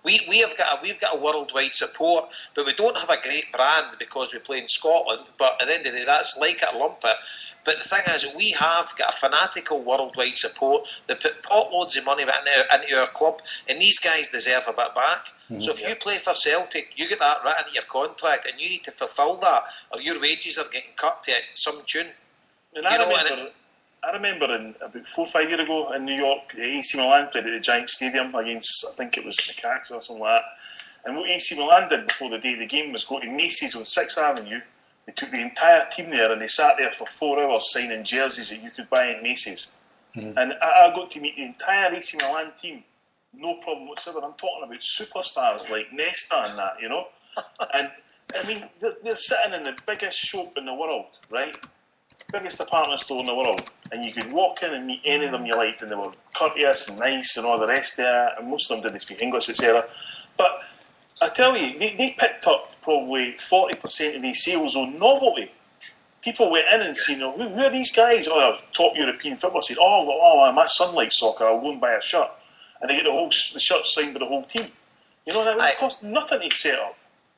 We've got a worldwide support, but we don't have a great brand because we play in Scotland. But at the end of the day, that's like it or lump it. But the thing is, we have got a fanatical worldwide support that put potloads of money into our club, and these guys deserve a bit back. So if you play for Celtic, you get that written into your contract, and you need to fulfil that, or your wages are getting cut to some tune. I remember about 4 or 5 years ago in New York, AC Milan played at the Giant Stadium against, I think it was the Cax or something like that. And what AC Milan did before the day of the game was go to Macy's on 6th Avenue. They took the entire team there and they sat there for 4 hours signing jerseys that you could buy in Macy's. And I got to meet the entire AC Milan team, no problem whatsoever. I'm talking about superstars like Nesta and that, you know. And I mean, they're sitting in the biggest shop in the world, right? Biggest department store in the world, and you could walk in and meet any of them you liked, and they were courteous and nice and all the rest of it, and most of them didn't speak English, etc. But I tell you, they picked up probably 40% of these sales on novelty. People went in and said, who are these guys? Oh, top European football. Said, my son likes soccer, I'll go and buy a shirt. And they get the shirt signed by the whole team. You know, that would cost nothing to set up.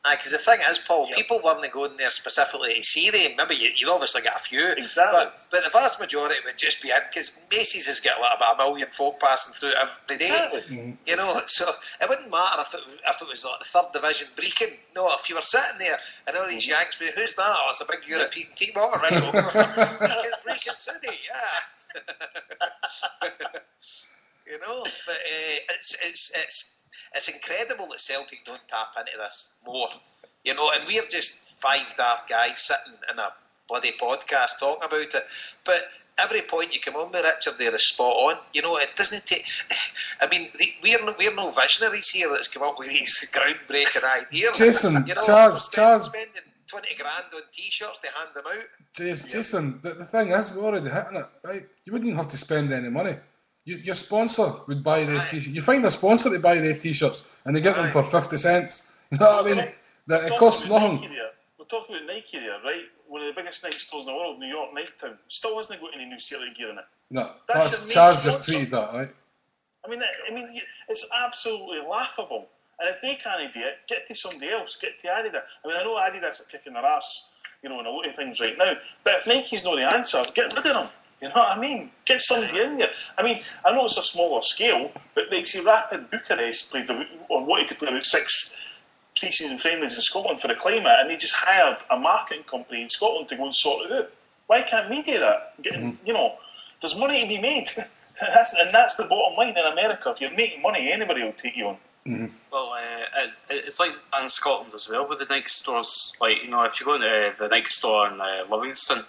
Because the thing is, Paul, people weren't going there specifically to see them. Maybe you'd obviously get a few. Exactly. But the vast majority would just be in, because Macy's has got about 1 million folk passing through every day. Exactly. You know, so it wouldn't matter if it was like the 3rd Division Brecon. No, if you were sitting there and all these Yanks, who's that? Oh, it's a big European team. Oh, right. Brecon City, yeah. You know, but it's incredible that Celtic don't tap into this more, you know, and we're just 5 daft guys sitting in a bloody podcast talking about it. But every point you come on with, Richard, there is spot on. You know, it doesn't take. I mean, we're no visionaries here that's come up with these groundbreaking ideas. Jason, you know, Charles, spending 20 grand on T-shirts to hand them out. Jason, the thing is, we're already hitting it, right? You wouldn't have to spend any money. Your sponsor would buy the T-shirts. You find a sponsor to buy the T-shirts, and they get them for 50 cents. You know what I mean? It costs nothing. We're talking about Nike there, right? One of the biggest Nike stores in the world, New York, Nike Town, still hasn't got any new Celtic gear in it. No, that's Charles just tweeted that, right? I mean, it's absolutely laughable. And if they can't do it, get to somebody else. Get to Adidas. I mean, I know Adidas are kicking their ass, you know, in a lot of things right now. But if Nike's not the answer, get rid of them. You know what I mean? Get somebody in there. I mean, I know it's a smaller scale, but like, see, Rapid Bucharest wanted to play about 6 pre-season friendlies in Scotland for the climate, and they just hired a marketing company in Scotland to go and sort it out. Why can't we do that? You know, there's money to be made. That's the bottom line in America. If you're making money, anybody will take you on. Well, it's like in Scotland as well with the Nike stores. Like, you know, if you go into the Nike store in Livingston,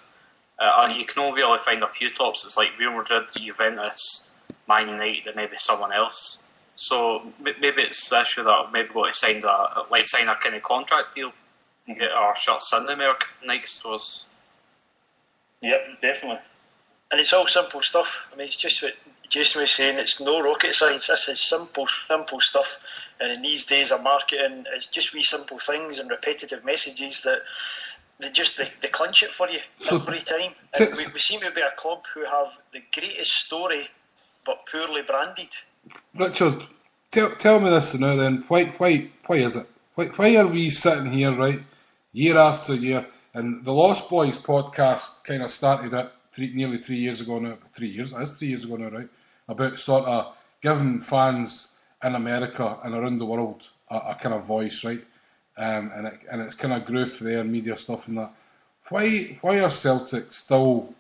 you can only really find a few tops. It's like Real Madrid, Juventus, Man United, and maybe someone else. So maybe it's the issue that I've maybe got to sign a kind of contract deal to get our shirts in the American Nike stores. Yep, definitely. And it's all simple stuff. I mean, it's just what Jason was saying. It's no rocket science. This is simple stuff. And in these days of marketing, it's just wee simple things and repetitive messages that they clinch it for you every time. And we seem to be a club who have the greatest story, but poorly branded. Richard, tell me this now then. Why is it? Why are we sitting here, right, year after year? And the Lost Boys podcast kind of started it nearly 3 years ago now. 3 years? That's 3 years ago now, right? About sort of giving fans in America and around the world a kind of voice, right? and it's kind of grew for their media stuff and that. Why are Celtic still?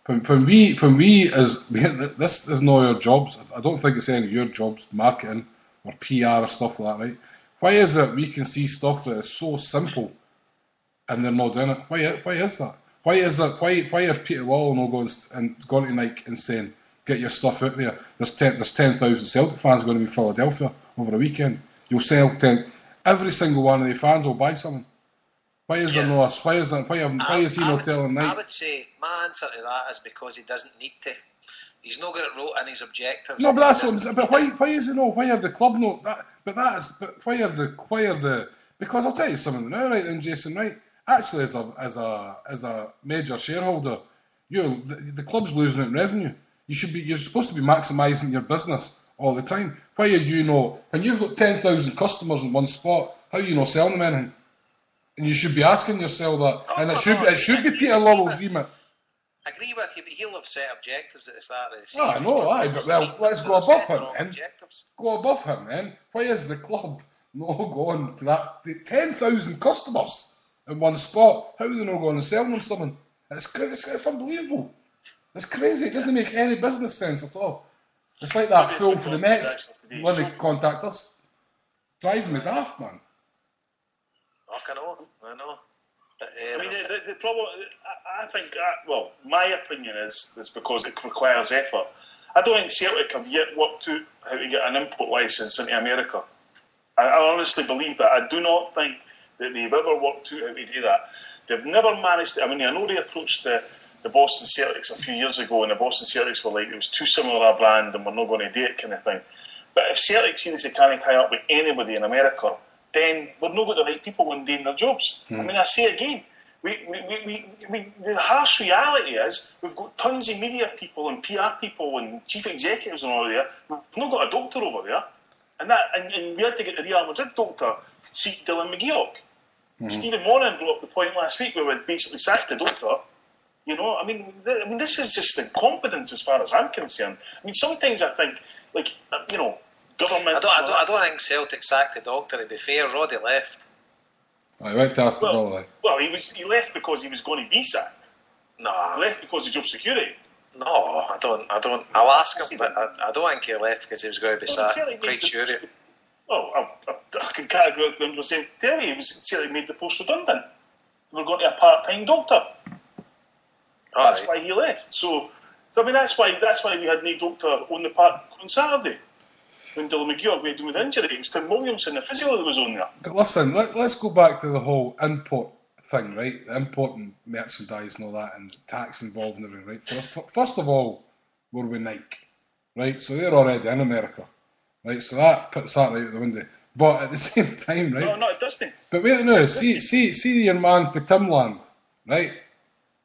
When we as this is not our jobs. I don't think it's any of your jobs, marketing or PR or stuff like that, right? Why is it we can see stuff that is so simple and they're not doing it? Why is that? Why is that? Why are Peter Lawler not going to Nike and saying, get your stuff out there? There's 10,000 Celtic fans going to be in Philadelphia over the weekend. You'll sell 10. Every single one of the fans will buy something. Why is there no? Why is that? Why is he not telling Nike? I would say my answer to that is because he doesn't need to. He's not got it wrote in his objectives. No, but that's what I'm saying. But why is it not? Why are the club not that? But why are the? Because I'll tell you something now, right? Then, Jason, right? Actually, as a major shareholder, the club's losing out in revenue. You're supposed to be maximising your business all the time. Why are you not? When you've got 10,000 customers in one spot, how are you not selling them anything? And you should be asking yourself that. And it should be Peter Lawler's remit. I agree with you, but he'll have set objectives at the start of the season. I know, but let's go above him then. Go above him then. Why is the club not going to that? 10,000 customers in one spot. How are they not going to sell them something? It's unbelievable. It's crazy. It doesn't make any business sense at all. It's like that fool for the Mets when they contact us. Driving me daft, man. I know. I mean, the problem, I think, well, my opinion is because it requires effort. I don't think Celtic have yet worked out how to get an import licence into America. I honestly believe that. I do not think that they've ever worked out how to do that. They've never managed to, I mean, I know they approached the Boston Celtics a few years ago, and the Boston Celtics were like, it was too similar a brand and we're not going to do it kind of thing. But if Celtic seems they can't tie up with anybody in America, then we're not got the right people when doing their jobs. I mean, I say again, the harsh reality is we've got tons of media people and PR people and chief executives and all there. We've not got a doctor over there. And we had to get the Real Madrid doctor to treat Dylan McGeoch. Stephen Moran brought up the point last week where we basically sacked the doctor. You know, I mean, this is just incompetence as far as I'm concerned. I mean, sometimes I think, like, you know, government. I don't think Celtic sacked the doctor. To be fair, Roddy left. I went to ask the Well, he left because he was going to be sacked. No, he left because of job security. No, I don't. I'll ask him, but I don't think he left because he was going to be sacked. I'm quite sure. Well, I can categorically tell you, Celtic made the post redundant. They were going to a part-time doctor. That's why he left. So I mean, that's why we had no doctor on the park on Saturday. When Dylan McGeoch went with injury, it was Tim Williamson, the physio, that was on there. But listen, let's go back to the whole import thing, right? The importing merchandise and all that, and the tax involved and everything, right? First of all, we're with Nike, right? So they're already in America, right? So that puts that right out the window. But at the same time, right? No, it doesn't. But wait, no, see your man for Timland, right?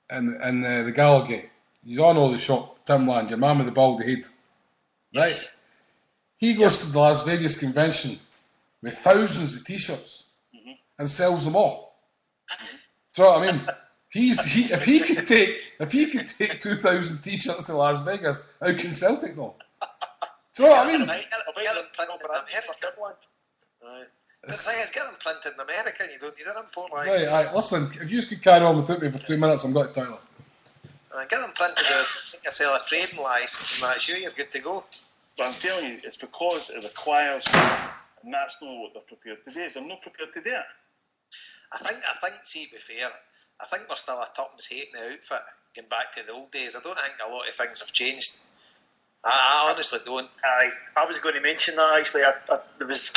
And the Gallagher. You all know the shop, Timland, your man with the baldy head, right? Yes. He goes to the Las Vegas convention with thousands of T-shirts and sells them all. Do you know what I mean? If he could take 2,000 T-shirts to Las Vegas, how can Celtic not? Do you know what I mean? Get them printed in America. The thing is, get them printed in America. You don't need an import license. Right, listen. If you could carry on without me for 2 minutes, I'm going to the toilet. Get them printed. You sell a trading license, and that's you're good to go. But I'm telling you, it's because it requires, and that's not what they're prepared to do. They're not prepared to do it. I think. See, to be fair, I think we're still a tuppence hate in the outfit. Getting back to the old days, I don't think a lot of things have changed. I honestly don't. I was going to mention that actually. I was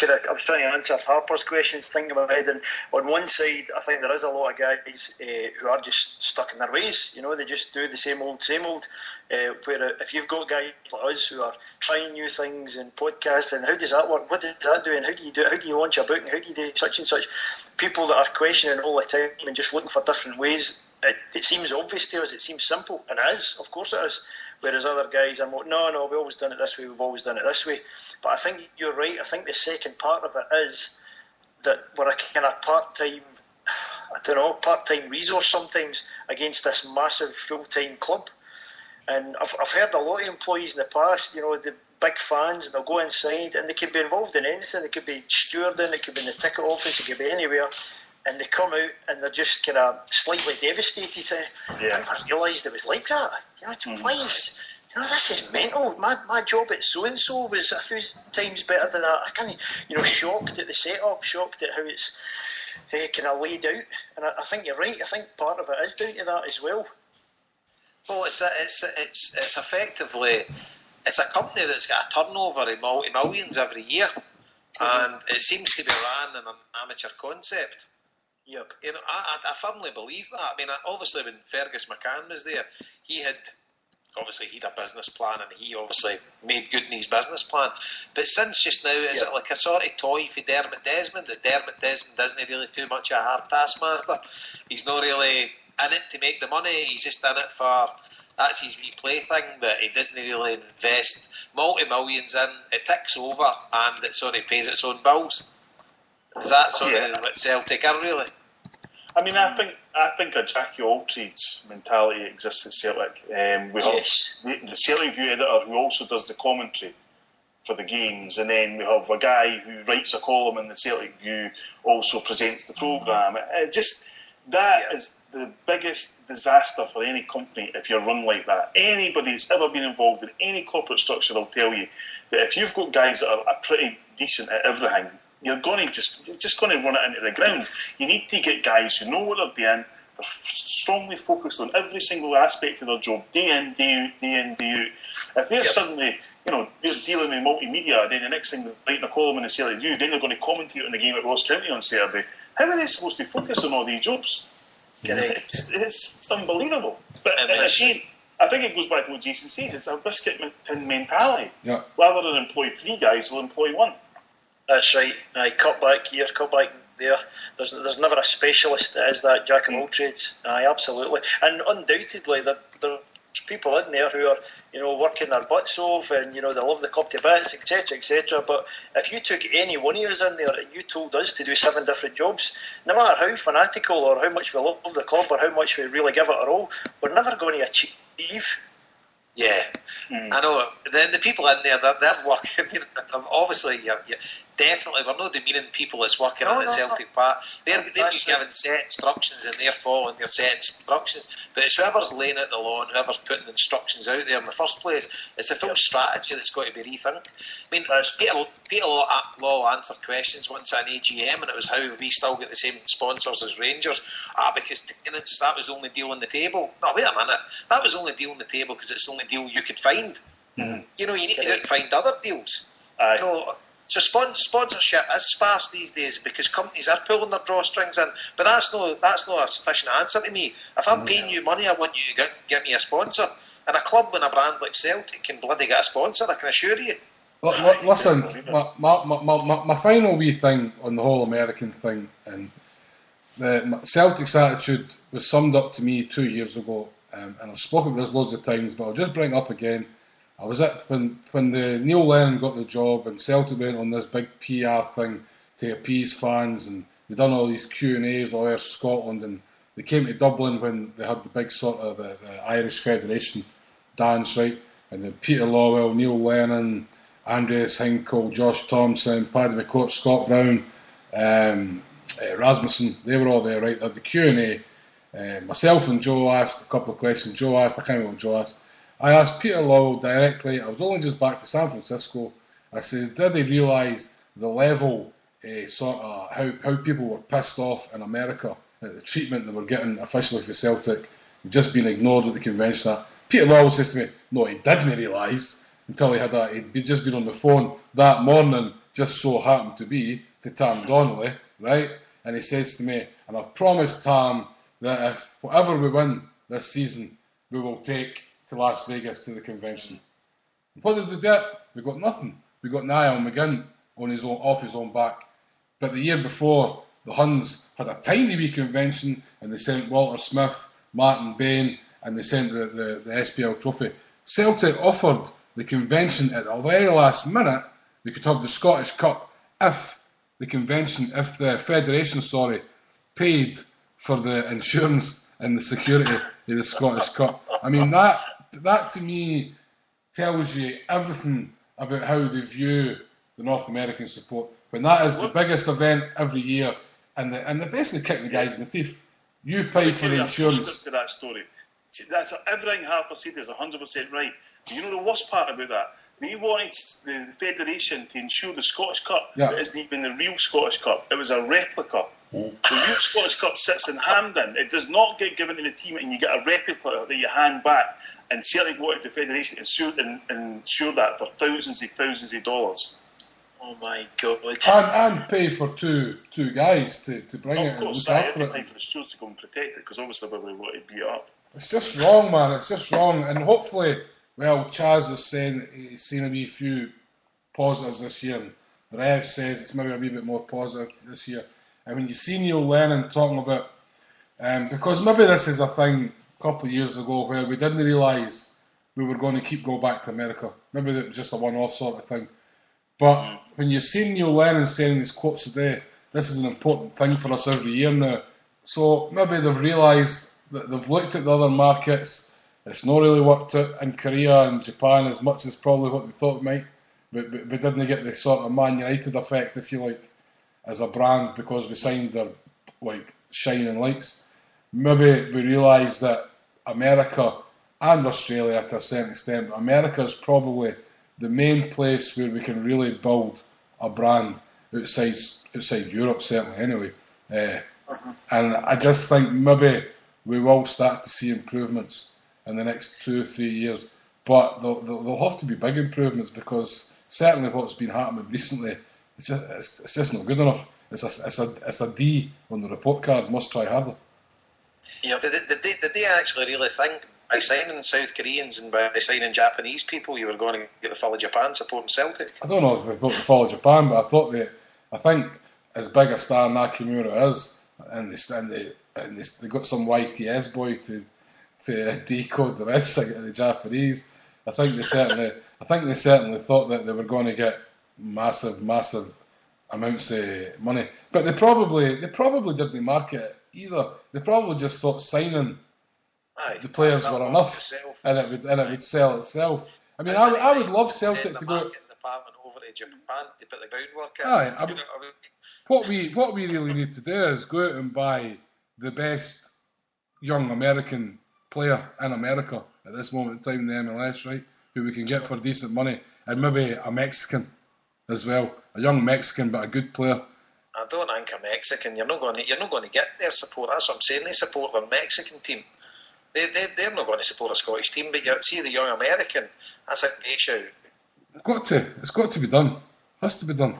trying to answer Harper's questions, thinking about it, and on one side, I think there is a lot of guys who are just stuck in their ways. You know, they just do the same old. Where if you've got guys like us who are trying new things and podcasting, how does that work? What does that do? And how do you do it? How do you launch a book? And how do you do such and such? People that are questioning all the time and just looking for different ways. It seems obvious to us. It seems simple, and it is. Of course, it is. Whereas other guys are more, no, we've always done it this way, we've always done it this way. But I think you're right. I think the second part of it is that we're a kind of part-time resource sometimes against this massive full-time club. And I've heard a lot of employees in the past, you know, the big fans, and they'll go inside, and they can be involved in anything. It could be stewarding, it could be in the ticket office, it could be anywhere, and they come out and they're just kind of slightly devastated. I never realised it was like that. Why is... this is mental. My job at so-and-so was 1,000 times better than that. I can't, shocked at the setup, shocked at how it's kind of laid out. And I think you're right. I think part of it is down to that as well. Well, it's effectively, it's a company that's got a turnover in multi-millions every year. And it seems to be run in an amateur concept. Yep. I firmly believe that. I mean, obviously when Fergus McCann was there, he had a business plan, and he obviously made good in his business plan. But since just now, is it like a sort of toy for Dermot Desmond, that Dermot Desmond isn't really too much a hard taskmaster? He's not really in it to make the money, he's just in it for, that's his wee plaything, that he doesn't really invest multi-millions in, it ticks over, and it sort of pays its own bills. Is that sort of what Celtic are, really? I mean, I think a Jackie All-Trades mentality exists at Celtic. We have the Celtic View editor who also does the commentary for the games, and then we have a guy who writes a column in the Celtic View, also presents the programme. That is the biggest disaster for any company if you're run like that. Anybody that's ever been involved in any corporate structure will tell you that if you've got guys that are pretty decent at everything, you're just going to run it into the ground. You need to get guys who know what they're doing. They're strongly focused on every single aspect of their job, day in, day out. If they're suddenly, they're dealing with multimedia, then the next thing they're writing a column in the Celtic View, then they're going to commentate on the game at Ross County on Saturday. How are they supposed to focus on all these jobs? It's unbelievable. But again, I think it goes back to what Jason says. It's a biscuit tin mentality. Yeah. Rather than employ 3 guys, they'll employ 1. That's right. Cut back here, cut back there. There's never a specialist that is that jack of all trades. Absolutely. And undoubtedly, there's people in there who are, working their butts off, and they love the club to bits, etc., etc. But if you took any one of us in there and you told us to do 7 different jobs, no matter how fanatical or how much we love the club or how much we really give it our all, we're never going to achieve. Yeah, I know. The people in there, they're working. Obviously, definitely, we're not demeaning people that's working on the Celtic part. They've been given set instructions and they're following their set instructions. But it's whoever's laying out the law and whoever's putting instructions out there in the first place, it's the full strategy that's got to be rethinked. I mean, Peter Law answered questions once at an AGM, and it was how we still get the same sponsors as Rangers. Because tenants, that was the only deal on the table. No, wait a minute. That was the only deal on the table because it's the only deal you could find. Mm-hmm. You need to go and find other deals. So sponsorship is sparse these days because companies are pulling their drawstrings in. But that's not a sufficient answer to me. If I'm paying you money, I want you to get me a sponsor. And a club and a brand like Celtic can bloody get a sponsor, I can assure you. Listen, my final wee thing on the whole American thing, and the Celtic's attitude was summed up to me 2 years ago, and I've spoken about this loads of times, but I'll just bring it up again. I was at when the Neil Lennon got the job and Celtic went on this big PR thing to appease fans, and they done all these Q&As all over Scotland, and they came to Dublin when they had the big sort of the Irish Federation dance, right? And the Peter Lawwell, Neil Lennon, Andreas Hinkle, Josh Thompson, Paddy McCourt, Scott Brown, Rasmussen, they were all there, right? They had the Q&A. Myself and Joe asked a couple of questions. Joe asked, I can't remember what Joe asked. I asked Peter Lawwell directly. I was only just back from San Francisco. I says, did they realise the level, sort of how people were pissed off in America at the treatment they were getting officially for Celtic, just being ignored at the convention? Peter Lawwell says to me, no, he didn't realise until he'd just been on the phone that morning, just so happened to be, to Tam Donnelly, right? And he says to me, and I've promised Tam that if whatever we win this season, we will take to Las Vegas to the convention. What did we do? We got nothing. We got Niall McGinn off his own back. But the year before, the Huns had a tiny wee convention, and they sent Walter Smith, Martin Bain, and they sent the SPL trophy. Celtic offered the convention at the very last minute. They could have the Scottish Cup if the Federation, paid for the insurance and the security of the Scottish Cup. I mean, that to me tells you everything about how they view the North American support when that is the biggest event every year, and they're basically kicking the guys in the teeth. You pay for the insurance. To that story. See, that's everything Harper said is 100% right. You know the worst part about that? They wanted the Federation to insure the Scottish Cup. Yeah. It isn't even the real Scottish Cup. It was a replica. The real Scottish Cup sits in Hampden. It does not get given to the team, and you get a replica that you hand back. And certainly wanted the Federation to insure that for thousands of dollars. Oh my God! And pay for two guys to bring it and look after it. Pay for the stewards to go and protect it, because obviously we want to beat it up. It's just wrong, man. It's just wrong. And hopefully, well, Chaz is saying that he's seen a wee few positives this year, and the Rev says it's maybe a wee bit more positive this year. And when you see Neil Lennon talking about, because maybe this is a thing a couple of years ago where we didn't realise we were going to go back to America. Maybe that was just a one-off sort of thing. But when you see Neil Lennon saying these quotes today, this is an important thing for us every year now. So maybe they've realised that they've looked at the other markets. It's not really worked out in Korea and Japan as much as probably what they thought it might. But we didn't get the sort of Man United effect, if you like, as a brand, because we signed their like shining lights. Maybe we realised that America and Australia to a certain extent, but America is probably the main place where we can really build a brand outside Europe, certainly anyway. And I just think maybe we will start to see improvements in the next 2 or 3 years, but they'll have to be big improvements, because certainly what's been happening recently, it's just not good enough. It's a D on the report card. Must try harder. Yeah, did they actually really think by signing South Koreans and by signing Japanese people you were going to get the full of Japan supporting Celtic? I don't know if they thought the fall of Japan, but I think as big a star Nakamura is, and they got some YTS boy to decode the website of the Japanese. I think they certainly thought that they were going to get massive amounts of money, but they probably didn't market it either. They probably just thought signing the players were enough, and it would sell itself. I mean, I would love Celtic to go department over to Japan to put the groundwork in. What we really need to do is go out and buy the best young American player in America at this moment in time in the MLS, right? Who we can get for decent money, and maybe a Mexican as well, a young Mexican but a good player. I don't think a Mexican. You're not going to get their support. That's what I'm saying. They support their Mexican team. They're not going to support a Scottish team. But you see the young American. That's a great shout. It's got to be done. Has to be done.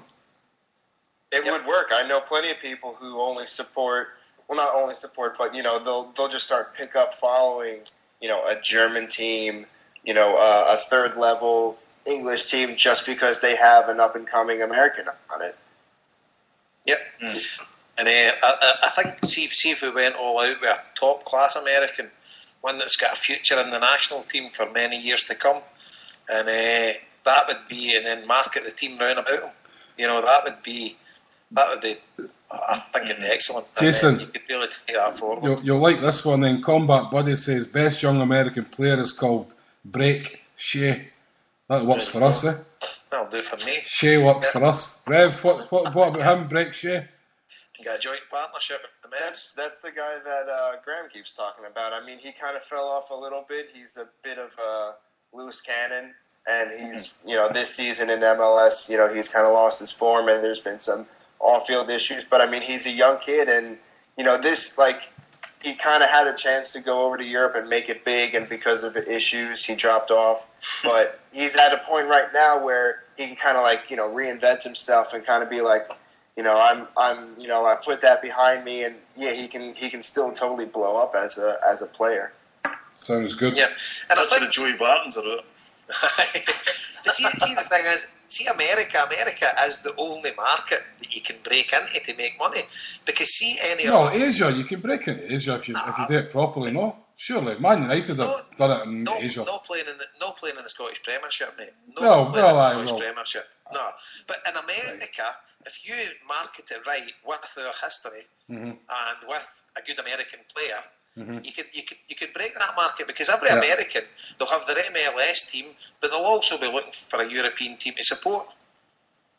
It would work. I know plenty of people who only support. Well, not only support, but they'll just start pick up following a German team, a third level English team, just because they have an up and coming American on it. Yep. And I think see if we went all out with a top class American, one that's got a future in the national team for many years to come, and that would be, and then market the team round about him. That would be. I think it'd be excellent. Jason, you could really take that forward. You'll like this one then. Combat Buddy says best young American player is called Break Shea. That works for us, eh? That'll do for me. Shea works for us. Rev, what about him, Break Shea? You got a joint partnership with the Mets. That's the guy that Graham keeps talking about. I mean, he kind of fell off a little bit. He's a bit of a loose cannon, and he's this season in MLS, he's kind of lost his form, and there's been some on-field issues. But I mean, he's a young kid, and he kind of had a chance to go over to Europe and make it big, and because of the issues, he dropped off. But he's at a point right now where he can kind of reinvent himself and kind of be like, I put that behind me, and yeah, he can still totally blow up as a player. Sounds good. Yeah, and that's the Joey Bartons of it. But see, the thing is, America is the only market that you can break into to make money. Because Asia, you can break into Asia if you do it properly. No, surely Man United have done it in Asia. No playing in the Scottish Premiership, mate. Premiership. No, but in America, if you market it right with our history and with a good American player, You could break that market, because every American, they'll have their MLS team, but they'll also be looking for a European team to support.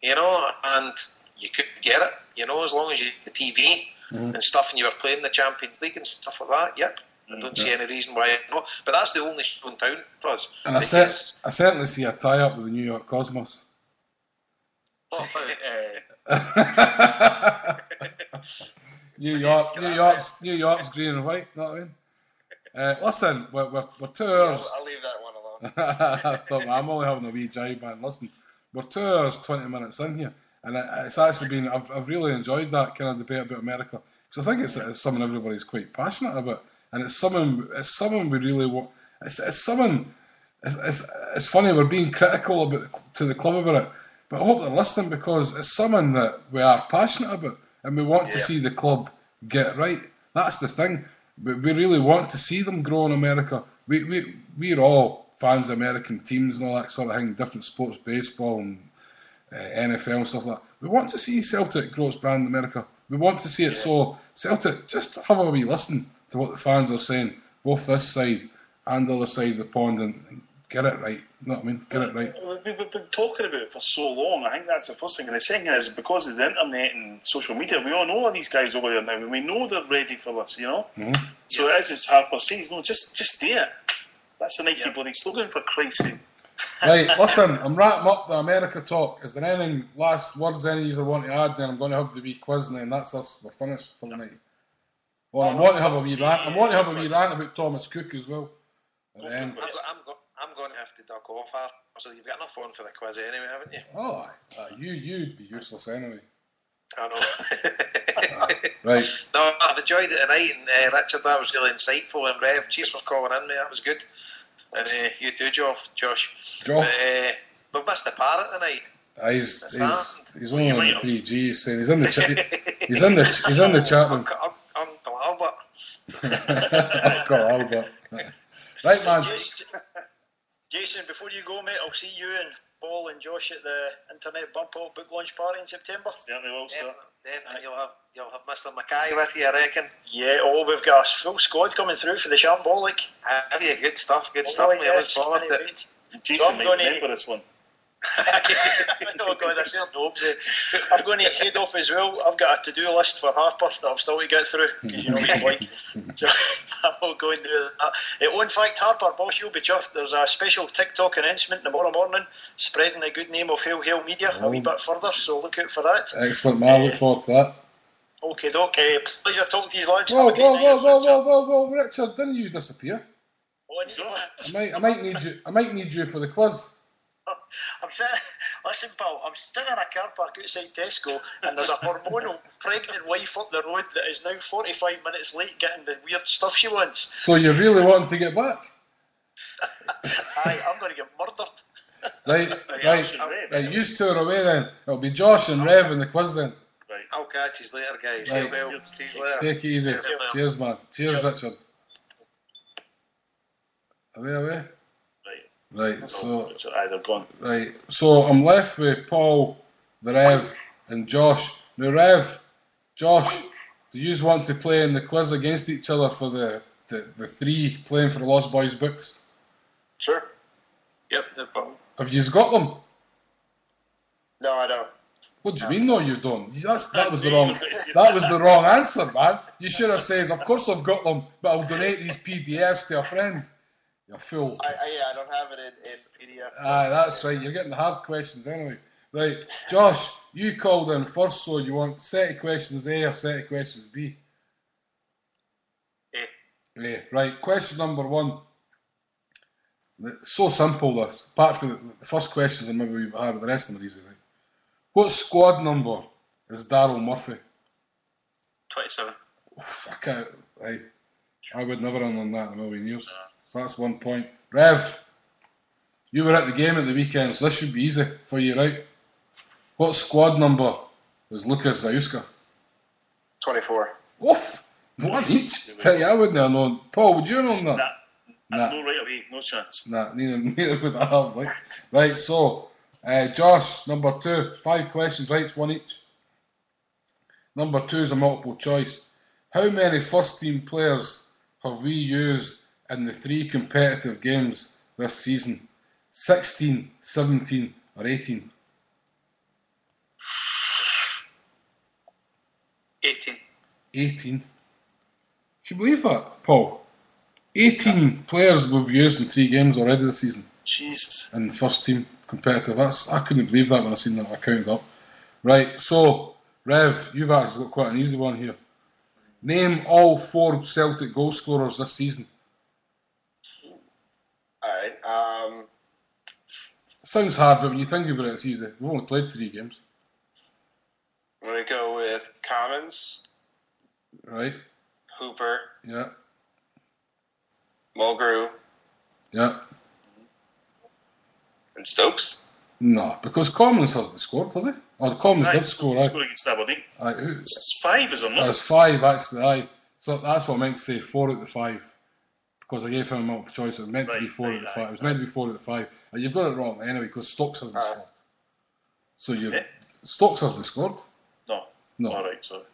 And you could get it, as long as you the TV and stuff, and you were playing the Champions League and stuff like that. Yep. I don't see any reason why not. But that's the only show in town for us. And I certainly see a tie-up with the New York Cosmos. New York's green and white. Know what I mean? Listen, we're 2 hours. I'll leave that one alone. I thought, I'm only having a wee jibe, man. Listen, we're 2 hours 20 minutes in here, and it's actually been. I've really enjoyed that kind of debate about America, because I think it's something everybody's quite passionate about, and it's something we really want. It's something. It's funny, we're being critical to the club about it, but I hope they're listening, because it's something that we are passionate about, and we want to see the club get right. That's the thing. We really want to see them grow in America. We're all fans of American teams and all that sort of thing, different sports, baseball and NFL and stuff like that. We want to see Celtic grow its brand in America. We want to see it. So Celtic, just have a wee listen to what the fans are saying, both this side and the other side of the pond, and get it right. You know what I mean? Get it right. We've been talking about it for so long. I think that's the first thing. And the second is, because of the internet and social media, we all know all these guys over there now, and we know they're ready for this, So as Harper says, just do it. That's the Nike bloody slogan, for Christ's sake. Right, listen, I'm wrapping up the America talk. Is there anything, last words, any of you want to add? Then I'm going to have the wee quiz, and then that's us. We're finished for the night. Well, I want to have a wee rant. I want to have a wee rant about Thomas Cook as well. At the end. I'm going to have to duck off her. So you've got enough on for the quiz anyway, haven't you? Oh, you'd be useless anyway. I know. Right. No, I've enjoyed it tonight, and Richard, that was really insightful, and Rev, cheers for calling in, mate, that was good. And you too, Josh. We've missed the parrot tonight. He's only on the 3G, saying he's in the chat. He's in the chat room. Uncle Albert. Uncle Albert. Right, man. Jason, before you go, mate, I'll see you and Paul and Josh at the Internet Bump Out Book Launch Party in September. Certainly will, sir. Definitely. You'll have Mr. Mackay with you, I reckon. Yeah, we've got a full squad coming through for the Shambolic. Have you? Good stuff, mate. Look forward to it. Jason might remember this one. Oh God, I certainly hope so. I'm going to head off as well. I've got a to-do list for Harper that I've still to get through, because you know what he's like. So I will go and do that. In fact, Harper, boss, you'll be chuffed. There's a special TikTok announcement tomorrow morning, spreading the good name of Hail Media a wee bit further, so look out for that. Excellent, man. Look forward to that. Okay, doc. Pleasure talking to you, lads. Whoa, Richard, didn't you disappear? Oh, I might need you for the quiz. Listen, pal, I'm sitting in a car park outside Tesco, and there's a hormonal pregnant wife up the road that is now 45 minutes late getting the weird stuff she wants. So you're really wanting to get back? Aye, I'm going to get murdered. Right, you two are away then. It'll be Josh and Rev in the quiz then. Right. I'll catch you later, guys. Right. See you later. Take it easy. Cheers, man. Cheers, Richard. Are they away? Right, so they're gone. Right, so I'm left with Paul, the Rev, and Josh. Now, Rev, Josh, do you want to play in the quiz against each other for the three playing for the Lost Boys books? Sure. Yep, no problem. Have you got them? No, I don't. What do you mean? No, you don't. That was the wrong answer, man. You should have said, "Of course I've got them, but I'll donate these PDFs to a friend." You fool. I don't have it in PDF. Aye, that's right. You're getting the hard questions anyway. Right, Josh, you called in first, so you want set of questions A or set of questions B? A. Right, question number 1. It's so simple, this. Apart from the first questions, and maybe we have, but the rest of them are easy, right? What squad number is Daryl Murphy? 27. Oh, fuck out. Right. I would never have known that in a million years. So that's 1 point. Rev, you were at the game at the weekend, so this should be easy for you, right? What squad number is Lucas Zauska? 24. Oof! 1 each? Tell you, I wouldn't have known. Paul, would you have known that? Nah. No right away, no chance. Nah, neither would I have. Like. Right, so, Josh, number 2. 5 questions, right? It's 1 each. Number 2 is a multiple choice. How many first team players have we used in the 3 competitive games this season? 16, 17 or 18? 18. 18. Can you believe that, Paul? 18 players we've used in 3 games already this season. Jesus. In first team competitive. I couldn't believe that when I seen that. I counted up. Right, so, Rev, you've actually got quite an easy one here. Name all 4 Celtic goal scorers this season. Alright. Sounds hard, but when you think about it, it's easy. We've only played 3 games. I'm going to go with Commons. Right. Hooper. Yeah. Mulgrew. Yeah. And Stokes. No, because Commons hasn't scored, has he? Or Commons did score, Scored against Aberdeen. It's 5, is it not? It's 5, actually, aye. So that's what I meant to say, 4 out of the 5. Because I gave him a multiple choice. It was meant to be 4 out of the 5. It was meant to be 4 out of the 5. And you've got it wrong anyway, because Stokes hasn't scored. So Stokes hasn't scored. No. Alright, sorry.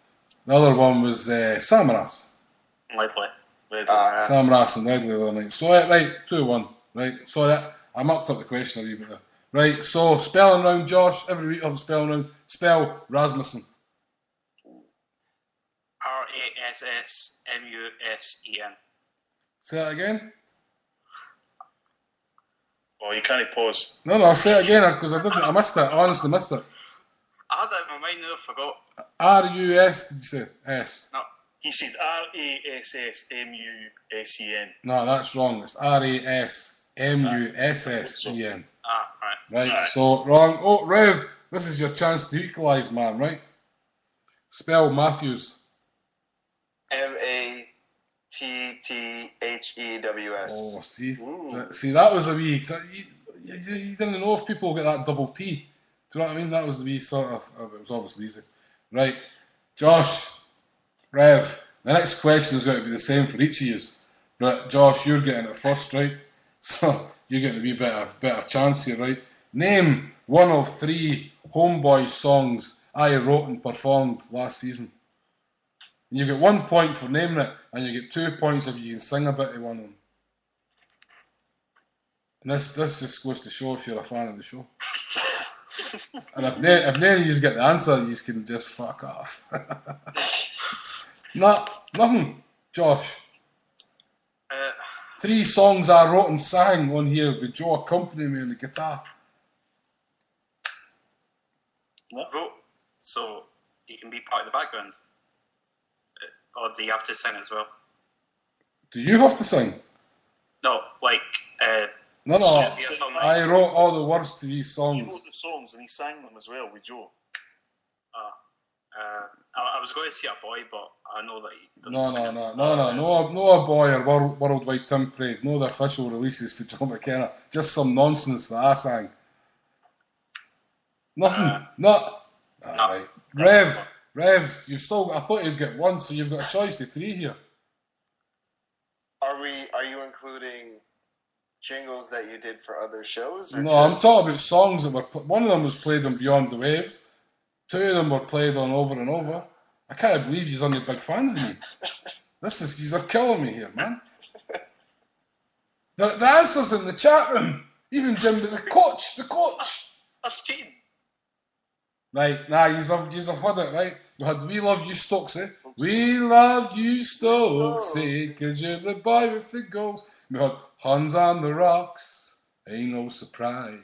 The other one was Samaras. Ledley. Samaras and Ledley the other night. So, right, 2-1. Right, sorry, I mucked up the question a wee bit there. Right, so spelling round, Josh. Every week of the spelling round. Spell Rasmussen. Rassmussen. Say that again. Oh, you can't pause. No, say it again because I missed it. I honestly missed it. I had that in my mind and I forgot. R-U-S, did you say? S. No. He said Rassmussen. No, that's wrong. It's Rasmussen. Right, so wrong. Oh, Rev, this is your chance to equalise, man, right? Spell Matthews. Matthews. Oh, see, that was a wee. You didn't know if people get that double T. Do you know what I mean? That was the wee sort of. It was obviously easy, right? Josh, Rev, the next question is going to be the same for each of you. But Josh, you're getting it first, right? So you're getting a wee better chance here, right? Name one of 3 HomeBhoys songs I wrote and performed last season. And you get 1 point for naming it, and you get 2 points if you can sing a bit of one of them. And this just goes to show if you're a fan of the show. And if none of you get the answer, you can just fuck off. Nothing, Josh. 3 songs I wrote and sang on here with Joe accompanying me on the guitar. Wrote, so you can be part of the background. Or do you have to sing as well? Do you have to sing? No, like... No. I wrote all the words to these songs. He wrote the songs and he sang them as well with Joe. I was going to say a boy, but I know that he doesn't sing. No a boy or Worldwide Tim Parade. No the official releases for Joe McKenna. Just some nonsense that I sang. Nothing. Right. Rev, you've still. I thought you'd get 1, so you've got a choice of 3 here. Are you including jingles that you did for other shows? No, I'm talking about songs that were. One of them was played on Beyond the Waves. 2 of them were played on Over and Over. I can't believe you're only big fans of me. You're killing me here, man. The answers in the chat room. Even Jim, the coach. That's cheating. Right, you've had it, right? We had We Love You Stokesy. We love you Stokesy, cause you're the boy with the goals. We had Hands on the Rocks, ain't no surprise.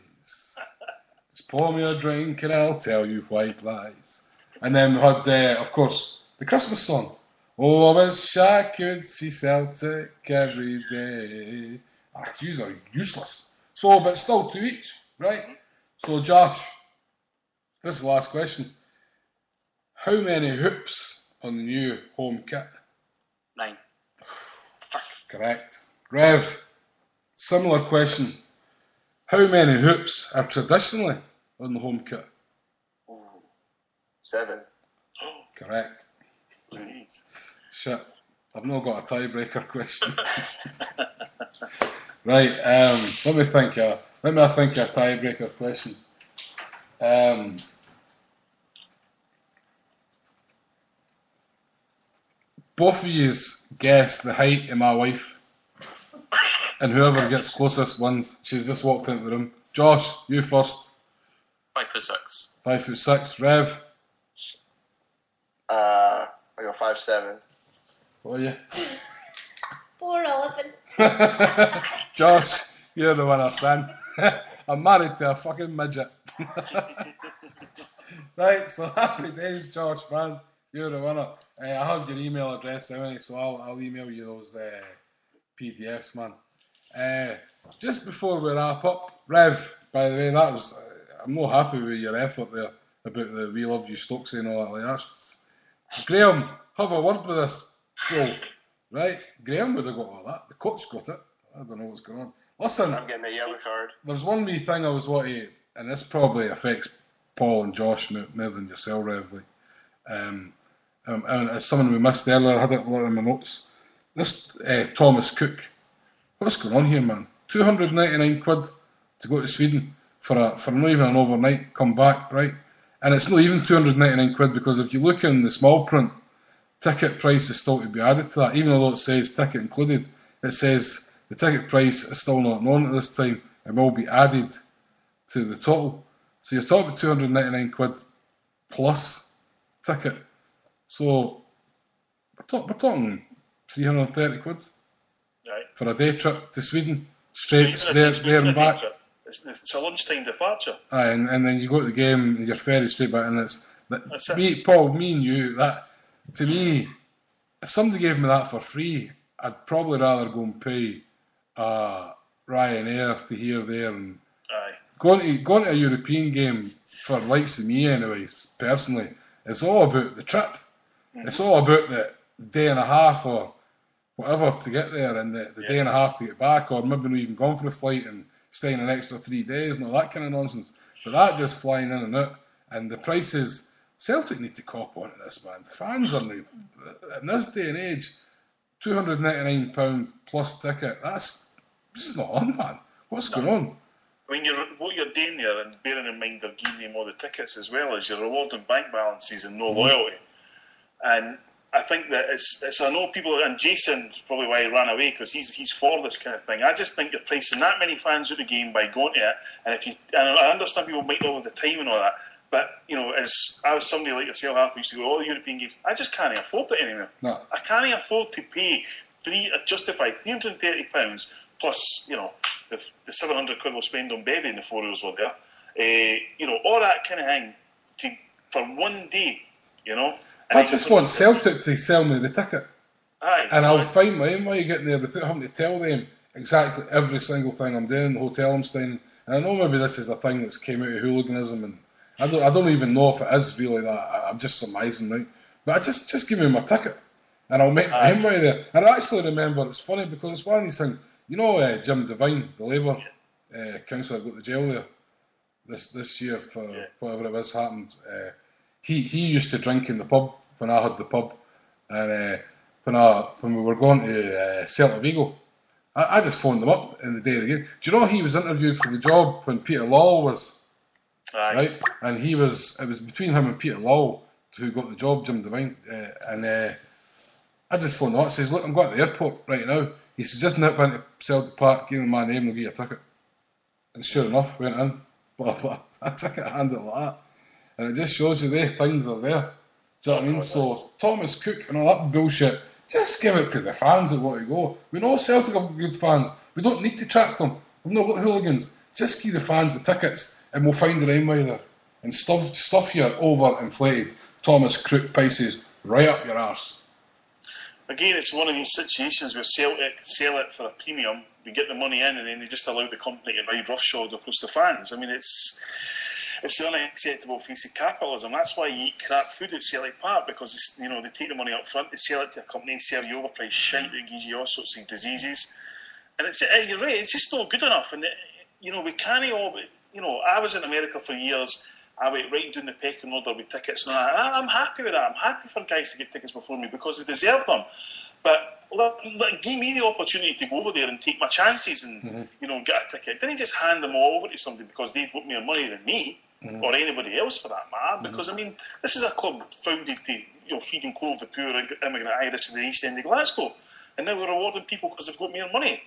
Just pour me a drink and I'll tell you white lies. And then we had, of course, the Christmas song. Oh, I wish I could see Celtic every day. These are useless. So, but still 2 each, right? So, Josh, this is the last question. How many hoops on the new home kit? 9. Correct. Rev, similar question. How many hoops are traditionally on the home kit? 7. Correct. Shit. I've not got a tiebreaker question. Right, let me think a tiebreaker question. both of you guess the height of my wife, and whoever gets closest wins. She's just walked into the room. Josh, you first. 5'6". 5'6". Rev. I go 5'7". What are you? 4'11". Josh, you're the winner, son. I'm married to a fucking midget. Right, so happy days, Josh, man. You're the winner. I have your email address anyway, so I'll email you those PDFs, man. Just before we wrap up, Rev, by the way, that was... I'm not happy with your effort there about the We Love You Stokesy and all that. Like, that's... Graham, have a word with us. Go. Right? Graham would have got all that. The coach got it. I don't know what's going on. Listen, I'm getting a yellow card. there's one wee thing I was wanting, and this probably affects Paul and Josh more than yourself, Rev. And as someone we missed earlier, I had it a lot in my notes. This Thomas Cook, what's going on here, man? 299 quid to go to Sweden for not even an overnight, come back, right? And it's not even 299 quid because if you look in the small print, ticket price is still to be added to that. Even though it says ticket included, it says the ticket price is still not known at this time and will be added to the total. So you're talking 299 quid plus ticket. So we're talking 330 quid for a day trip to Sweden, straight there and back. It's a lunchtime departure. Aye, and then you go to the game and you're ferried straight back, and it's me, Paul, me and you. That to me, if somebody gave me that for free, I'd probably rather go and pay Ryanair to here, there, and going to a European game for likes of me anyway. Personally, it's all about the trip. Mm-hmm. It's all about the day and a half or whatever to get there, and the day and a half to get back, or maybe not even gone for the flight and staying an extra 3 days and all that kind of nonsense. But that just flying in and out, and the prices. Celtic need to cop onto this, man. Fans are in this day and age, £299 plus ticket. That's just not on, man. What's going on? I mean, what you're doing there, and bearing in mind they're giving them all the tickets as well, is you're rewarding bank balances and no loyalty. And I think that it's I know people, and Jason's probably why he ran away, because he's for this kind of thing. I just think you're pricing that many fans out of the game by going to it, and I understand people might not have the time and all that, but as I was somebody like yourself, I used to go to all the European games. I just can't afford it anymore. No. I can't afford to pay justify £330 plus the 700 quid we'll spend on Bevy in the 4 hours we're there. All that kind of thing for one day. I just want Celtic to sell me the ticket. Aye, and I'll find my own way getting there without having to tell them exactly every single thing I'm doing, the hotel I'm staying. And I know maybe this is a thing that's came out of hooliganism, and I don't even know if it is really that. I'm just surmising, right? But I just give me my ticket, and I'll make my own way there. And I actually remember, it's funny because it's one of these things. Jim Devine, the Labour councillor, got to jail there this year for whatever it was happened. He used to drink in the pub when I had the pub, and when we were going to Celta Vigo, I just phoned him up in the day of the game. Do you know he was interviewed for the job when Peter Lawwell was right? And it was between him and Peter Lawwell who got the job, Jim Devine, and I just phoned him up and says, "Look, I'm going to the airport right now." He says, "Just nip into Celtic Park, give them my name, and I'll give you a ticket." And sure enough, went in, but a ticket handed like that. And it just shows you things are there. Do you know what I mean? So, Thomas Cook and all that bullshit, just give it to the fans that want to go. We know Celtic have good fans. We don't need to track them. We've not got hooligans. Just give the fans the tickets and we'll find their own way there. And stuff your overinflated Thomas Cook prices right up your arse. Again, it's one of these situations where Celtic sell it for a premium, they get the money in, and then they just allow the company to ride roughshod across the fans. I mean, it's the unacceptable face of capitalism. That's why you eat crap food at Celtic Park, because they take the money up front, they sell it to a company and sell you overpriced shite that gives you all sorts of diseases. And you're right, it's just not good enough. And we can't all. I was in America for years. I went right down the pecking order with tickets and all that. I'm happy with that. I'm happy for guys to get tickets before me because they deserve them. But give me the opportunity to go over there and take my chances and get a ticket. Didn't just hand them all over to somebody because they've got more money than me. or anybody else for that matter, because I mean, this is a club founded to feed and clothe the poor immigrant Irish in the East End of Glasgow, and now we're rewarding people because they've got more money.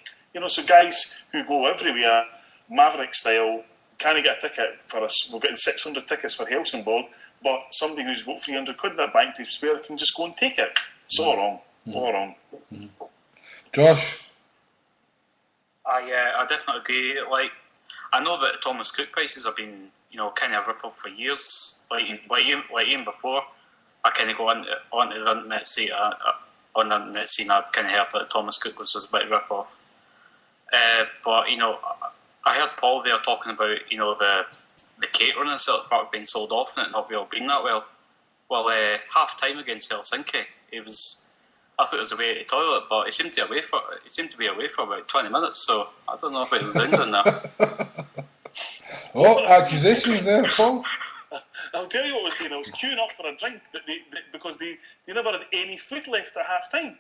So guys who go everywhere, Maverick style, can't get a ticket for us. We're getting 600 tickets for Helsingborg, but somebody who's got 300 quid in their bank to spare can just go and take it. It's all wrong. All wrong. Josh? I definitely agree. Like, I know that Thomas Cook prices have been, kind of rip off for years. Like even before, I kind of go onto the internet scene. On the internet scene, I kind of heard that Thomas Cook was just a bit rip off. But I heard Paul there talking about the catering in Celtic Park being sold off and it not really being that well. Well, half time against Helsinki, I thought it was away at the toilet, but it seemed to be away for about 20 minutes. So I don't know if it was in there. Oh, accusations there, Paul. I'll tell you what was doing. I was queuing up for a drink because they never had any food left at half time.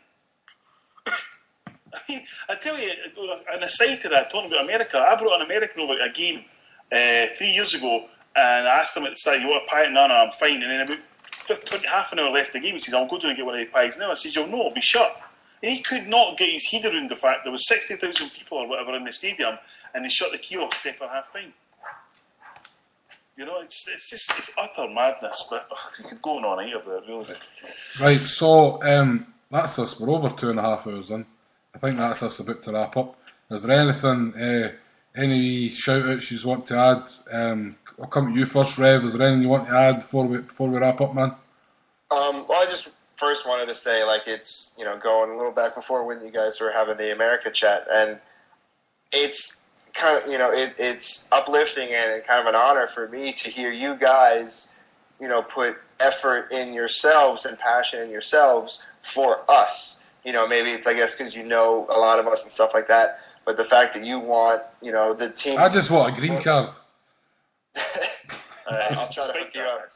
I tell you, an aside to that, talking about America, I brought an American over a game 3 years ago, and I asked him at the start, "You want a pie?" "No, I'm fine." And then about half an hour left of the game, he says, "I'll go down and get one of the pies now." I says, "You'll know, I'll be shut." And he could not get his head around the fact there was 60,000 people or whatever in the stadium, and they shut the kiosks for half time. It's utter madness, but you could go on here about it, really. Right, so that's us. We're over 2.5 hours in. I think that's us about to wrap up. Is there anything, any shout-outs you want to add? I'll come to you first, Rev. Is there anything you want to add before we wrap up, man? Well, I just first wanted to say, it's, going a little back before when you guys were having the America chat, and it's kind of, it's uplifting and kind of an honor for me to hear you guys, put effort in yourselves and passion in yourselves for us. Maybe it's, I guess, because a lot of us and stuff like that, but the fact that you want, the team... I just want a green card. I'll try to hook you up.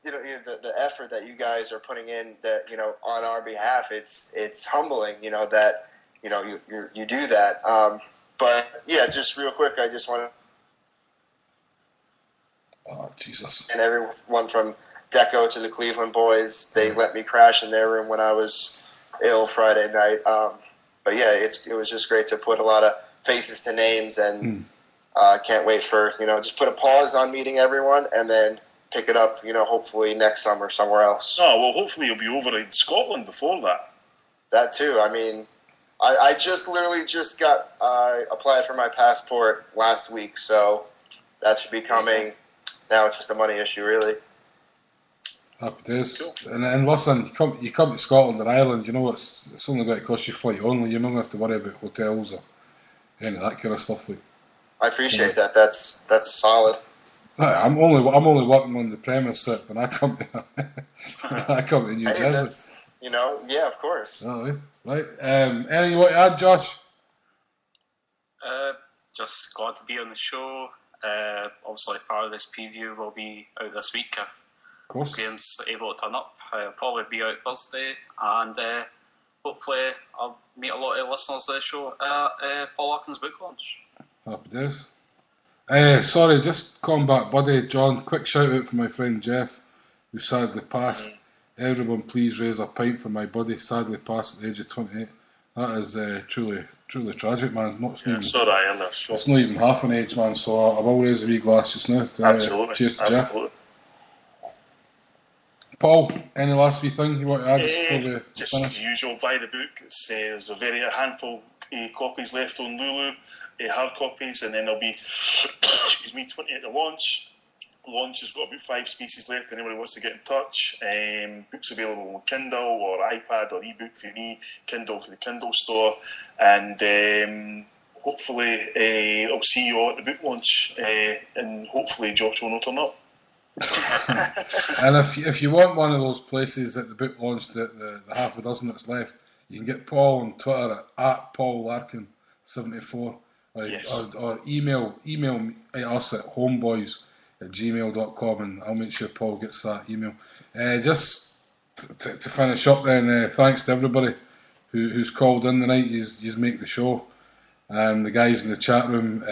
The effort that you guys are putting in, that on our behalf, it's humbling. That you do that. But yeah, just real quick, I just want to. Oh Jesus! And everyone from Deco to the Cleveland Boys, they let me crash in their room when I was ill Friday night. But yeah, it was just great to put a lot of faces to names, and can't wait for just put a pause on meeting everyone, and then pick it up. Hopefully next summer somewhere else. Oh well, hopefully you'll be over in Scotland before that. That too. I mean, I just literally got applied for my passport last week, so that should be coming. Now it's just a money issue, really. Happy days. Cool. And listen, you come to Scotland or Ireland, it's only going to cost you flight only. You're not going to have to worry about hotels or any of that kind of stuff. I appreciate that. That's solid. I'm only working on the premise that when I come to New Jersey. Yeah, of course. Oh, right. Anything you want to add, Josh? Just glad to be on the show. Obviously, part of this preview will be out this week if Graham's able to turn up. I'll probably be out Thursday, and hopefully I'll meet a lot of listeners of the show at Paul Larkin's book launch. Happy days. Sorry, just calling back, buddy. John, quick shout out for my friend Jeff, who sadly passed. Everyone please raise a pint for my buddy, sadly passed at the age of 28. That is truly tragic, man. It's not even half an age, man, so I will raise a wee glass just now. Absolutely. Cheers to Jeff. Paul, any last wee thing you want to add before we just finish? the usual, buy the book. There's a handful of copies left on Lulu, hard copies, and then there'll be 20 at the launch. Launch has got about 5 species left. Anybody wants to get in touch, books available on Kindle or iPad or ebook for me, Kindle for the Kindle store, and hopefully I'll see you all at the book launch, and hopefully Josh will not turn up. And if you want one of those places at the book launch, the half a dozen that's left, you can get Paul on Twitter at Paul Larkin 74, or email us at homeboys@gmail.com, and I'll make sure Paul gets that email. Just to finish up then, thanks to everybody who's called in tonight. You make the show. The guys in the chat room,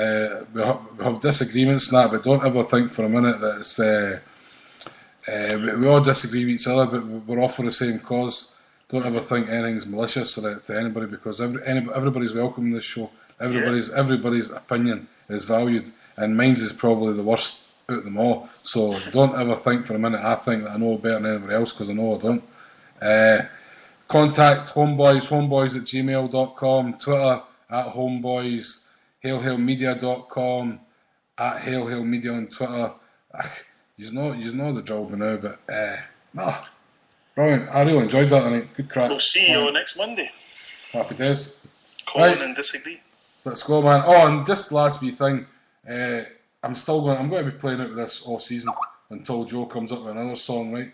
we have disagreements and that, but don't ever think for a minute that it's we all disagree with each other, but we're all for the same cause. Don't ever think anything's malicious to anybody, because everybody's welcome in this show. Everybody's opinion is valued, and mine's is probably the worst out of them all. So don't ever think for a minute I think that I know better than anybody else, because I know I don't. Contact homeboys@gmail.com, Twitter @homeboys, hailhailmedia.com, @hailhailmedia on Twitter. You know the drill by now, but brilliant. I really enjoyed that tonight. Good crack. We'll see you next Monday. Happy days. Call in and disagree. Let's go, man. Oh, and just last wee thing. I'm going to be playing out with this all season until Joe comes up with another song, right?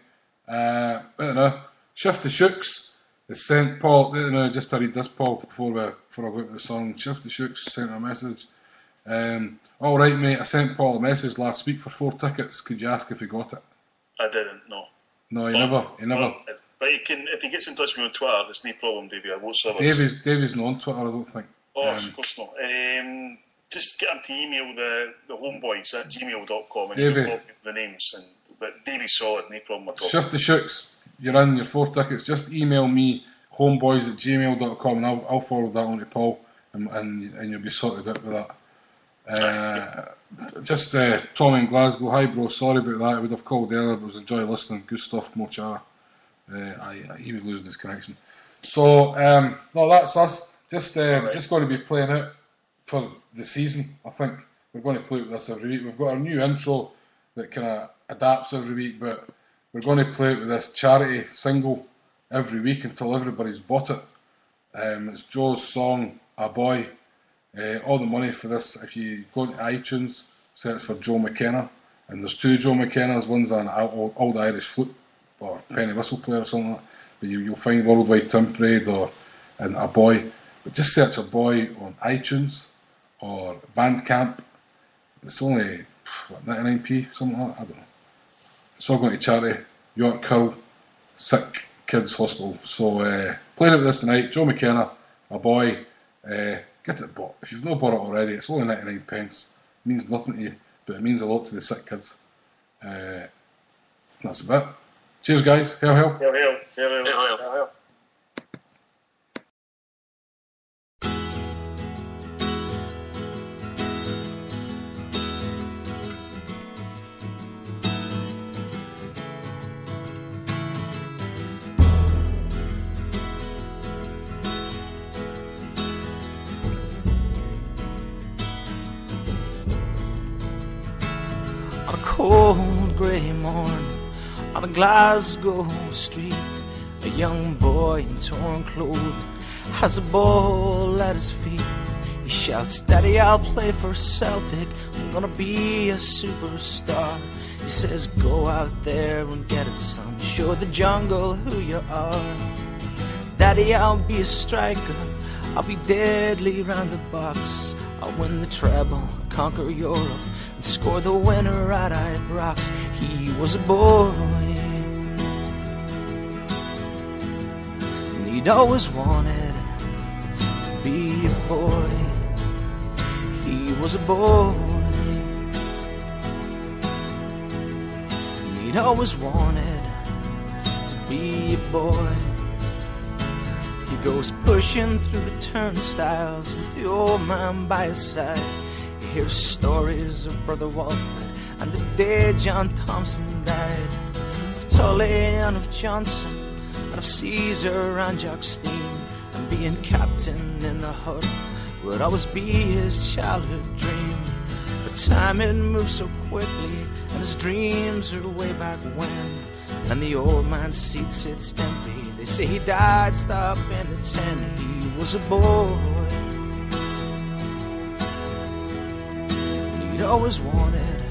I don't know. Shift the Shooks has sent Paul. I don't know, just to read this, Paul, before I go out with the song. Shift the Shooks sent a message. All right, mate. I sent Paul a message last week for 4 tickets. Could you ask if he got it? I didn't. No. No, he never. But if he gets in touch with me on Twitter, there's no problem, Davey. I won't serve Davy's not on Twitter, I don't think. Oh, of course not. Just get him to email the homeboys at gmail.com and you can follow the names. But Davy's solid, no problem at all. Shift the Shooks. You're in your 4 tickets. Just email me homeboys@gmail.com and I'll forward that on to Paul and you'll be sorted out with that. Tommy in Glasgow. Hi, bro. Sorry about that. I would have called earlier, but it was a joy listening. Good stuff, Mochara. He was losing his connection. So, no, that's us. Just going to be playing it for the season, I think. We're going to play it with this every week. We've got a new intro that kind of adapts every week, but we're going to play it with this charity single every week until everybody's bought it. It's Joe's song, A Boy. All the money for this, if you go to iTunes, search for Joe McKenna, and there's 2 Joe McKennas. One's an old Irish flute or penny whistle player or something like that. But you'll find Worldwide Tim Parade and A Boy. But just search A Boy on iTunes or Bandcamp. It's only 99p, something like that. I don't know. It's all going to charity, York Hill Sick Kids Hospital. So playing it with this tonight, Joe McKenna, A Boy. Get it bought. If you've not bought it already, it's only 99 pence. It means nothing to you, but it means a lot to the sick kids. That's about it. Cheers, guys. Hail, hail. Hail, hail. Hail, hail. Hail, hail. Hail, hail. Cold grey morn on a Glasgow street, a young boy in torn clothing has a ball at his feet. He shouts, "Daddy, I'll play for Celtic, I'm gonna be a superstar." He says, "Go out there and get it, son, show the jungle who you are." "Daddy, I'll be a striker, I'll be deadly round the box, I'll win the treble, conquer Europe, score the winner at Ibrox." He was a boy, and he'd always wanted to be a boy. He was a boy, and he'd always wanted to be a boy. He goes pushing through the turnstiles with the old man by his side. Hear stories of Brother Walford and the day John Thompson died, of Tully and of Johnson and of Caesar and Jock Stein, and being captain in the huddle would always be his childhood dream. But time had moved so quickly and his dreams are way back when, and the old man's seat sits empty. They say he died stopping at 10. He was a boy, he'd always wanted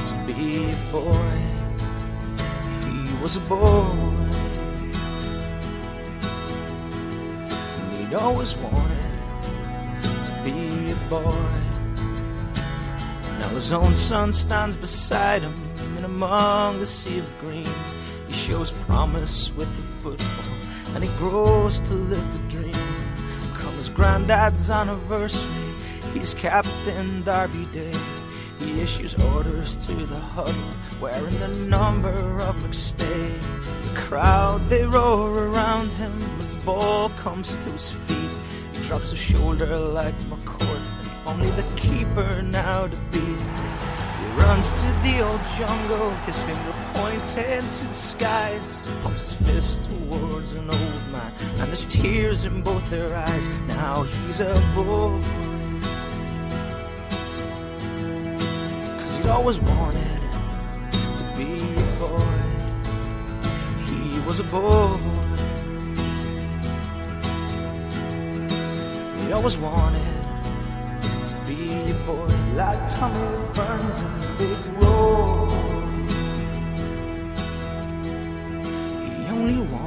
to be a boy. He was a boy, and he'd always wanted to be a boy. Now his own son stands beside him, and among the sea of green, he shows promise with the football, and he grows to live the dream. Come as granddad's anniversary. He's Captain Derby Day. He issues orders to the huddle, wearing the number of McStay. The crowd, they roar around him as the ball comes to his feet. He drops a shoulder like McCourt, and only the keeper now to beat. He runs to the old jungle, his finger pointing to the skies. He pumps his fist towards an old man, and there's tears in both their eyes. Now he's a boy, 'cause he'd always wanted to be a boy. He was a boy. He always wanted to be a boy, like Tommy Burns in the big road. He only wanted